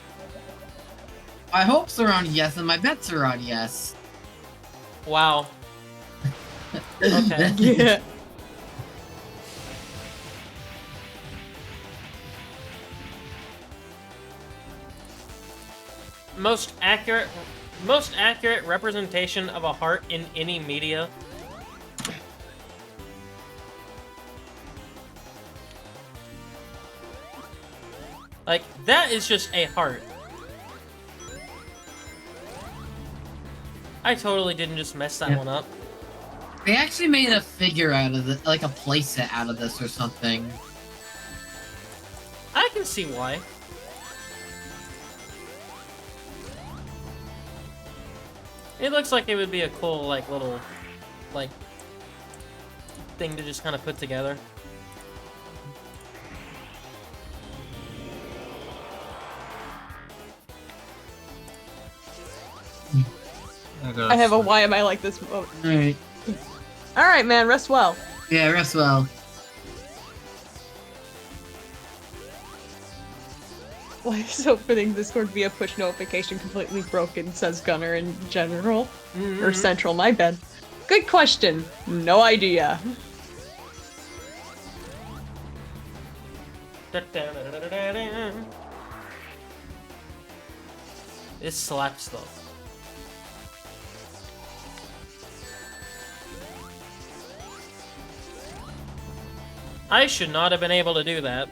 My hopes are on yes, and my bets are on yes. Wow. Okay. Yeah. Most accurate representation of a heart in any media. Like, that is just a heart. I totally didn't just mess that Yeah. one up. They actually made a figure out of it, like a playset out of this or something. I can see why. It looks like it would be a cool, like, little, like, thing to just kind of put together. I have a why am I like this moment. Alright. Alright, man, rest well. Yeah, rest well. Why is opening Discord via push notification completely broken, says Gunner in general? Or central, my bad. Good question. No idea. This slaps though. I should not have been able to do that.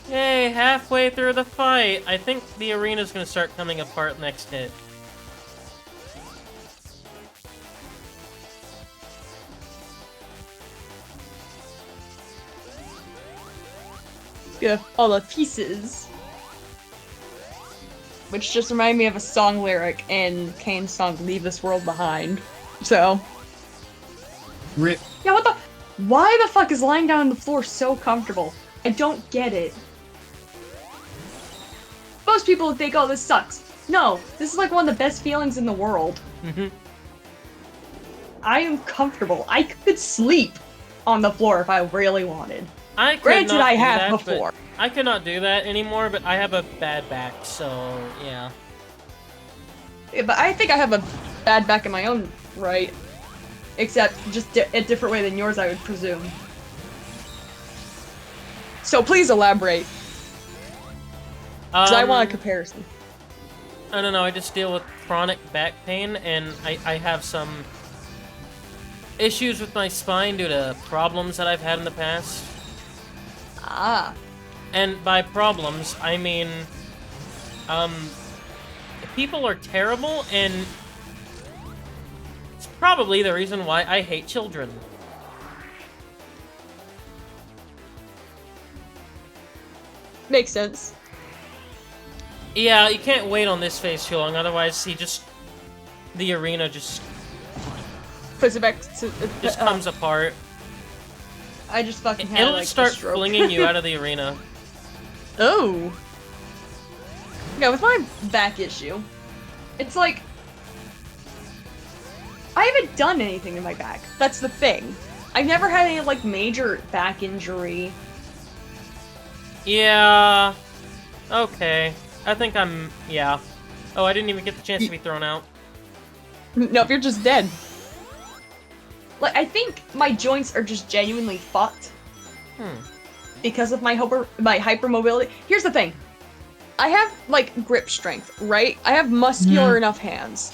Yay, halfway through the fight. I think the arena's gonna start coming apart next hit. Yeah, all the pieces. Which just reminded me of a song lyric in Kane's song Leave This World Behind. So, Rip. yeah, what the? Why the fuck is lying down on the floor so comfortable? I don't get it. Most people would think, oh, this sucks. No, this is like one of the best feelings in the world. I am comfortable. I could sleep on the floor if I really wanted. I could Granted, not I do have that, but before. I could not do that anymore, but I have a bad back, so yeah. Yeah, but I think I have a bad back in my own right. Except just a different way than yours, I would presume. So please elaborate. Because I want a comparison. I don't know, I just deal with chronic back pain, and I have some issues with my spine due to problems that I've had in the past. Ah. And by problems, I mean, people are terrible, and it's probably the reason why I hate children. Makes sense. Yeah, you can't wait on this phase too long, otherwise the arena just Puts it back to. comes apart. I just fucking had It'll like just start a stroke. flinging you out of the arena. Oh. Yeah, with my back issue, it's like I haven't done anything to my back. That's the thing. I've never had any like major back injury. Yeah. Okay. I think yeah. Oh, I didn't even get the chance to be thrown out. Nope, you're just dead. Like, I think my joints are just genuinely fucked. Because of my hypermobility. Here's the thing. I have, like, grip strength, right? I have muscular enough hands.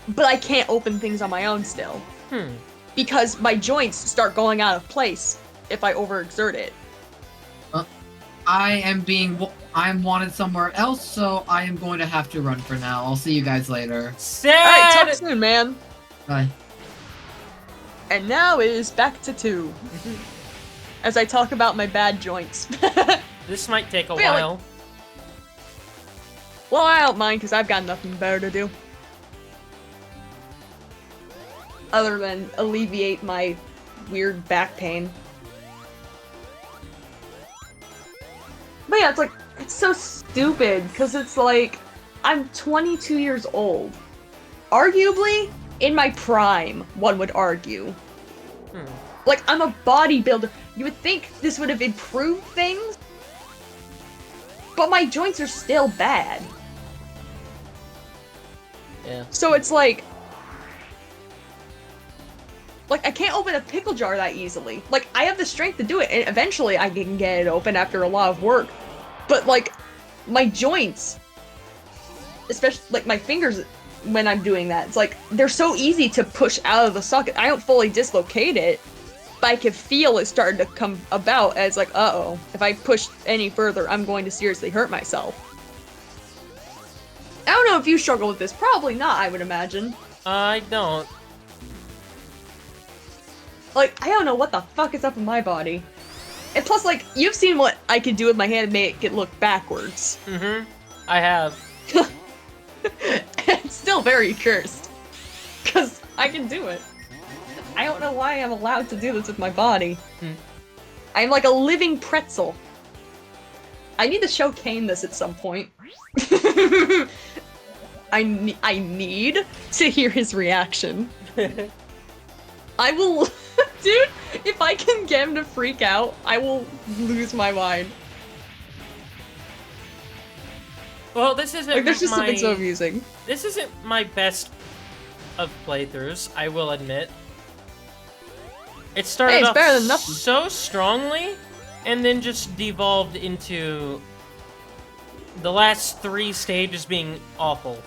But I can't open things on my own still. Because my joints start going out of place if I overexert it. I'm wanted somewhere else, so I am going to have to run for now. I'll see you guys later. Sad! Alright, talk soon, man. Bye. And now it is back to 2. As I talk about my bad joints. This might take a Yeah, like- while. Well, I don't mind, because I've got nothing better to do. Other than alleviate my weird back pain. But yeah, it's so stupid, because it's like, I'm 22 years old. Arguably, in my prime, one would argue. Like, I'm a bodybuilder. You would think this would have improved things, but my joints are still bad. Yeah. So it's like I can't open a pickle jar that easily. Like, I have the strength to do it, and eventually I can get it open after a lot of work. But, like, my joints, especially, like, my fingers, when I'm doing that, it's like, they're so easy to push out of the socket. I don't fully dislocate it, but I can feel it starting to come about as, like, uh-oh, if I push any further, I'm going to seriously hurt myself. I don't know if you struggle with this. Probably not, I would imagine. I don't. Like, I don't know what the fuck is up with my body. And plus, like, you've seen what I can do with my hand and make it look backwards. I have. It's still very cursed. Because I can do it. I don't know why I'm allowed to do this with my body. I'm like a living pretzel. I need to show Kane this at some point. I need to hear his reaction. I will... Dude, if I can get him to freak out, I will lose my mind. Well, this isn't Like, there's just my... something so amusing. This isn't my best of playthroughs, I will admit. It started it's off better than nothing. so strongly, and then just devolved into the last 3 stages being awful.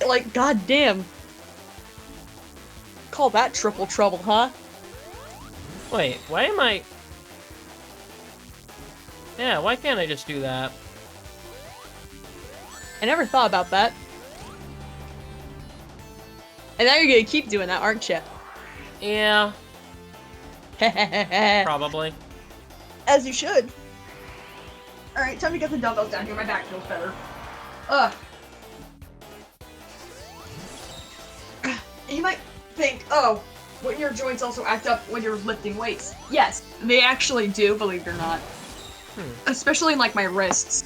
Like, goddamn. Call that triple trouble, huh? Wait, why am I... Yeah, why can't I just do that? I never thought about that. And now you're gonna keep doing that, aren't you? Yeah, probably. As you should. Alright, time to get the dumbbells down here. My back feels better. Ugh. You might think, oh, wouldn't your joints also act up when you're lifting weights? Yes, they actually do, believe it or not. Especially in, like, my wrists.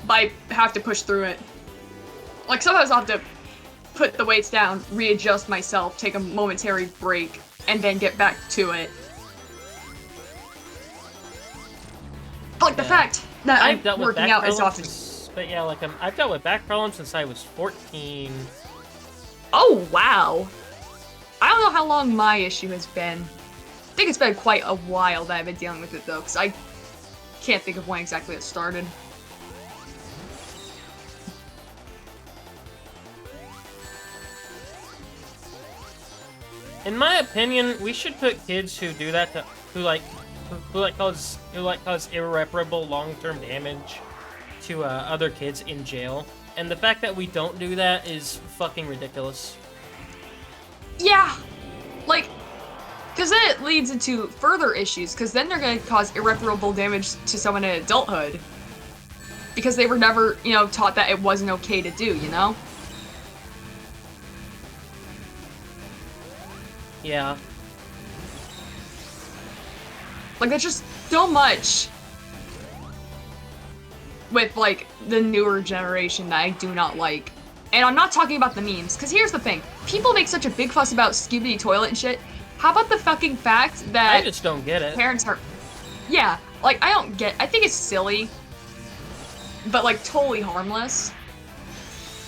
I have to push through it. Like, sometimes I'll have to put the weights down, readjust myself, take a momentary break, and then get back to it. Like, the fact that I've I'm dealt with working back out as problems often. but yeah, like, I've dealt with back problems since I was 14. Oh, wow. I don't know how long my issue has been. I think it's been quite a while that I've been dealing with it, though, because I can't think of when exactly it started. In my opinion, we should put kids who do that who cause irreparable long-term damage to other kids in jail. And the fact that we don't do that is fucking ridiculous. Yeah! Like, Because then it leads into further issues, because then they're going to cause irreparable damage to someone in adulthood. Because they were never, you know, taught that it wasn't okay to do, you know? Yeah. Like, there's just so much with, like, the newer generation that I do not like. And I'm not talking about the memes, because here's the thing. People make such a big fuss about Skibidi Toilet and shit. How about the fucking fact that I just don't get it. parents are... Yeah, like, I think it's silly, but, like, totally harmless.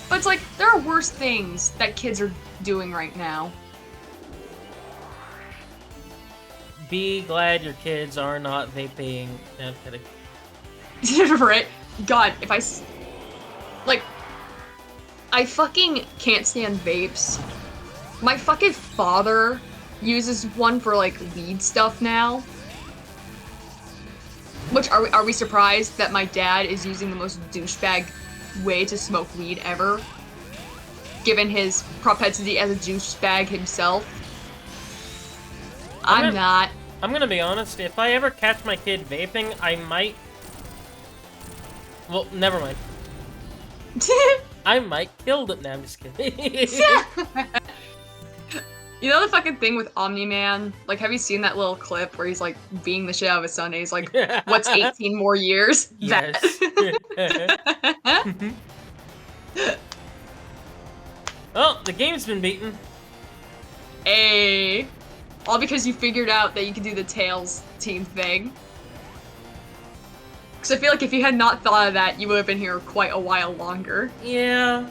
But it's like, there are worse things that kids are doing right now. Be glad your kids are not vaping. No, I'm kidding. Right? God, if like, I fucking can't stand vapes. My fucking father uses one for, like, weed stuff now. Which, are we surprised that my dad is using the most douchebag way to smoke weed ever? Given his propensity as a douchebag himself. I'm not. I'm gonna be honest, if I ever catch my kid vaping, I might... Well, never mind. I might kill them. No, I'm just kidding. You know the fucking thing with Omni-Man? Like, have you seen that little clip where he's, like, beating the shit out of his son and he's like, what's 18 more years? Yes. That. Well, the game's been beaten. Hey. All because you figured out that you could do the Tails team thing. Because I feel like if you had not thought of that, you would have been here quite a while longer. Yeah.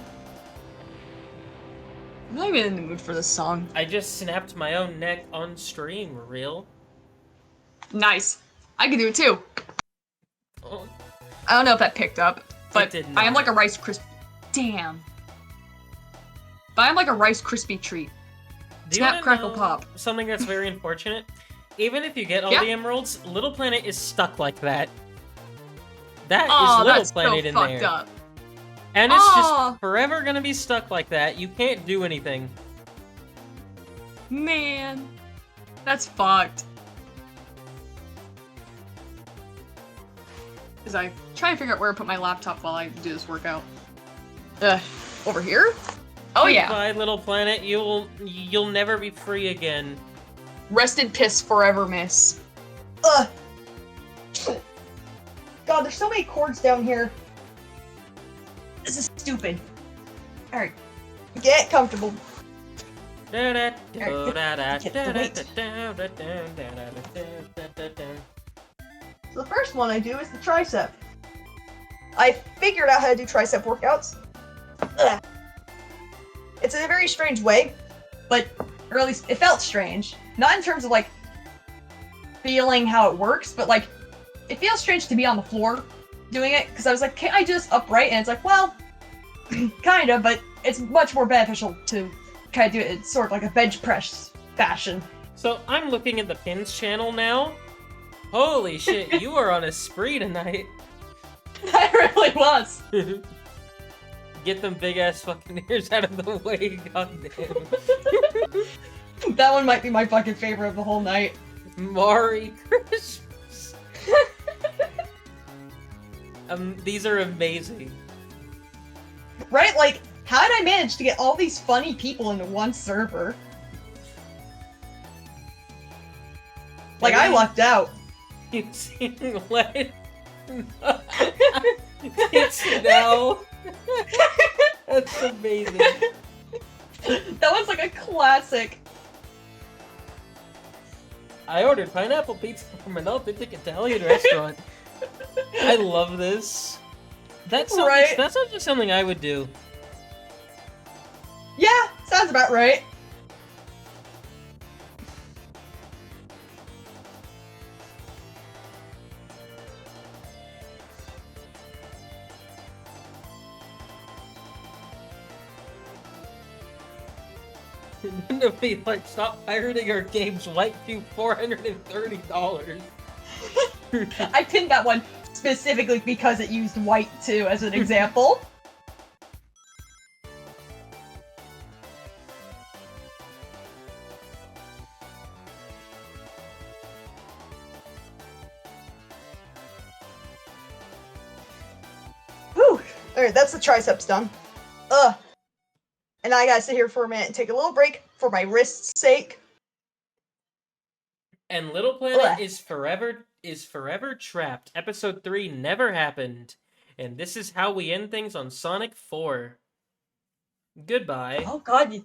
I'm not even in the mood for this song. I just snapped my own neck on stream, real. Nice. I can do it too. Oh, I don't know if that picked up, but did I am not. like a Rice Krispie. Damn. But I'm like a Rice Krispie treat. do you Snap, wanna crackle, know pop. something that's very unfortunate? Even if you get all Yeah. the emeralds, Little Planet is stuck like that. That is Oh, Little that's Planet so in fucked there. up. And it's Aw. just forever gonna be stuck like that. You can't do anything. Man. That's fucked. As I try and figure out where to put my laptop while I do this workout. Over here? Oh yeah. Goodbye, Little Planet. You'll never be free again. Rest in piss forever, miss. Ugh. God, there's so many cords down here. This is stupid. Alright. Get comfortable. So the first one I do is the tricep. I figured out how to do tricep workouts. Ugh. It's in a very strange way, but or at least it felt strange. Not in terms of like feeling how it works, but like it feels strange to be on the floor doing it because I was like, can't I do this upright? And it's like, well, kind of, but it's much more beneficial to kind of do it in sort of like a bench press fashion. So I'm looking at the Pins channel now. Holy shit, you are on a spree tonight. That really was. Get them big ass fucking ears out of the way, goddamn. That one might be my fucking favorite of the whole night. Merry Christmas. These are amazing. Right? Like, how did I manage to get all these funny people into one server? Like, I lucked out. You sing Let It It's Snow. That's amazing. That was like a classic. I ordered pineapple pizza from an authentic Italian restaurant. I love this. That's Right. That's not just something I would do. Yeah, sounds about right. To be like, stop pirating our games, wipe you $430. I pinned that one specifically because it used white too as an example. Alright, that's the triceps done. Ugh. And I gotta sit here for a minute and take a little break for my wrist's sake. And Little Planet Ugh. is forever trapped. Episode 3 never happened. And this is how we end things on Sonic 4. Goodbye. Oh god,